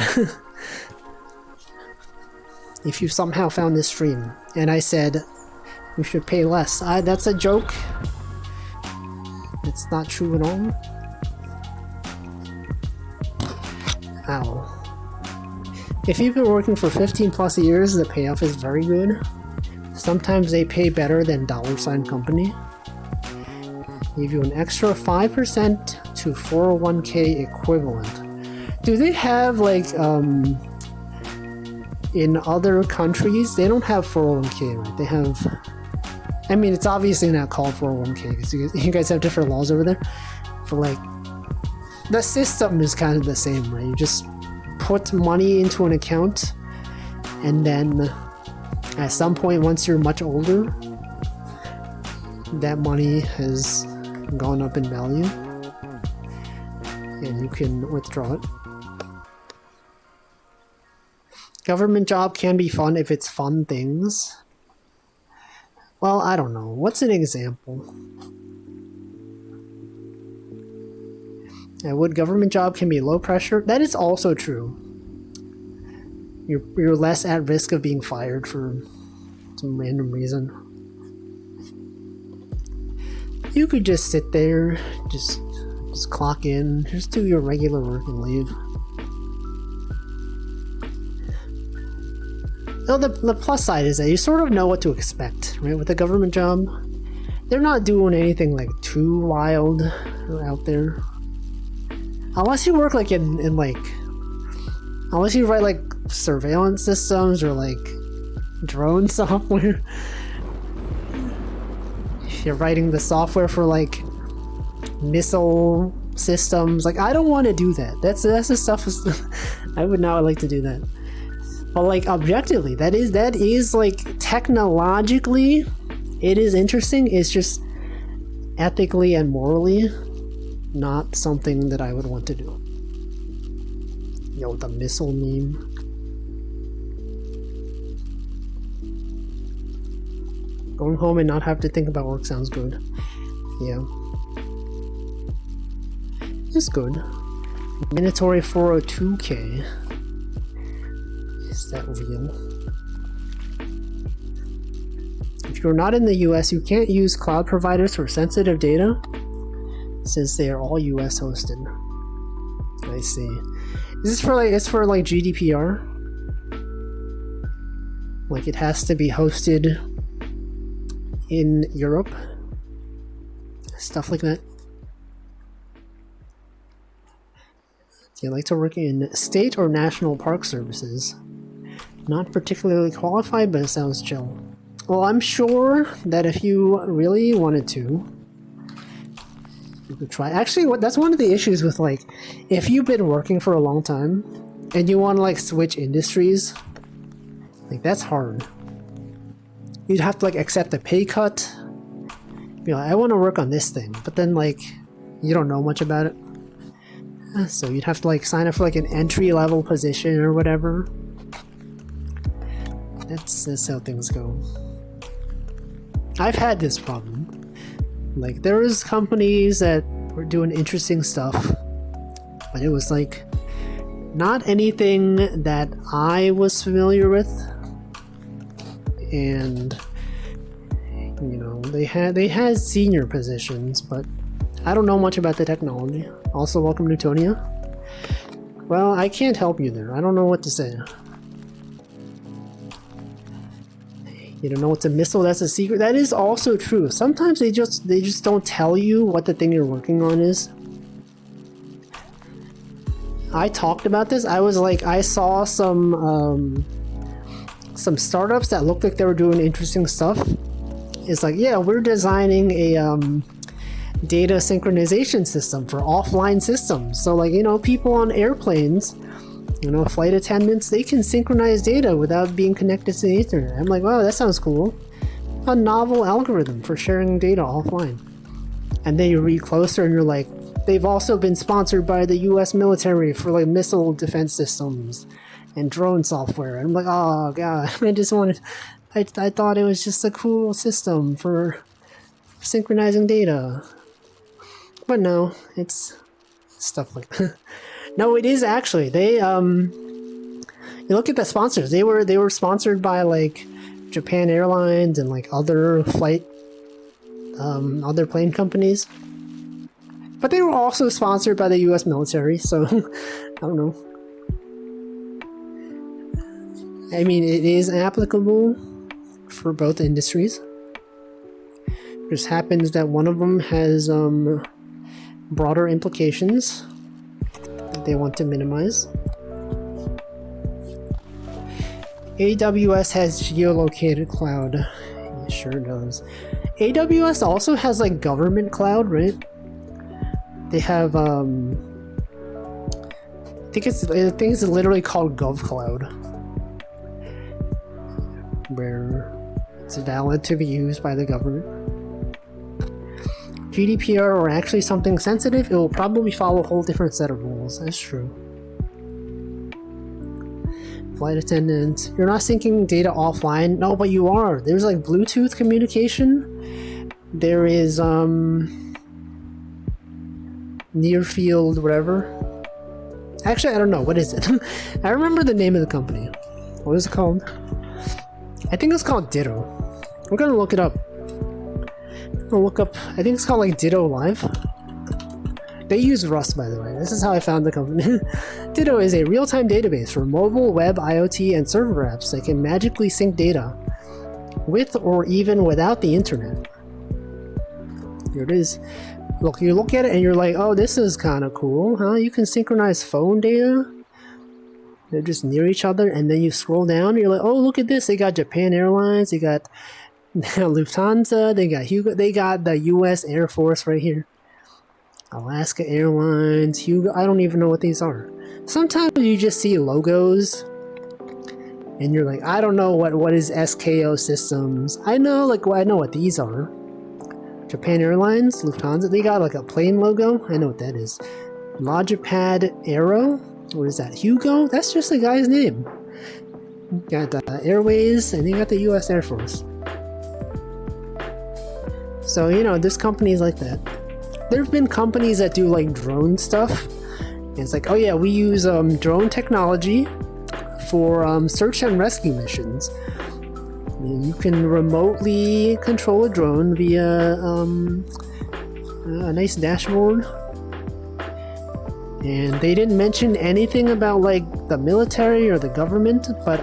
If you somehow found this stream and I said we should pay less, that's a joke. It's not true at all. Ow. If you've been working for 15 plus years, the payoff is very good. Sometimes they pay better than $ company. Give you an extra 5% to 401k equivalent. Do they have like in other countries? They don't have 401k, right? They have. I mean, it's obviously not called 401k because you guys have different laws over there. But like, the system is kind of the same, right? You just put money into an account, and then at some point, once you're much older, that money has gone up in value and you can withdraw it. Government job can be fun if it's fun things. Well, I don't know. What's an example? A wood government job can be low pressure. That is also true. You're less at risk of being fired for some random reason. You could just sit there, just clock in, just do your regular work and leave. Now the plus side is that you sort of know what to expect, right? With a government job, they're not doing anything like too wild out there. Unless you work like in like Unless you write like surveillance systems or like drone software. If you're writing the software for like missile systems, like I don't want to do that. That's the stuff I would not like to do that. But like objectively, that is like technologically, it is interesting. It's just ethically and morally not something that I would want to do. Yo, the missile meme. Going home and not have to think about work sounds good. Yeah. It's good. Mandatory 402k. Is that real? If you're not in the US, you can't use cloud providers for sensitive data since they are all US hosted. I see. Is this for like, it's for like GDPR? Like it has to be hosted in Europe? Stuff like that. Do you like to work in state or national park services? Not particularly qualified, but it sounds chill. Well, I'm sure that if you really wanted to, you could try. Actually, that's one of the issues with like, if you've been working for a long time and you want to like switch industries, like that's hard. You'd have to like accept a pay cut. Be like, I want to work on this thing, but then like, you don't know much about it. So you'd have to like sign up for like an entry-level position or whatever. That's how things go. I've had this problem. Like there was companies that were doing interesting stuff, but it was like not anything that I was familiar with. And you know, they had senior positions, but I don't know much about the technology. Also, welcome to Tonia. Well, I can't help you there. I don't know what to say. You don't know what's a missile? That's a secret. That is also true. Sometimes they just don't tell you what the thing you're working on is. I talked about this. I was like, I saw some startups that looked like they were doing interesting stuff. It's like, yeah, we're designing a data synchronization system for offline systems. So like, you know, people on airplanes, you know, flight attendants, they can synchronize data without being connected to the internet. I'm like, wow, that sounds cool. A novel algorithm for sharing data offline. And then you read closer and you're like, they've also been sponsored by the US military for like missile defense systems and drone software. And I'm like, oh god, I thought it was just a cool system for synchronizing data. But no, it's stuff like that. No, it is actually. They you look at the sponsors. They were sponsored by like Japan Airlines and like other other plane companies. But they were also sponsored by the US military, so I don't know. I mean, it is applicable for both industries. It just happens that one of them has broader implications that they want to minimize. AWS has geolocated cloud. It sure does. AWS also has like government cloud, right? They have I think it's literally called GovCloud, where it's valid to be used by the government. GDPR or actually something sensitive, it will probably follow a whole different set of rules. That's true. Flight attendant, you're not syncing data offline. No, but you are. There's like Bluetooth communication. There is near field whatever. Actually, I don't know. What is it? I remember the name of the company. What is it called? I think it's called Ditto. We're gonna look it up. I'll look up, I think it's called like Ditto Live. They use Rust, by the way. This is how I found the company. Ditto is a real-time database for mobile, web, IoT, and server apps that can magically sync data with or even without the internet. Here it is. Look, you look at it and you're like, oh, this is kind of cool, huh? You can synchronize phone data They're just near each other, and then you scroll down, and you're like, oh, look at this. They got Japan Airlines, they got Lufthansa, they got Hugo, they got the U.S. Air Force right here. Alaska Airlines, Hugo, I don't even know what these are. Sometimes you just see logos, and you're like, I don't know what is SKO Systems. I know what these are. Japan Airlines, Lufthansa, they got like a plane logo. I know what that is. Logipad Aero. What is that? Hugo? That's just the guy's name. Got Airways, and you got the U.S. Air Force. So, you know, there's companies like that. There have been companies that do like drone stuff. And it's like, oh yeah, we use drone technology for search and rescue missions. You can remotely control a drone via a nice dashboard. And they didn't mention anything about like the military or the government, but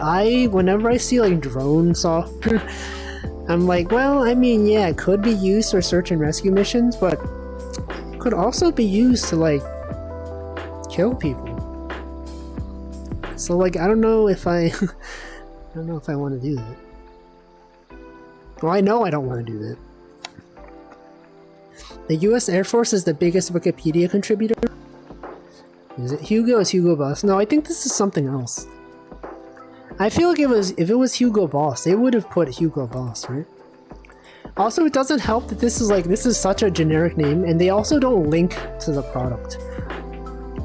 whenever I see like drone software, I'm like, well, I mean, yeah, it could be used for search and rescue missions, but it could also be used to like kill people. So like, I don't know if I want to do that. Well, I know I don't want to do that. The U.S. Air Force is the biggest Wikipedia contributor. Is it Hugo? Is Hugo Boss? No, I think this is something else. I feel like if it was Hugo Boss, they would have put Hugo Boss, right? Also, it doesn't help that this is such a generic name, and they also don't link to the product.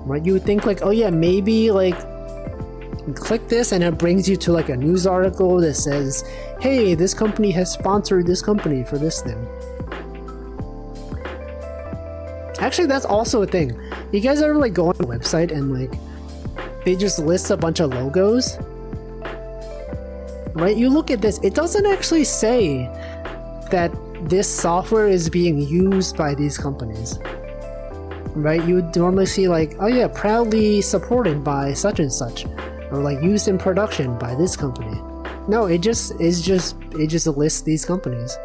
Right? You would think like, oh yeah, maybe like click this and it brings you to like a news article that says, hey, this company has sponsored this company for this thing. Actually, that's also a thing. You guys ever like go on a website and like they just list a bunch of logos? Right? You look at this, it doesn't actually say that this software is being used by these companies. Right? You would normally see like, oh yeah, proudly supported by such and such, or like used in production by this company. No, it just lists these companies.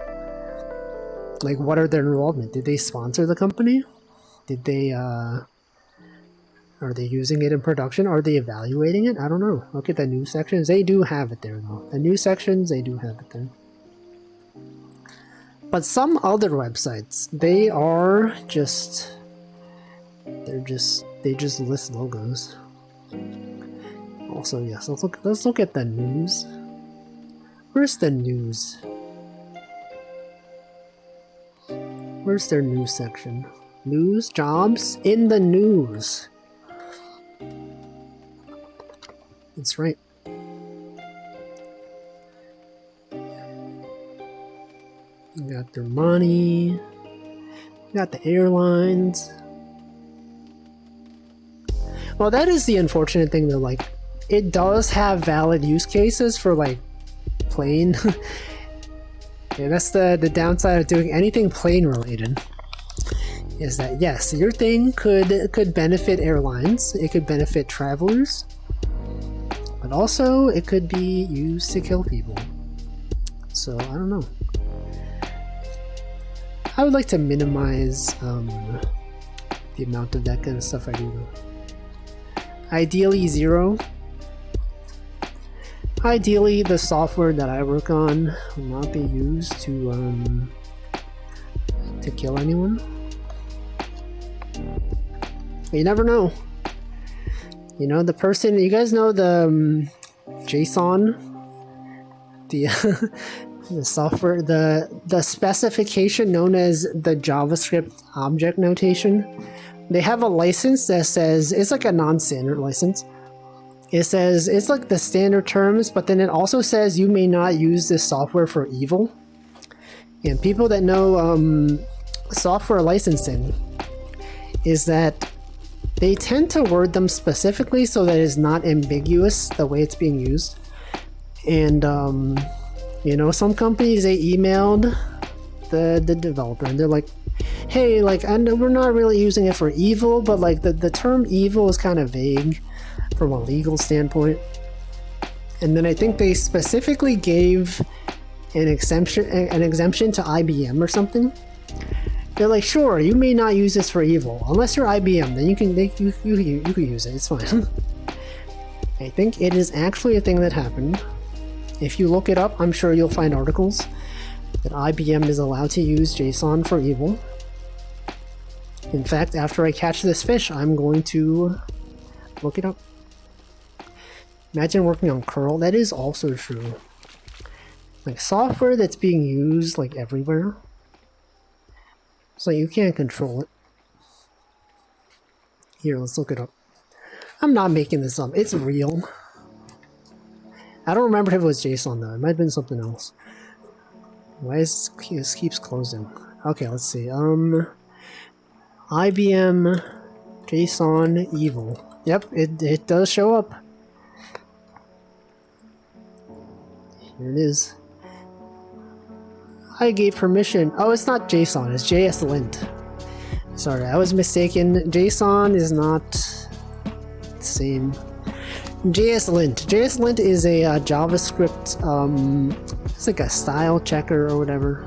Like, what are their involvement? Did they sponsor the company? Did they are they using it in production? Are they evaluating it? I don't know. Look at the news sections. They do have it there though. The news sections, they do have it there. But some other websites, they just list logos. Also, yes, let's look at the news. Where's the news? Where's their news section? News, jobs, in the news. That's right. You got their money. You got the airlines. Well, that is the unfortunate thing though, like, it does have valid use cases for like plane. Yeah, that's the downside of doing anything plane related. Is that yes, your thing could benefit airlines, it could benefit travelers, but also it could be used to kill people. So I don't know. I would like to minimize the amount of that kind of stuff I do. Ideally 0. Ideally, the software that I work on will not be used to kill anyone. But you never know. You know, the person, you guys know the JSON, the the software, the specification known as the JavaScript object notation. They have a license that says, it's like a non-standard license. It says, it's like the standard terms, but then it also says you may not use this software for evil. And people that know software licensing is that they tend to word them specifically so that it's not ambiguous the way it's being used. And, you know, some companies, they emailed the developer and they're like, hey, like, I know we're not really using it for evil, but like the term evil is kind of vague from a legal standpoint. And then I think they specifically gave an exemption to IBM or something. They're like, sure, you may not use this for evil unless you're IBM. Then you can use it. It's fine. I think it is actually a thing that happened. If you look it up, I'm sure you'll find articles that IBM is allowed to use JSON for evil. In fact, after I catch this fish, I'm going to look it up. Imagine working on curl. That is also true. Like software that's being used like everywhere. So you can't control it. Here, let's look it up. I'm not making this up. It's real. I don't remember if it was JSON though. It might have been something else. Why is this keeps closing? Okay, let's see. IBM JSON evil. Yep, it does show up. Here it is. I gave permission. Oh, it's not JSON, it's JSLint. Sorry, I was mistaken. JSON is not the same. JSLint. JSLint is a JavaScript, it's like a style checker or whatever.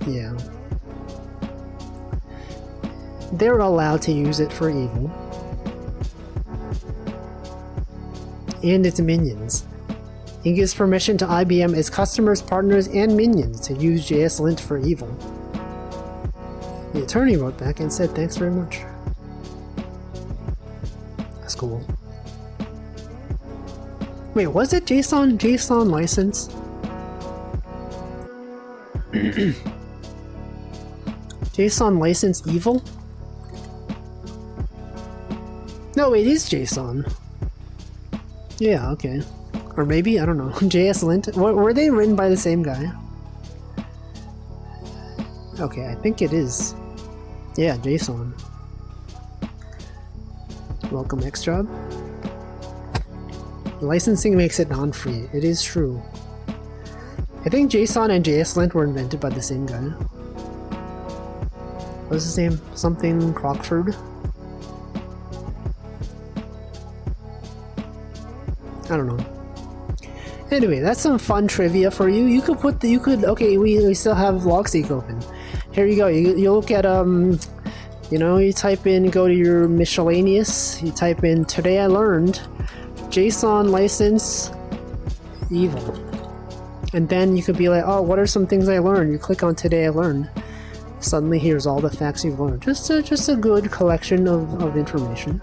Yeah. They're allowed to use it for evil. And its minions. It gives permission to IBM, its customers, partners, and minions to use JSLint for evil. The attorney wrote back and said, thanks very much. That's cool. Wait, was it JSON? JSON license? JSON license evil? No, it is JSON. Yeah, okay. Or maybe, I don't know. JSLint? Were they written by the same guy? Okay, I think it is. Yeah, JSON. Welcome, Xjob. Licensing makes it non-free. It is true. I think JSON and JSLint were invented by the same guy. What's his name? Something Crockford? I don't know. Anyway, that's some fun trivia for you. You could put the, okay, we still have Logseek open. Here you go. You look at, you know, you type in, go to your miscellaneous, you type in, today I learned, JSON license, evil. And then you could be like, oh, what are some things I learned? You click on today I learned. Suddenly here's all the facts you've learned. Just a good collection of information.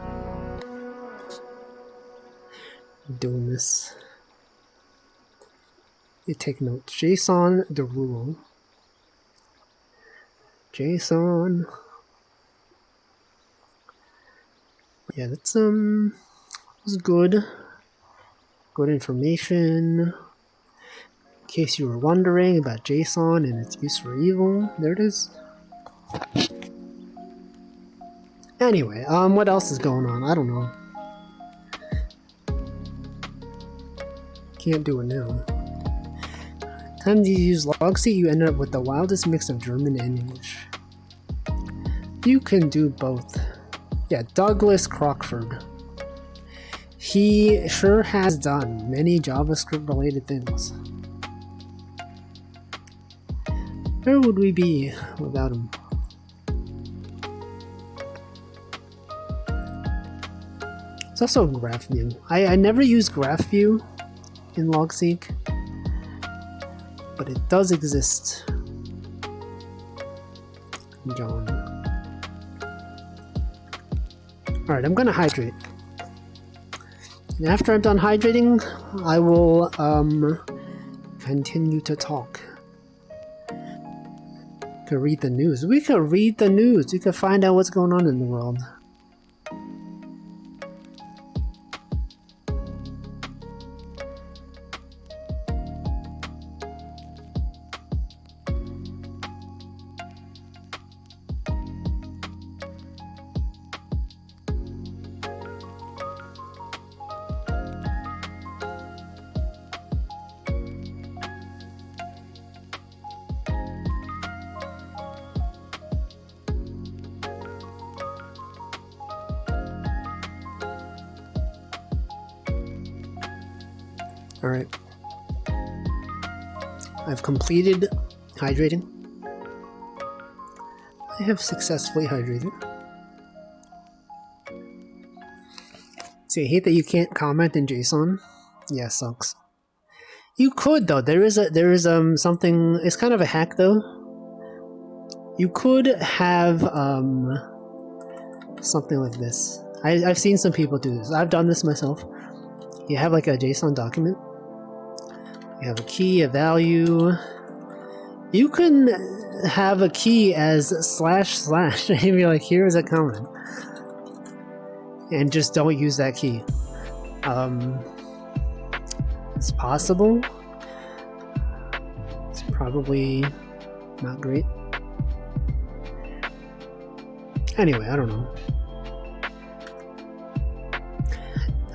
I'm doing this. You take notes. JSON, the rule. JSON. Yeah, that's was good. Good information. In case you were wondering about JSON and its use for evil, there it is. Anyway, what else is going on? I don't know. Can't do it now. Time you use Logseek, you end up with the wildest mix of German and English. You can do both. Yeah, Douglas Crockford. He sure has done many JavaScript related things. Where would we be without him? It's also GraphView. I never use GraphView in Logseek, but it does exist. John. Alright, I'm gonna hydrate. And after I'm done hydrating, I will continue to talk. Could read the news. We could read the news. We could find out what's going on in the world. Alright. I've completed hydrating. I have successfully hydrated. See, I hate that you can't comment in JSON. Yeah, sucks. You could though. There is something. It's kind of a hack though. You could have something like this. I've seen some people do this. I've done this myself. You have like a JSON document. You have a key, a value. You can have a key as // and be like, here's a comment. And just don't use that key. It's possible. It's probably not great. Anyway, I don't know.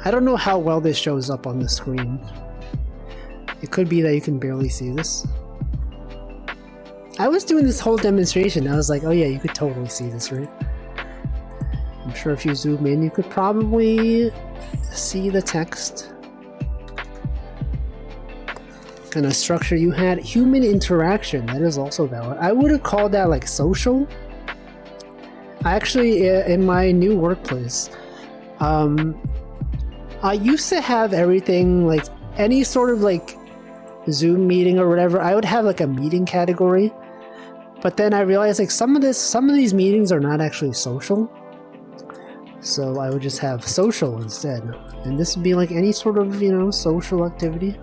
I don't know how well this shows up on the screen. It could be that you can barely see this. I was doing this whole demonstration. I was like, oh yeah, you could totally see this, right? I'm sure if you zoom in, you could probably see the text. Kind of structure you had. Human interaction, that is also valid. I would have called that like social. I actually, in my new workplace, I used to have everything, like any sort of like Zoom meeting or whatever, I would have like a meeting category. But then I realized like some of these meetings are not actually social. So I would just have social instead. And this would be like any sort of, you know, social activity.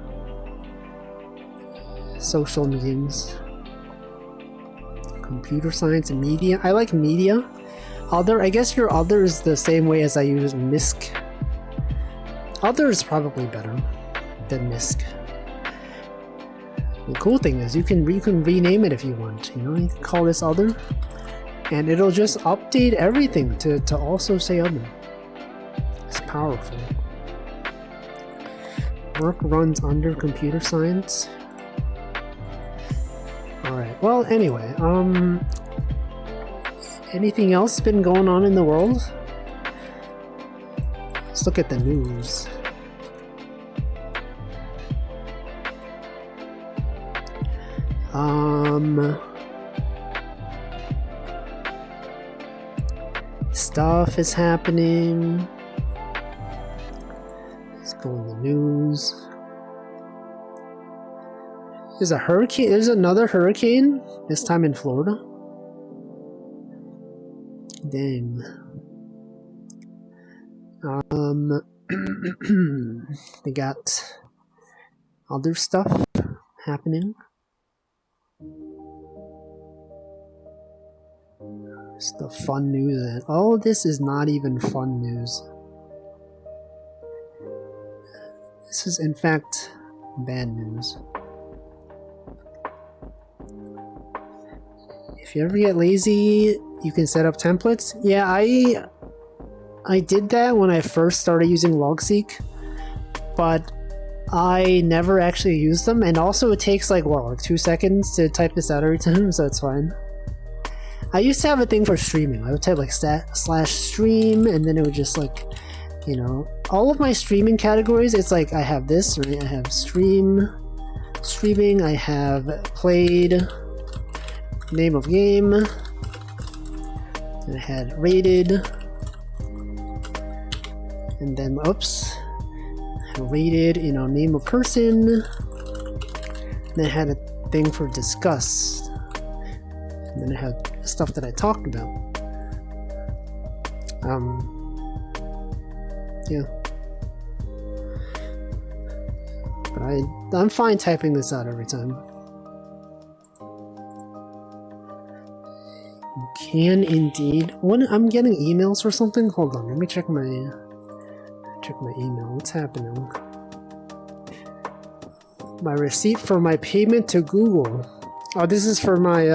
Social meetings. Computer science and media. I like media. Other, I guess your other is the same way as I use MISC. Other is probably better than MISC. The cool thing is you can rename it if you want. You know, you can call this other, and it'll just update everything to also say other. It's powerful. Work runs under computer science. Alright, well anyway, anything else been going on in the world? Let's look at the news. Stuff is happening. Let's go in the news. There's a hurricane. There's another hurricane. This time in Florida. Dang. They got other stuff happening. It's the fun news. And all this is not even fun news. This is, in fact, bad news. If you ever get lazy, you can set up templates. Yeah, I did that when I first started using Logseek, but I never actually used them, and also it takes like 2 seconds to type this out every time, so it's fine. I used to have a thing for streaming. I would type like /stream, and then it would just like, you know, all of my streaming categories, it's like I have this, right? I have streaming, I have played, name of game, and I had rated, and then rated, you know, name of person, and then I had a thing for discuss, and then I had stuff that I talked about. Yeah. But I'm fine typing this out every time. You can indeed. When I'm getting emails or something, hold on, let me check my email. What's happening? My receipt for my payment to Google. Oh, this is for my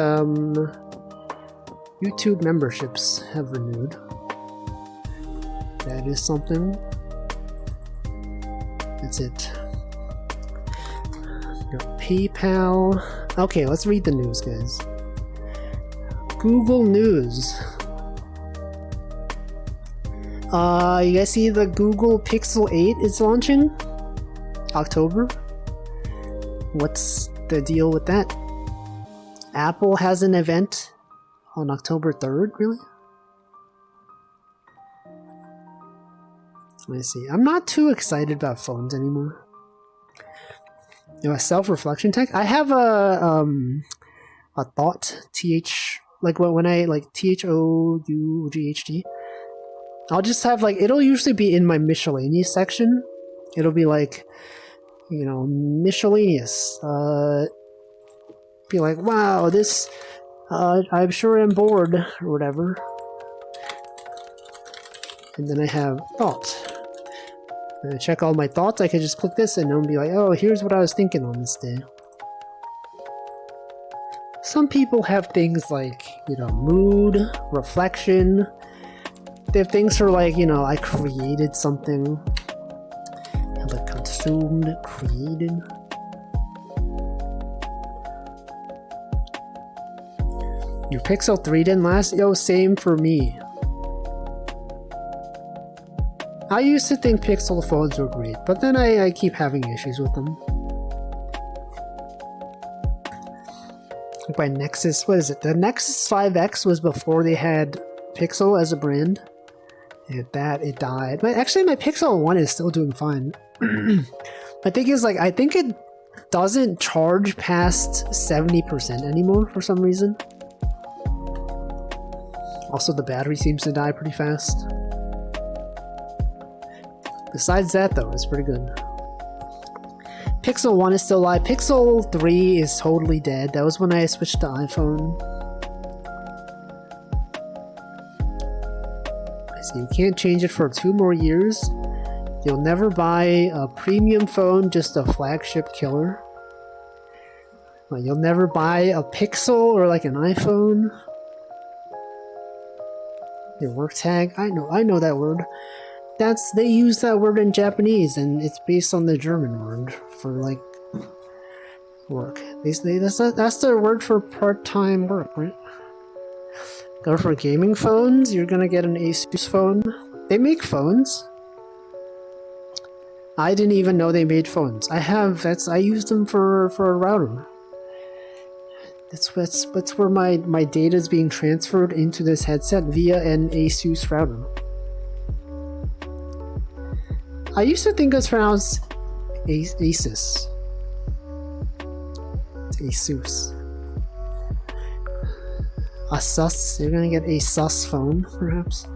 YouTube memberships have renewed. That is something. That's it. Got PayPal. Okay, let's read the news, guys. Google News. You guys see the Google Pixel 8 is launching? October? What's the deal with that? Apple has an event on October 3rd, really? Let's see. I'm not too excited about phones anymore. You know, a self-reflection tech. I have a thought, like when I like THOUGHT. I'll just have like, it'll usually be in my miscellaneous section. It'll be like, you know, miscellaneous. Be like, wow, this, I'm sure I'm bored or whatever. And then I have thought. And I check all my thoughts. I can just click this and it'll be like, oh, here's what I was thinking on this day. Some people have things like, you know, mood, reflection. They have things for like, you know, I created something. I like consumed, created. Your Pixel 3 didn't last? Yo, same for me. I used to think Pixel phones were great, but then I keep having issues with them. By Nexus, what is it? The Nexus 5X was before they had Pixel as a brand. And it died. But actually my Pixel 1 is still doing fine. My thing is like, I think it doesn't charge past 70% anymore for some reason. Also the battery seems to die pretty fast. Besides that though, it's pretty good. Pixel 1 is still alive. Pixel 3 is totally dead. That was when I switched to iPhone. So you can't change it for 2 more years. You'll never buy a premium phone, just a flagship killer. You'll never buy a Pixel or like an iPhone. Your work tag, I know that word. They use that word in Japanese, and it's based on the German word for like work. That's their word for part-time work, right? Go for gaming phones. You're gonna get an Asus phone. They make phones. I didn't even know they made phones. I used them for a router. That's where my data is being transferred into this headset via an Asus router. I used to think it was pronounced Asus. It's Asus. Asus. You're gonna get a Asus phone, perhaps.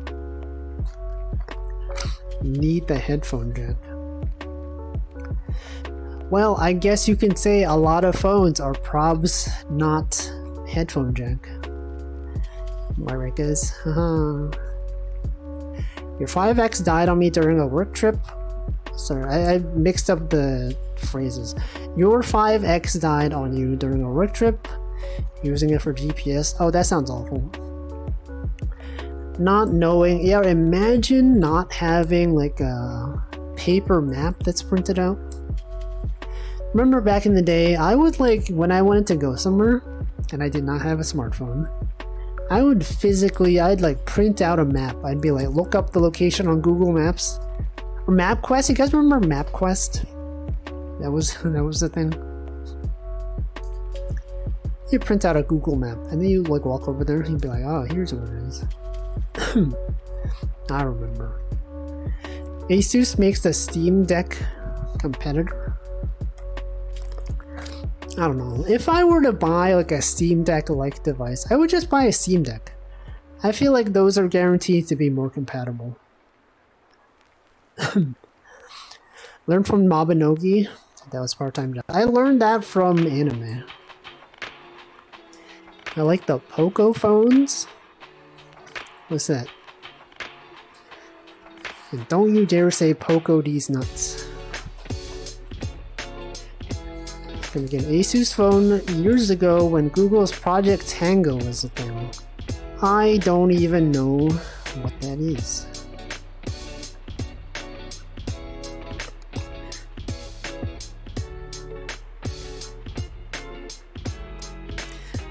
Need the headphone jack. Well, I guess you can say a lot of phones are probs, not headphone jack. Am I right, guys? Your 5X died on me during a work trip. Sorry, I mixed up the phrases. Your 5X died on you during a work trip, using it for GPS. Oh, that sounds awful. Not knowing. Yeah, imagine not having like a paper map that's printed out. Remember back in the day, I would like, when I wanted to go somewhere, and I did not have a smartphone, I'd like print out a map. I'd be like, look up the location on Google Maps. Or MapQuest, you guys remember MapQuest? That was the thing. You print out a Google map, and then you like walk over there, and you'd be like, oh, here's what it is. I remember. Asus makes the Steam Deck competitor. I don't know. If I were to buy like a Steam Deck-like device, I would just buy a Steam Deck. I feel like those are guaranteed to be more compatible. Learn from Mabinogi. That was part-time job. I learned that from anime. I like the Poco phones. What's that? And don't you dare say Poco these nuts. Gonna get an Asus phone years ago when Google's Project Tango was a thing. I don't even know what that is.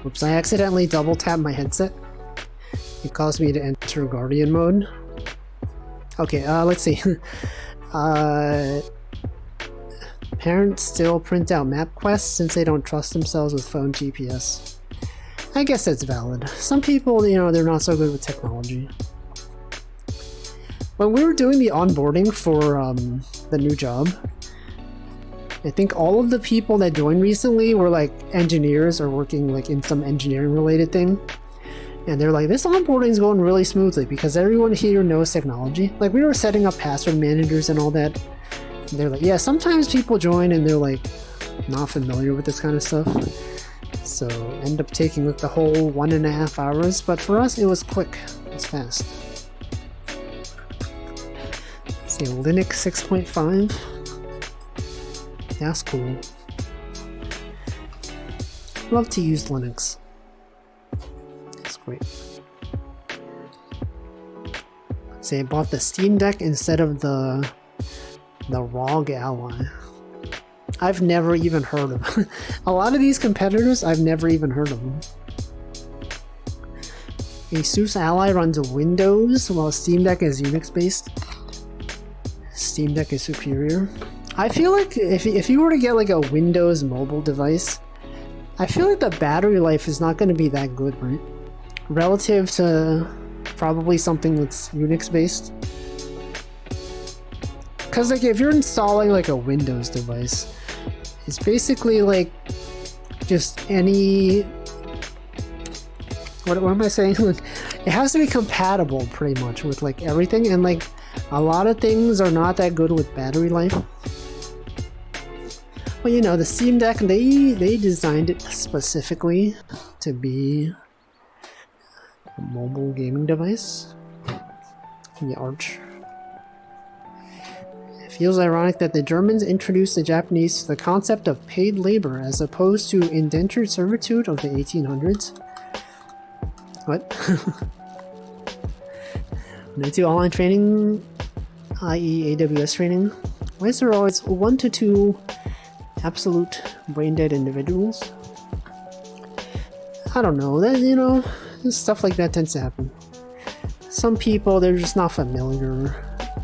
Oops, I accidentally double tapped my headset. It caused me to enter Guardian mode. Okay, let's see. Parents still print out MapQuest since they don't trust themselves with phone GPS. I guess that's valid. Some people, you know, they're not so good with technology. when we were doing the onboarding for the new job, I think all of the people that joined recently were like engineers or working like in some engineering related thing. And they're like, this onboarding is going really smoothly because everyone here knows technology. Like we were setting up password managers and all that. And they're like, yeah, sometimes people join and they're like not familiar with this kind of stuff. So end up taking like the whole 1.5 hours. But for us, it was quick. It was fast. Let's see, Linux 6.5. That's cool. Love to use Linux. It's great. Say I bought the Steam Deck instead of the ROG Ally. I've never even heard of them. A lot of these competitors, I've never even heard of them. Asus Ally runs Windows while Steam Deck is Unix based. Steam Deck is superior. I feel like if you were to get like a Windows mobile device, I feel like the battery life is not going to be that good, right? Relative to probably something that's Unix based. Because like if you're installing like a Windows device, it's basically like just any... What am I saying? Like, it has to be compatible pretty much with like everything, and like a lot of things are not that good with battery life. Well, you know, the Steam Deck, they designed it specifically to be a mobile gaming device. The Arch. It feels ironic that the Germans introduced the Japanese to the concept of paid labor as opposed to indentured servitude of the 1800s. What? When I do online training, i.e. AWS training, why is there always 1 to 2 absolute brain-dead individuals? I don't know, that, you know, stuff like that tends to happen. Some people, they're just not familiar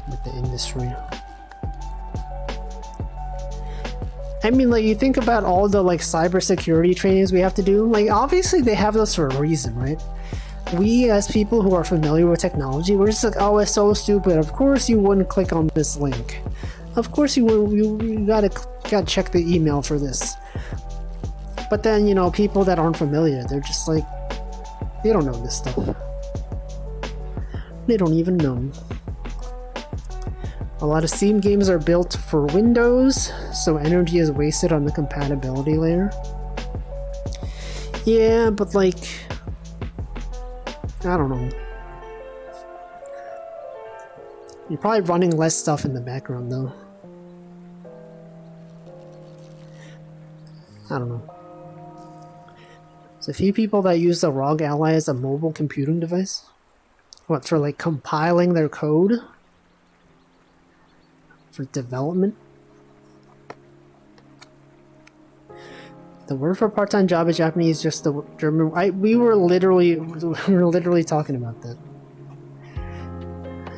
with the industry. I mean, like, you think about all the, like, cybersecurity trainings we have to do, like, obviously they have those for a reason, right? We, as people who are familiar with technology, we're just like, oh, it's so stupid, of course you wouldn't click on this link. Of course you gotta check the email for this. But then, you know, people that aren't familiar, they're just like, they don't know this stuff. They don't even know. A lot of Steam games are built for Windows, so energy is wasted on the compatibility layer. Yeah, but like, I don't know. You're probably running less stuff in the background though. I don't know. There's a few people that use the ROG Ally as a mobile computing device. What, for like compiling their code? For development? The word for part-time job in Japanese is just the German. We were literally talking about that.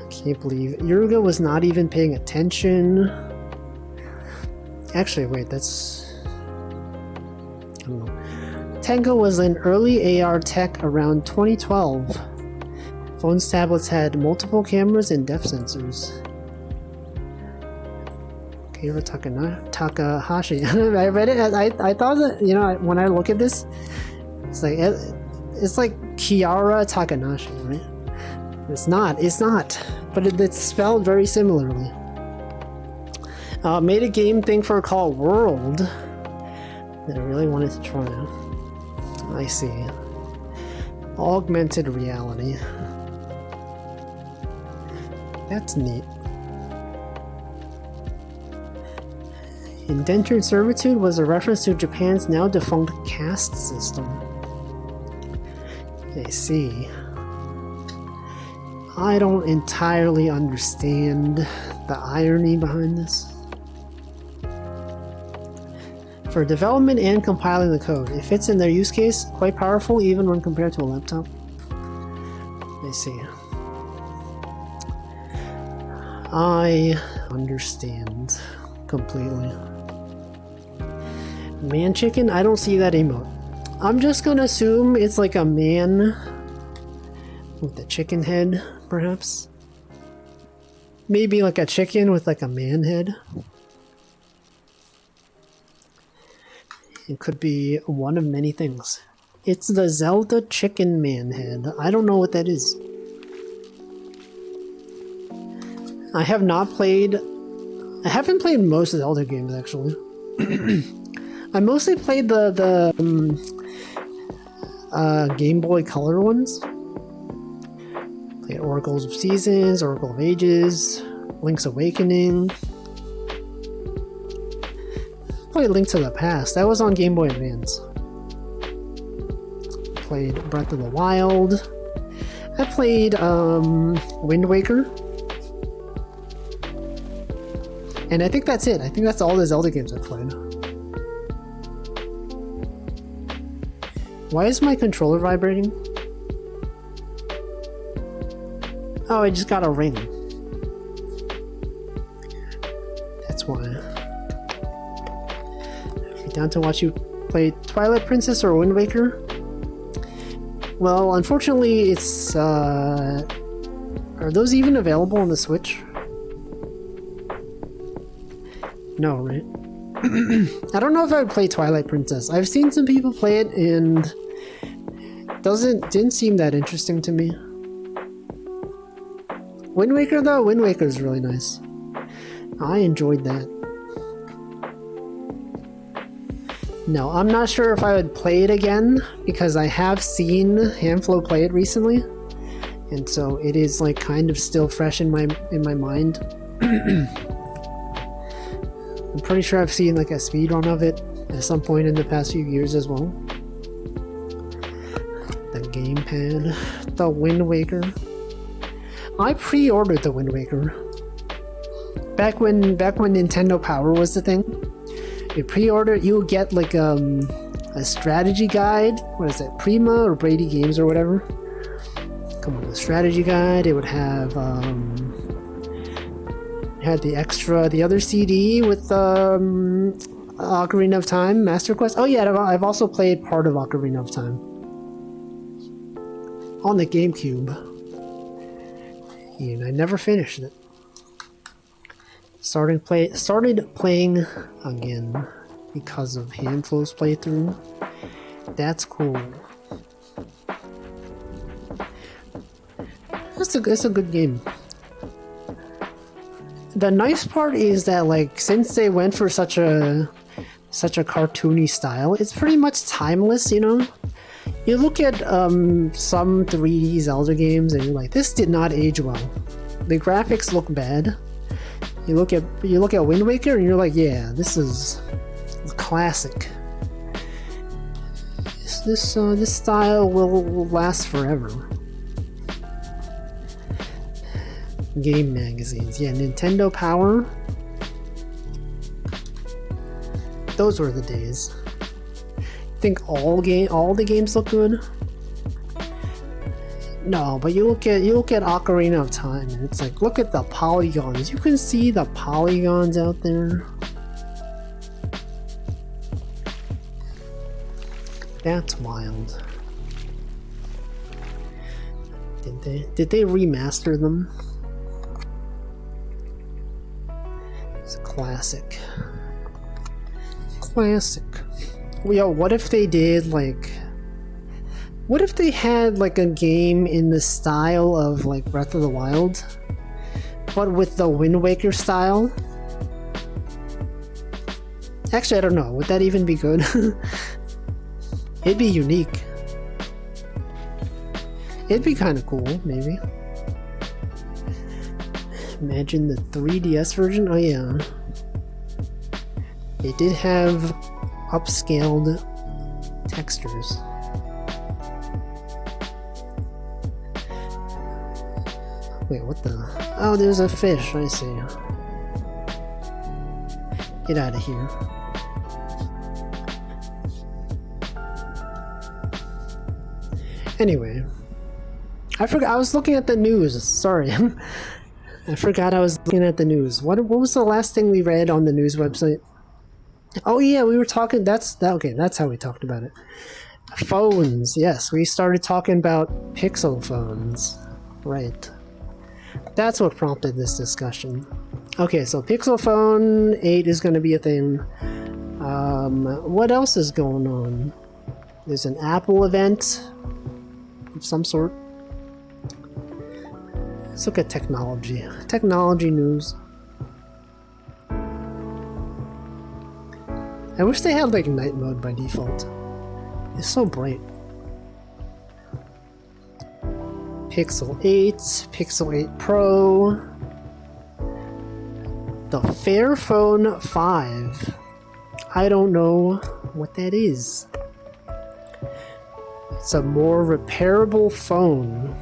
Can't believe Yurga was not even paying attention. Actually, wait, that's... I don't know. Tenga was an early AR tech around 2012. Phones, tablets had multiple cameras and depth sensors. Keira Takahashi. I read it. I thought that, you know, when I look at this, it's like Kiara Takanashi, right? It's not. But it's spelled very similarly. Made a game thing for called World that I really wanted to try. I see. Augmented reality. That's neat. Indentured servitude was a reference to Japan's now defunct caste system. I see. I don't entirely understand the irony behind this. For development and compiling the code, it fits in their use case, quite powerful even when compared to a laptop. I see. I understand completely. Man chicken? I don't see that emote. I'm just gonna assume it's like a man with a chicken head, perhaps. Maybe like a chicken with like a man head. It could be one of many things. It's the Zelda chicken man head. I don't know what that is. I have not played... I haven't played most of the Zelda games, actually. I mostly played the Game Boy Color ones. Played Oracles of Seasons, Oracle of Ages, Link's Awakening. Played Link to the Past. That was on Game Boy Advance. Played Breath of the Wild. I played Wind Waker. And I think that's it. I think that's all the Zelda games I've played. Why is my controller vibrating? Oh, I just got a ring. That's why. Are down to watch you play Twilight Princess or Wind Waker? Well, unfortunately, it's... are those even available on the Switch? No, right? I don't know if I would play Twilight Princess. I've seen some people play it and didn't seem that interesting to me. Wind Waker though, Wind Waker is really nice. I enjoyed that. No, I'm not sure if I would play it again because I have seen Handflow play it recently, and so it is like kind of still fresh in my mind. I'm pretty sure I've seen like a speedrun of it at some point in the past few years as well. The gamepad, the Wind Waker. I pre-ordered the Wind Waker. Back when Nintendo Power was the thing. You pre-order, you would get like a strategy guide. What is it, Prima or Brady Games or whatever? Come on, the strategy guide. It would have had the other CD with Ocarina of Time, Master Quest. Oh yeah, I've also played part of Ocarina of Time on the GameCube, and I never finished it. Started playing again because of Handflow's playthrough. That's cool. It's a good game. The nice part is that, like, since they went for such a cartoony style, it's pretty much timeless, you know? You look at some 3D Zelda games and you're like, this did not age well. The graphics look bad. You look at Wind Waker and you're like, yeah, this is a classic. This style will last forever. Game magazines, yeah, Nintendo Power. Those were the days. Think all the games look good? No, but you look at Ocarina of Time and it's like, look at the polygons. You can see the polygons out there. That's wild. Did they remaster them? It's a classic. Yo, what if they did like... What if they had like a game in the style of like Breath of the Wild, but with the Wind Waker style? Actually, I don't know. Would that even be good? It'd be unique. It'd be kind of cool, maybe. Imagine the 3DS version. Oh yeah. They did have upscaled textures. Wait, what the? Oh, there's a fish. I see. Get out of here. Anyway, I forgot. I was looking at the news. Sorry. I forgot I was looking at the news. What was the last thing we read on the news website? Oh yeah, we were talking. Okay. That's how we talked about it. Phones. Yes, we started talking about Pixel phones. Right. That's what prompted this discussion. Okay, so Pixel Phone 8 is going to be a thing. What else is going on? There's an Apple event of some sort. Let's look at technology. Technology news. I wish they had like night mode by default. It's so bright. Pixel 8, Pixel 8 Pro, the Fairphone 5. I don't know what that is. It's a more repairable phone.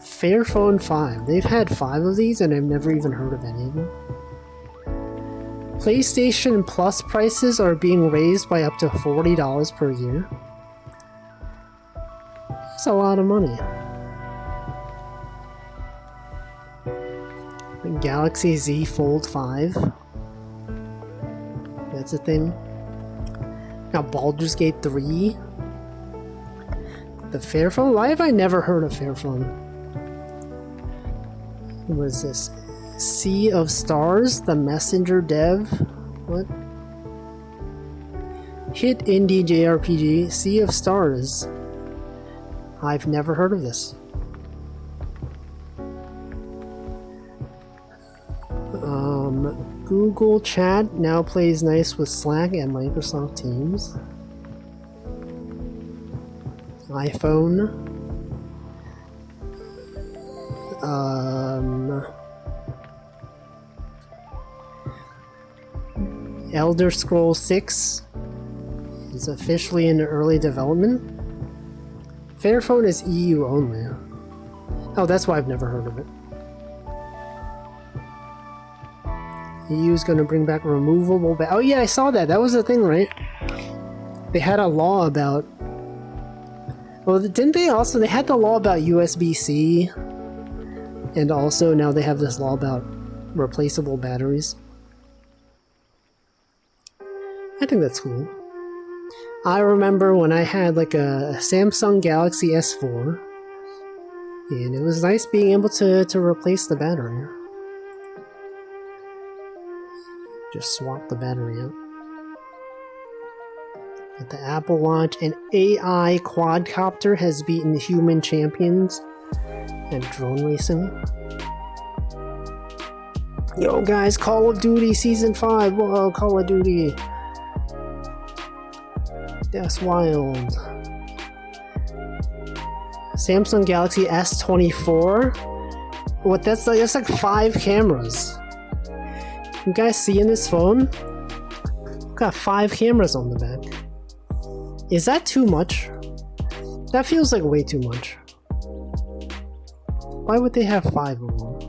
Fairphone 5. They've had 5 of these and I've never even heard of any of them. PlayStation Plus prices are being raised by up to $40 per year. That's a lot of money. The Galaxy Z Fold 5. That's a thing. Now Baldur's Gate 3. The Fairphone? Why have I never heard of Fairphone? What is this? Sea of Stars? The Messenger Dev? What? Hit indie JRPG. Sea of Stars. I've never heard of this. Google Chat now plays nice with Slack and Microsoft Teams. iPhone. Elder Scrolls 6 is officially in early development. Fairphone is EU only. Oh, that's why I've never heard of it. EU is going to bring back removable oh yeah, I saw that. That was the thing, right? They had a law about... Well, didn't they also... They had the law about USB-C. And also now they have this law about replaceable batteries. I think that's cool. I remember when I had like a Samsung Galaxy S4. And it was nice being able to replace the battery. Just swap the battery out. At the Apple Watch, an AI quadcopter has beaten human champions at drone racing. Yo guys, Call of Duty Season 5! Whoa, Call of Duty! That's wild. Samsung Galaxy S24? What, that's like 5 cameras. You guys see in this phone? Got 5 cameras on the back. Is that too much? That feels like way too much. Why would they have 5 of them?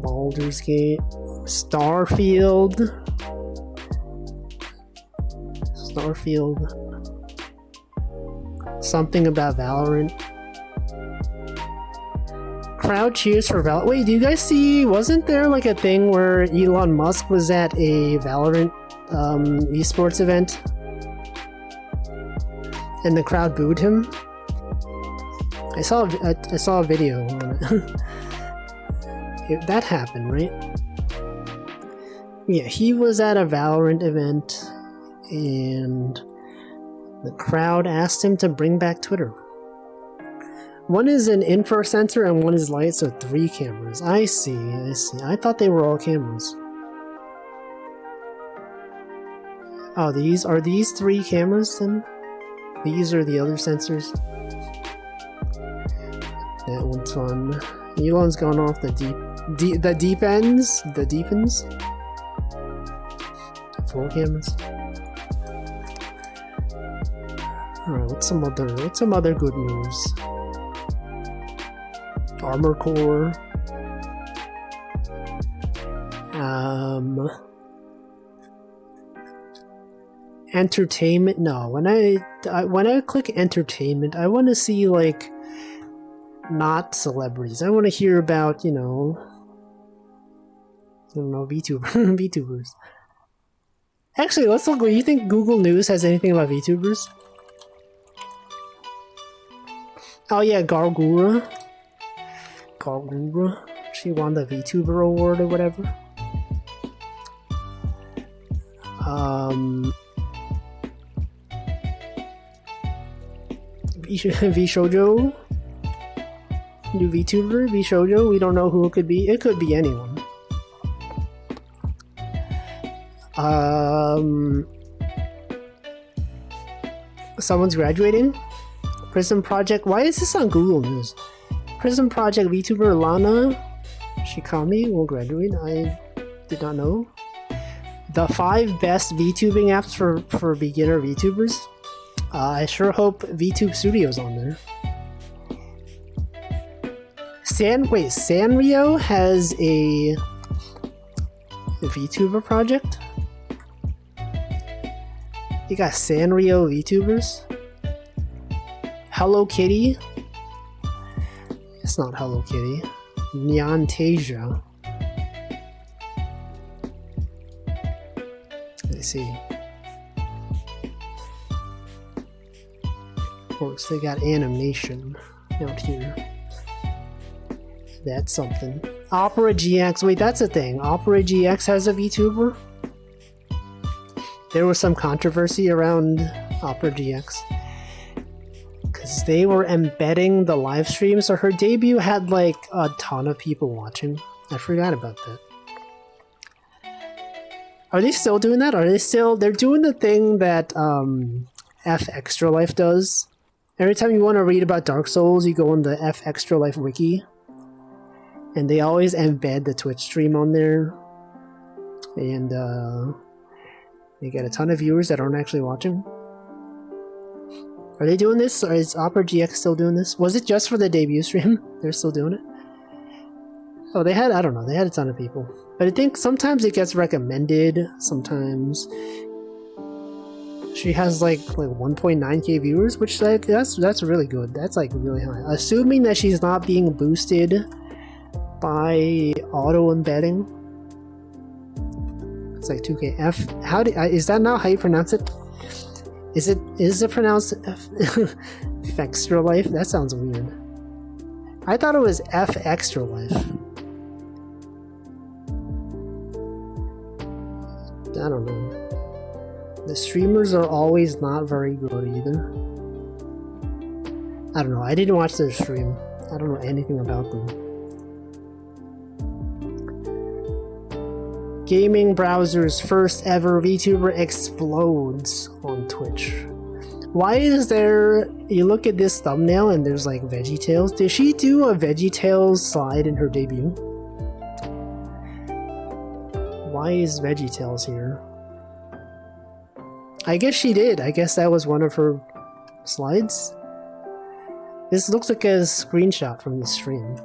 Baldur's Gate. Starfield. Something about Valorant. Crowd cheers for Valorant. Wait, do you guys see? Wasn't there like a thing where Elon Musk was at a Valorant esports event and the crowd booed him? I saw a video on it. That happened, right? Yeah, he was at a Valorant event and the crowd asked him to bring back Twitter. One is an infrared sensor and one is light, so 3 cameras. I see. I thought they were all cameras. Oh, are these 3 cameras then? These are the other sensors. That one's fun. Elon's gone off the deep ends. 4 cameras. Alright, what's some other good news? Armor Core. Entertainment. No, when I click entertainment, I want to see like not celebrities. I want to hear about, I don't know, VTubers. Actually, let's look. Do you think Google News has anything about VTubers? Oh yeah, Gargura. Gargura. She won the VTuber award or whatever. Vshoujo. New VTuber, Vshoujo. We don't know who it could be. It could be anyone. Someone's graduating. Prism Project. Why is this on Google News? Prism Project VTuber Lana Shikami will graduate. I did not know. The 5 best VTubing apps for beginner VTubers. I sure hope VTube Studio's on there. Sanrio has a VTuber project? You got Sanrio VTubers? Hello Kitty? It's not Hello Kitty. Nyantasia. Let's see. Of course, they got animation out here. That's something. Opera GX. Wait, that's a thing. Opera GX has a VTuber? There was some controversy around Opera GX. Because they were embedding the live stream, so her debut had like a ton of people watching. I forgot about that. Are they still doing that? They're doing the thing that F Extra Life does. Every time you want to read about Dark Souls, you go on the F Extra Life wiki. And they always embed the Twitch stream on there. And they get a ton of viewers that aren't actually watching. Are they doing this? Or is Opera GX still doing this? Was it just for the debut stream? They're still doing it? Oh, they had, I don't know, they had a ton of people. But I think sometimes it gets recommended, sometimes she has like 1.9k viewers, which like that's really good. That's like really high. Assuming that she's not being boosted by auto embedding. It's like 2k. Is that not how you pronounce it? Is it pronounced F Extra Life? That sounds weird. I thought it was F Extra Life. I don't know. The streamers are always not very good either. I don't know. I didn't watch their stream. I don't know anything about them. Gaming browser's first ever VTuber explodes on Twitch. Why is there... You look at this thumbnail and there's like VeggieTales. Did she do a VeggieTales slide in her debut? Why is VeggieTales here? I guess she did. I guess that was one of her slides. This looks like a screenshot from the stream.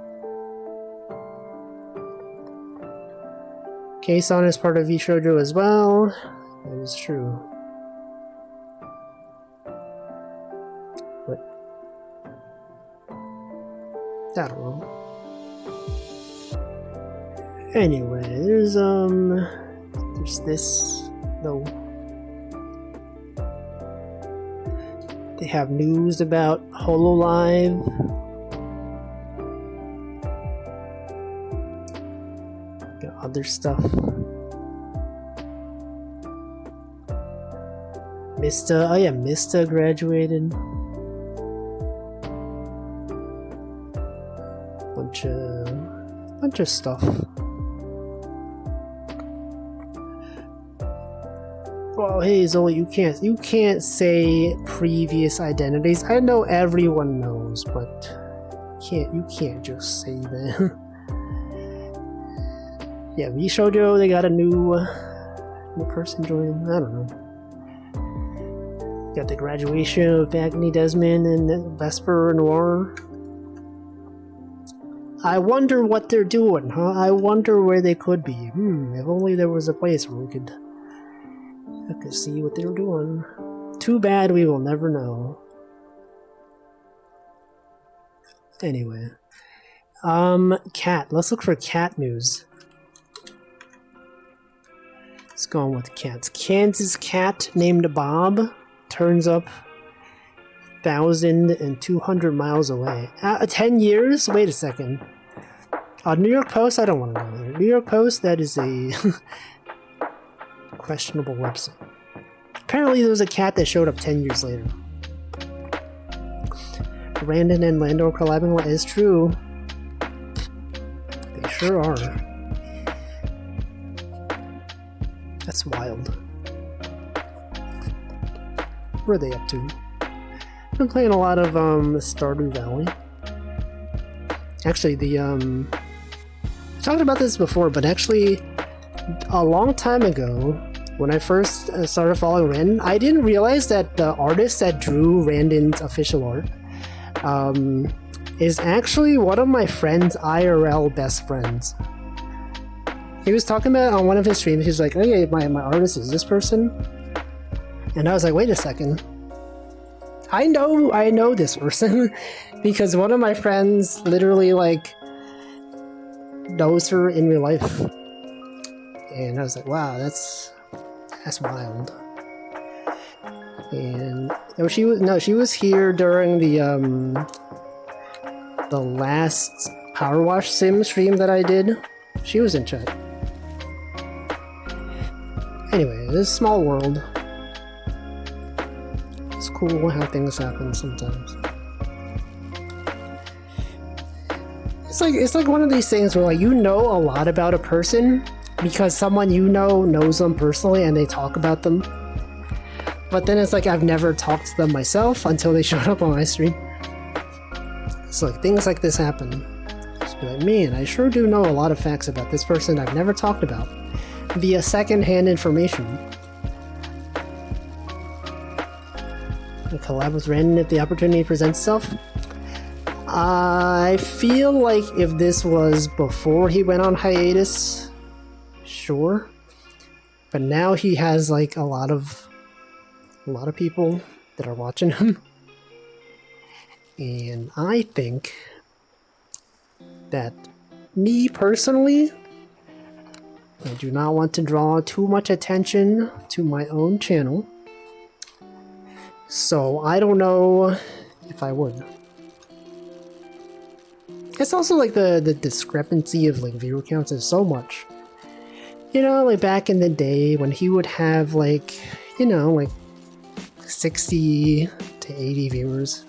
K-San is part of Vshoujo as well. That is true. But I don't know. Anyway, there's this though. They have news about HoloLive. Got other stuff. Mista, oh yeah, Mista graduated. Bunch of stuff. Well, Hazel, you can't say previous identities. I know everyone knows, but you can't just say that. Yeah, Vshoujo, they got a new person joining. I don't know. Got the graduation of Agni Desmond and Vesper Noir. I wonder what they're doing, huh? I wonder where they could be. If only there was a place where we could see what they're doing. Too bad we will never know. Anyway. Cat. Let's look for cat news. Let's go on with cats. Kansas cat named Bob turns up 1,200 miles away. 10 years? Wait a second. New York Post? I don't want to go there. New York Post? That is a questionable website. Apparently there was a cat that showed up 10 years later. Randon and Lando are collabing. What is true? They sure are. That's wild. What are they up to? I've been playing a lot of Stardew Valley. Actually, we talked about this before, but actually, a long time ago, when I first started following Randon, I didn't realize that the artist that drew Randon's official art is actually one of my friend's IRL best friends. He was talking about on one of his streams, he's like, oh yeah, my artist is this person. And I was like, wait a second. I know this person because one of my friends literally like knows her in real life. And I was like, wow, that's wild. And she was here during the last Power Wash Sim stream that I did. She was in chat. Anyway, this small world. It's cool how things happen sometimes. It's like one of these things where like you know a lot about a person because someone you know knows them personally and they talk about them. But then it's like I've never talked to them myself until they showed up on my stream. So like things like this happen. Just be like, man, I sure do know a lot of facts about this person I've never talked about via secondhand information. A collab with Randon if the opportunity presents itself. I feel like if this was before he went on hiatus, sure. But now he has like a lot of people that are watching him. And I think that me personally, I do not want to draw too much attention to my own channel. So I don't know if I would. It's also like the discrepancy of like viewer counts is so much. You know, like back in the day when he would have like, you know, like 60 to 80 viewers.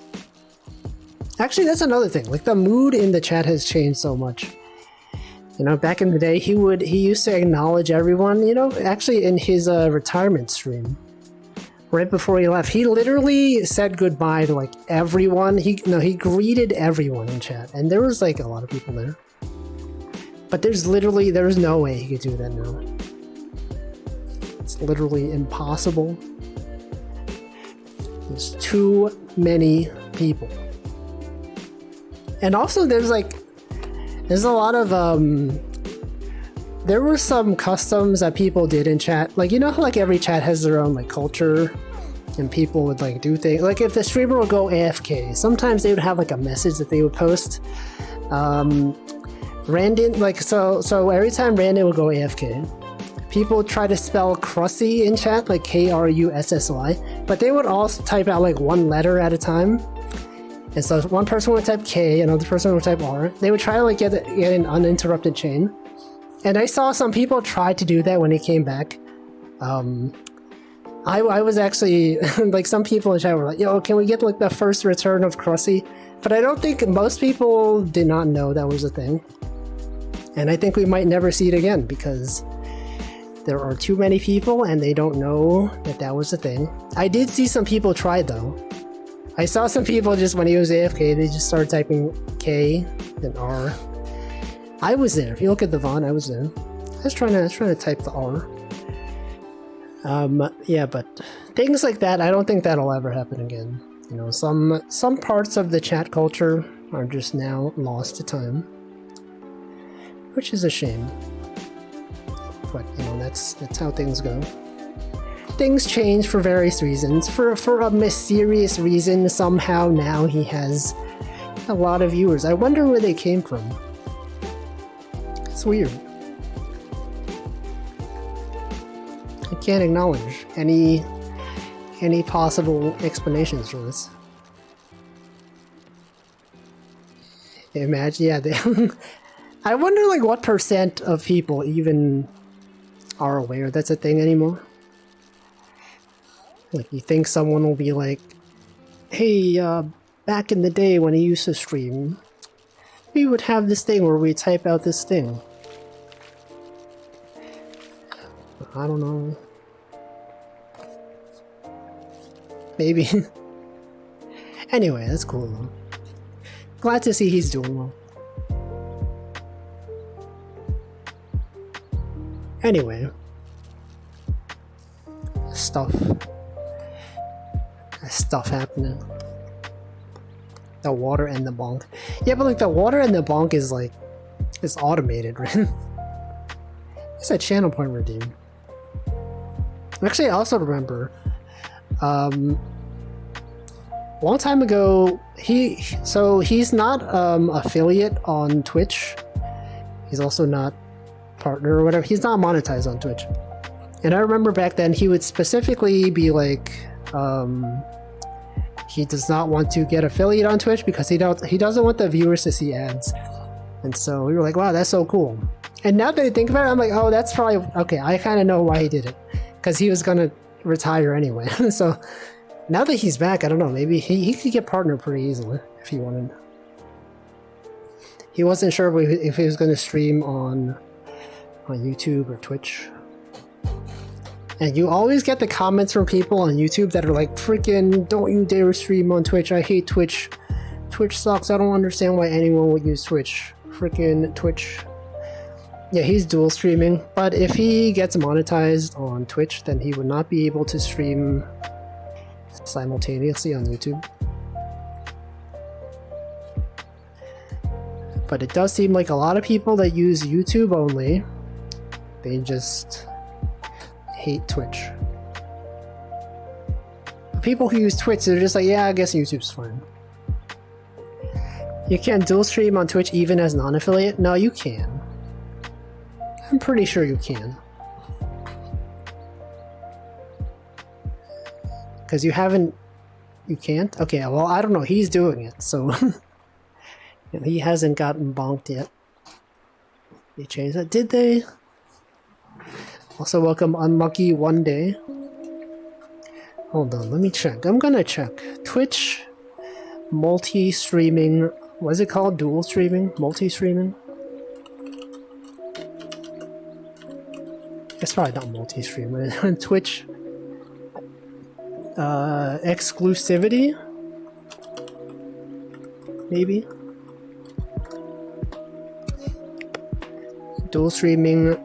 Actually, that's another thing. Like the mood in the chat has changed so much. You know, back in the day, he used to acknowledge everyone. You know, actually in his retirement stream, right before he left, he literally said goodbye to like everyone. He greeted everyone in chat, and there was like a lot of people there. But there's no way he could do that now. It's literally impossible. There's too many people. And also there's a lot of there were some customs that people did in chat. Like, you know how like every chat has their own like culture and people would like do things. Like if the streamer would go AFK, sometimes they would have like a message that they would post. Randon, like so every time Randon would go AFK, people would try to spell Krussy in chat, like K-R-U-S-S-Y, but they would all type out like one letter at a time. And so one person would type K, another person would type R. They would try to like get an uninterrupted chain. And I saw some people try to do that when he came back. I was actually like some people in chat were like, yo, can we get like the first return of Krussy? But I don't think most people did not know that was a thing. And I think we might never see it again because there are too many people and they don't know that that was a thing. I did see some people try though. I saw some people just when he was AFK, they just started typing K and R. I was there. If you look at the VOD, I was there. I was trying to type the R. Yeah, but things like that, I don't think that'll ever happen again. You know, some parts of the chat culture are just now lost to time, which is a shame. But you know, that's how things go. Things change for various reasons. For a mysterious reason, somehow now he has a lot of viewers. I wonder where they came from. It's weird. I can't acknowledge any possible explanations for this. Imagine, yeah. I wonder, like, what percent of people even are aware that's a thing anymore. Like, you think someone will be like, hey, back in the day when I used to stream, we would have this thing where we type out this thing. I don't know. Maybe. Anyway, that's cool though. Glad to see he's doing well. Anyway. Stuff happening. The water and the bonk. Yeah, but like the water and the bonk is like, it's automated, right? It's a channel point redeem. Actually, I also remember, long time ago, he's not affiliate on Twitch. He's also not partner or whatever. He's not monetized on Twitch. And I remember back then he would specifically be like, he does not want to get affiliate on Twitch because he doesn't want the viewers to see ads. And so we were like, wow, that's so cool. And now that I think about it, I'm like, oh, that's probably okay. I kind of know why he did it, because he was gonna retire anyway. So now that he's back, I don't know. Maybe he could get partner pretty easily if he wanted. He wasn't sure if he was going to stream on YouTube or Twitch. And you always get the comments from people on YouTube that are like, freaking, don't you dare stream on Twitch. I hate Twitch. Twitch sucks. I don't understand why anyone would use Twitch. Freaking Twitch. Yeah, he's dual streaming. But if he gets monetized on Twitch, then he would not be able to stream simultaneously on YouTube. But it does seem like a lot of people that use YouTube only, they just hate Twitch. People who use Twitch, they're just like, yeah, I guess YouTube's fine. You can't dual stream on Twitch even as non-affiliate? No, you can. I'm pretty sure you can. Because you haven't... You can't? Okay, well, I don't know. He's doing it, so... He hasn't gotten bonked yet. They changed that. Did they? Also, welcome Unlucky One Day. Hold on, let me check. I'm gonna check. Twitch multi-streaming. What is it called? Dual streaming? Multi-streaming? It's probably not multi-streaming. Twitch exclusivity? Maybe? Dual streaming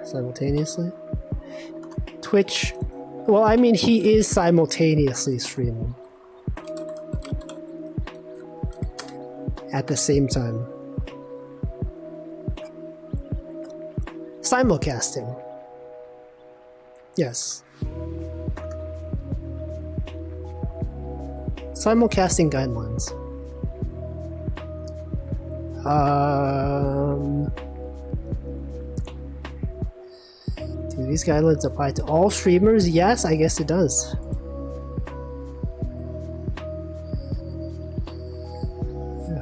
simultaneously. Twitch, well, I mean, he is simultaneously streaming at the same time. Simulcasting. Yes. Simulcasting guidelines. Do these guidelines apply to all streamers? Yes, I guess it does.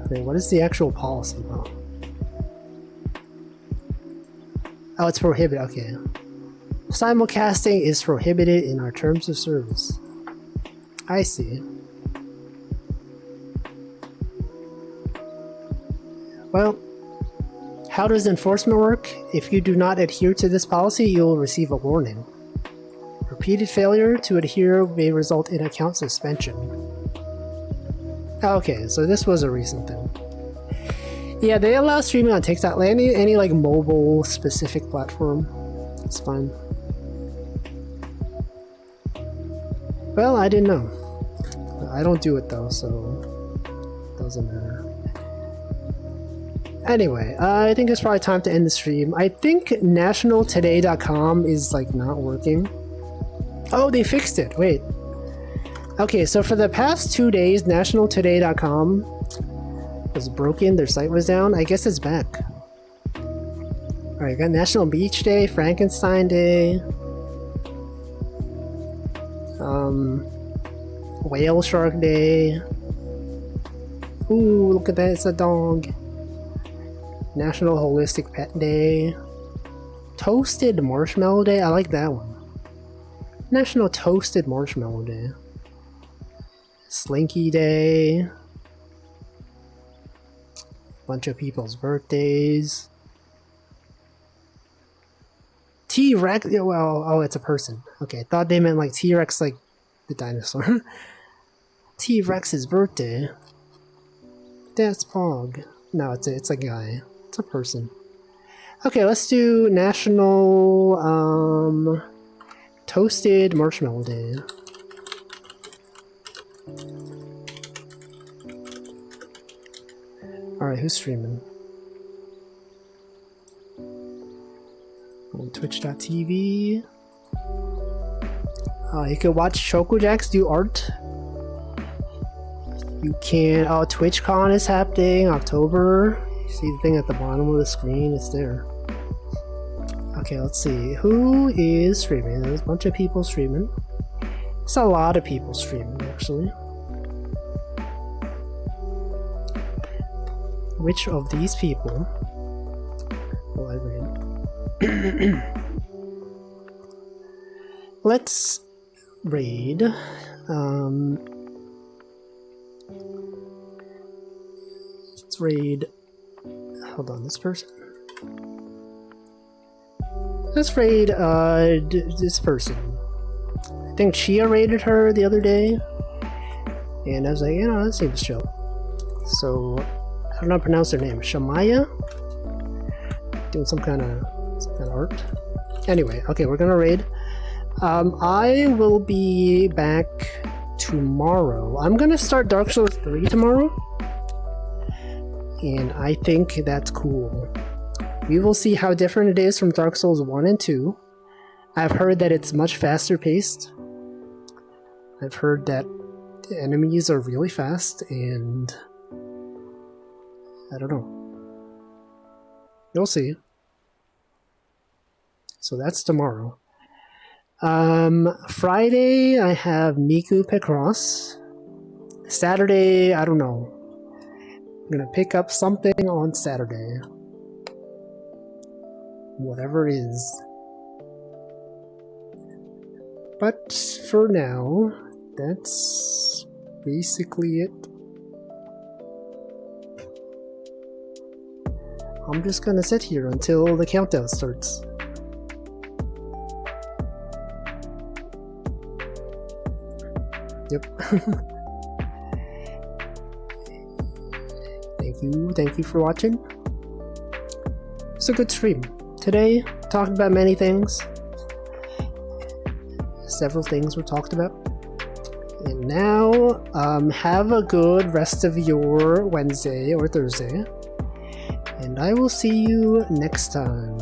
Okay, what is the actual policy though? Oh, it's prohibited. Okay. Simulcasting is prohibited in our terms of service. I see. Well, how does enforcement work? If you do not adhere to this policy, you will receive a warning. Repeated failure to adhere may result in account suspension. Okay, so this was a recent thing. Yeah, they allow streaming on TikTok, like any like mobile specific platform. It's fine. Well, I didn't know. I don't do it though, so it doesn't matter. Anyway, I think it's probably time to end the stream. I think nationaltoday.com is like not working. Oh, they fixed it. Wait. Okay, so for the past 2 days, nationaltoday.com was broken. Their site was down. I guess it's back. Alright, got National Beach Day, Frankenstein Day, Whale Shark Day, Ooh, look at that, it's a dog. National Holistic Pet Day. Toasted Marshmallow Day, I like that one. National Toasted Marshmallow Day. Slinky Day. Bunch of people's birthdays. T-Rex, well, oh, it's a person. Okay, I thought they meant like T-Rex, like the dinosaur. T-Rex's birthday. That's Pog. No, it's a guy. It's a person. Okay, let's do National Toasted Marshmallow Day. Alright, who's streaming? On Twitch.tv. You can watch ChocoJax do art. You can. Oh, TwitchCon is happening October. You see the thing at the bottom of the screen? It's there. Okay, let's see. Who is streaming? There's a bunch of people streaming. It's a lot of people streaming, actually. Which of these people will I raid? Let's raid. Let's raid. Hold on, this person. Let's raid this person. I think Chia raided her the other day, and I was like, that seems chill. So I don't know how to pronounce her name. Shamaya, doing some kind of art. Anyway, okay, we're gonna raid. I will be back tomorrow. I'm gonna start Dark Souls 3 tomorrow, and I think that's cool. We will see how different it is from Dark Souls 1 and 2. I've heard that it's much faster paced. I've heard that the enemies are really fast, and I don't know. You'll see. So that's tomorrow. Friday, I have Miku Picross. Saturday, I don't know. I'm gonna pick up something on Saturday. Whatever it is. But for now, that's basically it. I'm just gonna sit here until the countdown starts. Yep. Thank you for watching. It's a good stream. Today, talked about many things. Several things were talked about. And now, have a good rest of your Wednesday or Thursday. And I will see you next time.